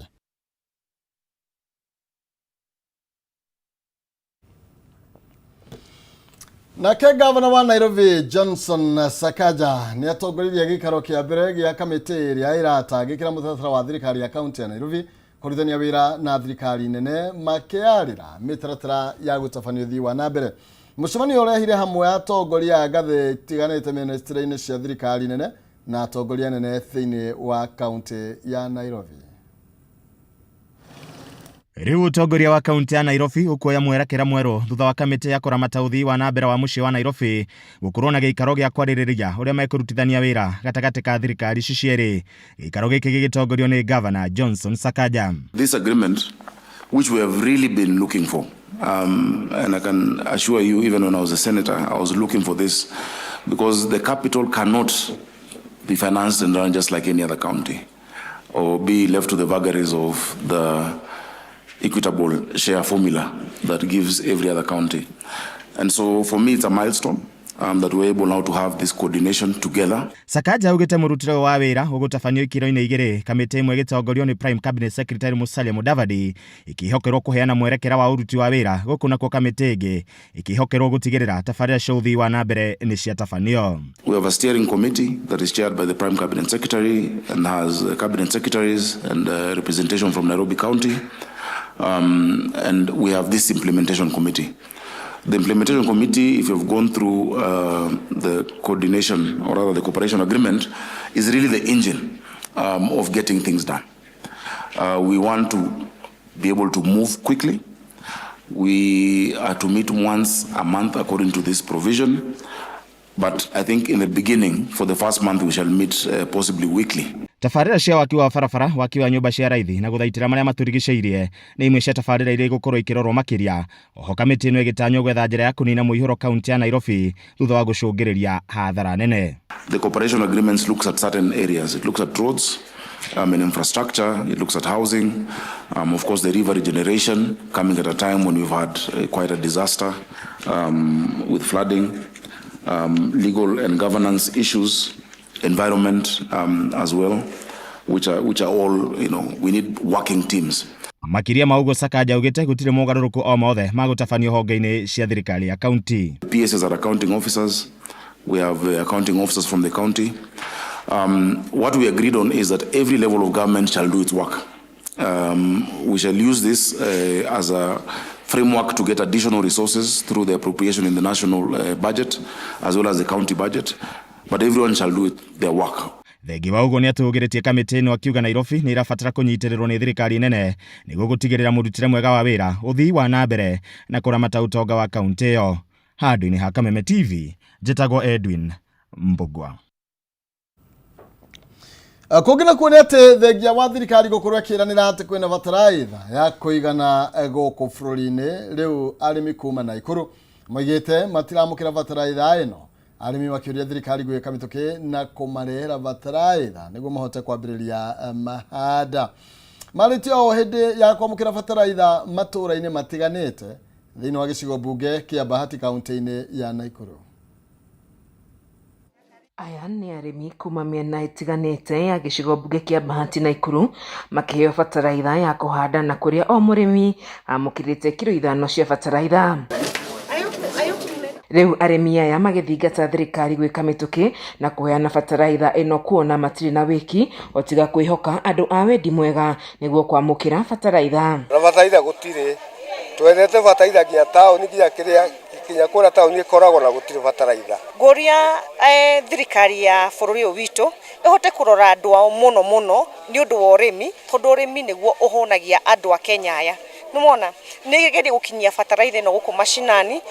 Nake Governor wa Nairobi Johnson Sakaja ni atongoririe gikaro kia mbere gia kamiti iria iratangikira mutathara wa thirikari ya county ya Nairobi kurithania wira na thirikari nene makiarira mitaratara ya gutafanio uthii wa na mbere. Mucemanio urehire hamwe atongoria ngathi tiganite ministry-ini cia thirikari nene na atongoria nene thiini wa county ya Nairobi. Riu utongoria wa kaunti ya Nairobi ukuoya mwerekera mweru thutha wa kamiti ya kuramata uthii wa na mbere wa mucii wa Nairobi gukorwo na giikaro gia kwaririria uria mekurutithania wira gatagati ka thirikari cicieri. Giikaro giki gigitongorio ni Governor Johnson Sakaja. This agreement, which we have really been looking for, and I can assure you, even when I was a senator, I was looking for this, because the capital cannot be financed and run just like any other county, or be left to the vagaries of the equitable share formula that gives every other county. And so for me, it's a milestone that we're able now to have this coordination together. Sakaja ugite murutire wa wira ugutafanio ikiro-ini igiri kamiti imwe gitongorio ni Prime Cabinet Secretary Musalia Mudavadi ikihokerwo kuheana mwerekera wa uruti wa wira gukuna kwa kamiti ingi ikihokerwo gutigirira tafarira cia uthii wa na mbere ni cia tafanio. We have a steering committee that is chaired by the Prime Cabinet Secretary and has cabinet secretaries and representation from Nairobi County. And we have this implementation committee. The implementation committee, if you've gone through the coordination or rather the cooperation agreement, is really the engine of getting things done. We want to be able to move quickly. We are to meet once a month according to this provision. But I think in the beginning, for the first month, we shall meet possibly weekly. Tafarira cia waki wa barabara waki wa nyumba cia raithi na guthaitira maria maturigiceirie ni imwe cia tafarira iria igukorwo ikirorwo makiria. Oho kamiti ino igitanyo gwetha njira ya kunina muihuro kaunti ya Nairobi thutha wa gucungiriria hathara nene. The cooperation agreements looks at certain areas. It looks at roads, and infrastructure. It looks at housing. Of course, the river regeneration coming at a time when we've had quite a disaster with flooding. legal and governance issues, environment as well, which are all, we need working teams. Makiria maugo Sakaja ugete gutire mogaruruku o mothe magutafanio honge-ini cia thirikari ya county. PSs are accounting officers. We have accounting officers from the county. What we agreed on is that every level of government shall do its work. We shall use this as a framework to get additional resources through the appropriation in the national budget as well as the county budget, but everyone shall do their work. Thegi waugo ni atugiretie kamiti ino akiuga Nairobi ni irabatara kunyitirirwo ni thirikari nene niguo gutigirira murutire mwega wa wira uthii wa nambere na kuramata utonga wa kaunti iyo. Handu-ini ha Kameme TV, njitagwo Edwin Mbugwa. Kugina kuone ati thegia wa thirikari gukorwo akiranira ati kwina bataraitha ya kuigana guku bururi-ini riu arimi kuma Naikuru moigite matiramukira bataraitha ino. Arimi makiuria thirikari gwika mituki na kumarehera bataraitha niguo mahote kwambiriria mahanda. Maritio hindi ya kwamukira bataraitha matura-ini matiganite thiini wa gicigo bunge kia Bahati kaunti-ini ya Naikuru. Aya ni arimi kuma miena itiganite ya gicigo bunge kia Bahati Naikuru makiheo bataraitha ya kuhanda na kuria o murimi amukirite kilo 5 cia bataraitha. Riu arimi aya magithingata thirikari gwika mituki na kuheana bataraitha ino kuona matiri na wiki otiga kwihoka andu a wendi mwega niguo kwamukira bataraitha. Bataraitha gutire twendete bataraitha gia tauni gia kiria kinya kura tauni ikoragwo na gutire bataraitha. Goria thirikari ya bururi witu ihote kurora andu ao muno ni undu wa urimi tondu urimi niguo uhonagia andu a Kenya aya. Numona ni gedi gukinyia bataraitha no guku mashinani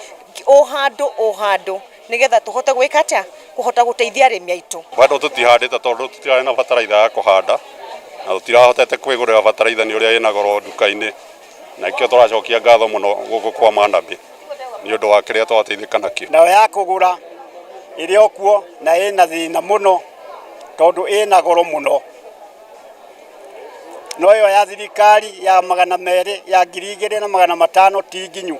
o hando nigetha tuhote gwika atia kuhota guteithia arimi aitu. Bado tutihandite tondu tutirari na bataraitha ya kuhanda na tutirahotete kwigurira bataraitha ni uria ina goro nduka-ini na ikio turacokia ngatho muno guku kwa Mandabi ni undu wa kiria twateithika nakio. Nayo ya kugura iri okuo na ina thina muno tondu ina goro muno. No yo ya thirikari ya 200 ya 2,500 ti nginyu.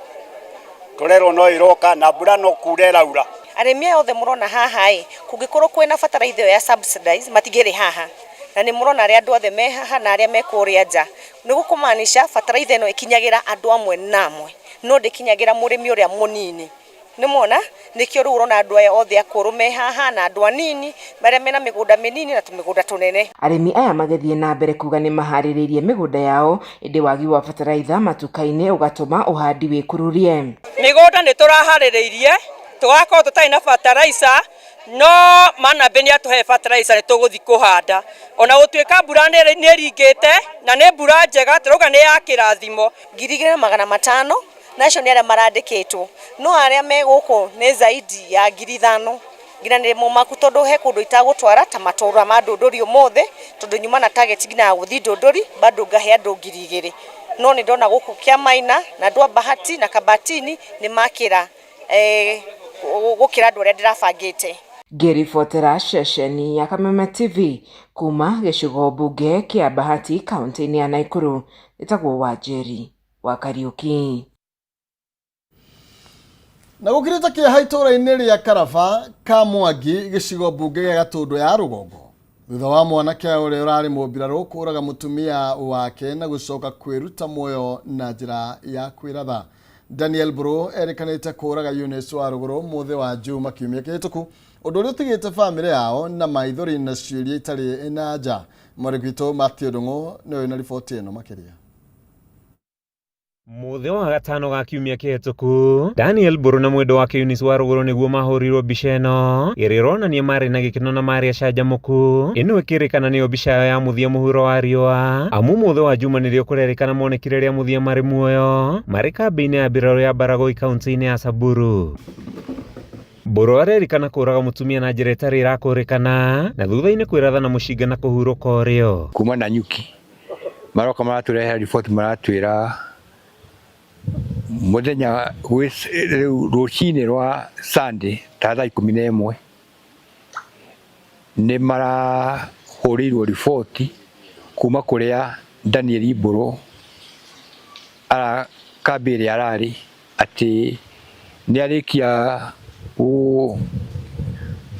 Torero no iroka na mbura no kurera ura. Arimi othe murona haha kungikorwo kwina bataraitha ya subsidize matigiri haha na ni murona ari andu othe me haha na ari me kuria nja nigukumanisha bataraitha ino ikinyagira andu amwe namwe no ndikinyagira murimi uria munini. Nimona nikio ru urona andu aya othe akuru me haha na andu anini maria mena migunda minini na tumigunda tunene. Arimi aya magethie na mbere kuga ni mahariririe migunda yao indi wagi wa bataraitha matuka-ini ugatuma uhandi wikururie. Migunda ni turahariririe tugakorwo tutai na fertilizer no Mandabi ni atuhe fertilizer ni tuguthi kuhanda ona gutuika mbura ni ringite na ni mbura njega turuga ni ya kirathimo 2,500 nacio ni aria marandikitwo no aria me guku ni zaidi ya 5,000 ngina ni mumaku tondu he kundu itagutwara ta matura ma ndunduri umothe tondu nyuma na target ngina ya guthi ndunduri bado ngahe andu 2,000 no ni ndona guku kia Maina na ndwa Bahati na Kabatini ni makira gukira andu aria ndirabangite. Ngiribotera ceceni ya Kameme TV kuma gicigo bunge kia Bahati kaunti-ini ya Naikuru itagwo Wanjeri wa Kariuki. Na gukirita kia haitora-ini ria Karaba ka Mwangi gicigo bunge gia Gatundu ya Rugongo thutha wa mwanake uria urari mubiraru kuraga mutumia wake na gucoka kwiruta muoyo na njira ya kwiratha. Daniel Bro erikanite kuraga Eunice wa Ruguru muthe wa Juma kiumia kihituku undu uria utigite family yao na maithori na ciuria itari na nja. Mwarigwito Matthew Ndung'u niwe na riboti ino makiria. Muthe wa gatano ga kiumia kihituku Daniel Buru na mwendo wake Eunice wa Ruguru niguo mahurirwo mbica ino irironania mari na gikeno na mari acanjamuku ino ikirikana niyo mbica ya muthia muhuro wa riua amu muthe wa Juma nirio kurerikana monekire ria muthia mari muoyo mari kambi-ini ya mbirarũ ya Baragoi kaunti-ini ya Samburu. Buru arerikana kuraga mutumia na njira itari irakurikana na thutha-ini kwiratha na mucinga na kuhuruka urio kuma na nyuki maroka maraturehera riboti maratwira muthenya rucini rwa Sunday ta thaa 11 ni marahurirwo riboti kuma kuria Daniel Buru kambi iria arari ati ni arikia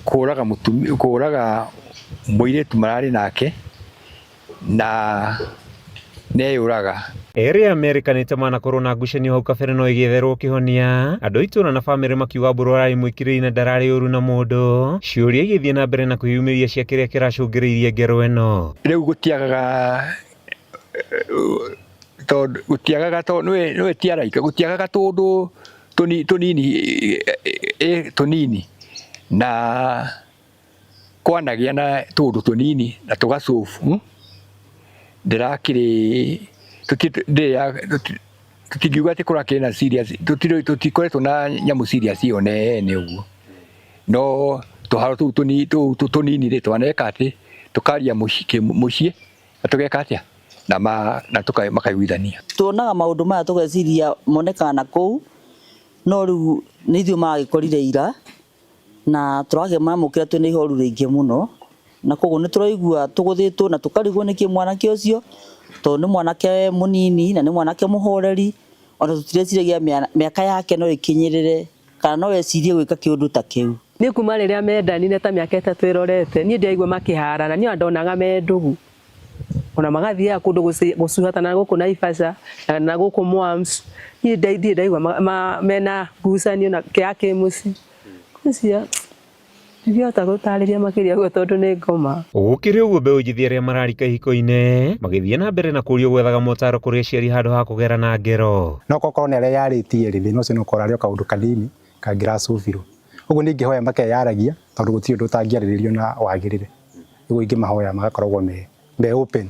kũraga mũirĩtu mararĩ nake na neyũraga. Eri Amerika nitamana korona ngucanio hau kabere no igitherwo kihonia andu itũra na family makiuga mburu arari mwikirĩire ndararĩ ũru na mũndũ ciũria igĩthiĩ na mbere na kwĩyumĩria cia kĩrĩa kĩracũngĩrĩirie ngero ĩno. Rĩu gũtiagaga tondũ nĩwe tiaraika gũtiagaga tũndũ tũnini na kwanagĩa na tũndũ tũnini na tũgacofu ndirakĩrĩ tũtingiuga atĩ kũrakĩrĩ na serious tũtikoretwo na nyamũ serious iyo nene ũguo no tũharo tũu tũnini twaneka atĩ tũkaria mũciĩ na tũgeka atĩa na makaiguithania. Tuonaga maũndũ maya tũgeciria monekana kũu no rĩu nĩ ithuĩ magĩkorire ira na tũrage mamũkĩra twĩ nĩ ihoru rĩingĩ mũno na koguo nĩ tũraigua tũgũthĩtwo na tũkarigwo nĩkĩ mwanake ũcio tondũ nĩ mwanake mũnini na nĩ mwanake mũhoreri ona tũtireciria mĩaka yake no ĩkinyĩrĩre kana no ecirie gwĩka kĩũndũ ta kĩu. Nĩ kuma rĩrĩa mendanire ta mĩaka 3 ĩrorete niĩ ndĩraigua makĩharana niĩ ndonaga me ndũgu ona magathiaga kũndũ gũcuhatana gũkũ Naivasha na gũkũ Mwams niĩ ndaigua mena ngucanio na kĩake mũciĩ kucia ndiota gũtarĩria makĩria gwe tondũ nĩ ngoma. Gũkĩrĩ ũguo mbeũ njĩthĩ arĩa mararika ihiko-inĩ magĩthiĩ na mbere na kũũrio gwethaga motaro kũrĩ aciari handũ ha kũgera na ngero. No korwo nĩ arĩa yarĩtie rĩ thĩna ũcio no korwo arĩ kaũndũ kanini kangĩracũbirwo. Ũguo nĩ ingĩhoya makeyaragia tondũ gũtirĩ ũndũ ũtangĩarĩrĩrio na wagĩrĩre. Ũguo ingĩmahoya magakoragwo me open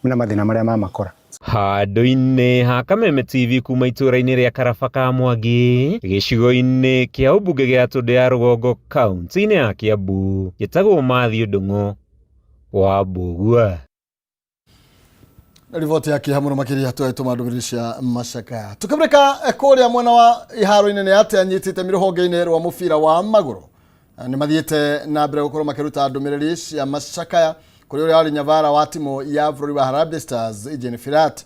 na mathĩna marĩa mamakora. Handũ-inĩ ha Kameme TV kuma itũra-inĩ rĩa Karaba ka Mwangi gĩcigo-inĩ kĩa ũmbunge gĩa Tũndũ ya Rũgongo kaunti-inĩ ya Kiambu gĩtagwo Mathiũ Ndung'u wa Mbugua. Riboti yake hamwe makĩria twetũma ndũmĩrĩri cia Macakaya. Tukĩmrĩka kũrĩa mwena wa iharo-inĩ nĩ atĩ anyitĩte rũhonge-inĩ rwa mũbira wa magũrũ nĩ mathiĩte na mbere gũkorwo makĩruta ndũmĩrĩri cia Macakaya kuri uri ari nyavara wa timu ya bũrũri wa Harambee Stars Eugene Firat.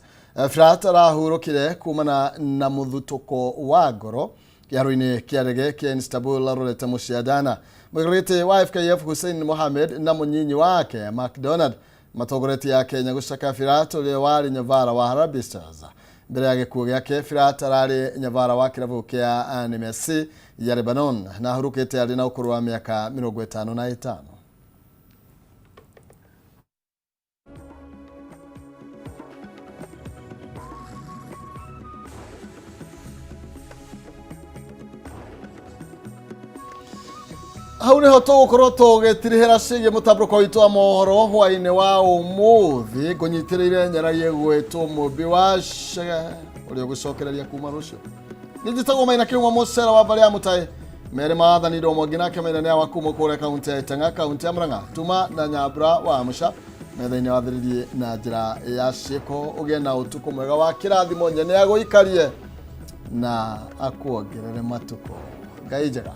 Firat arahurũkire kumana na mũthutũko wa ngoro kĩharo-inĩ kĩa ndege kĩa Istanbul arorete mũciadana. Mũgũrĩte wa FKF Hussein Mohamed na mũnyinyi wake McDonald matongoretie ya Kenya gũcaka Firat ũrĩa warĩ nyavara wa Harambee Stars. Mbere ya gĩkuũ gĩake Firat ararĩ nyavara wa kĩrabu kĩa NMC ya Lebanon na ahurũkĩte arĩ na ũkũrũ wa mĩaka 55. Hau nĩho tũgũkorwo tũgĩtirihĩra ciĩgiĩ mũtambũrũko witũ wa mohoro hwaĩ-inĩ wa ũmũthĩ ngũnyitĩrĩire nyararie gwĩtwo Mũmbi wa ũrĩa ũgũcokereria kuma rũciũ. Nĩ njĩtagwo Maina Kĩuma mũcera wa mbarĩ ya Mũtaĩ merĩ maathanirwo Mwangi nake Maina nĩ awa kuma kũrĩa kaunti ya Itaang'a kaunti ya Murang'a Tuma na Nyambura wa Mũca metha-inĩ wathĩrĩrie na njĩra ya ciĩko ũgĩe na ũtukũ mwega wa kĩrathimo nyene agũikarie na akuongerere matukũ. Ngai njega.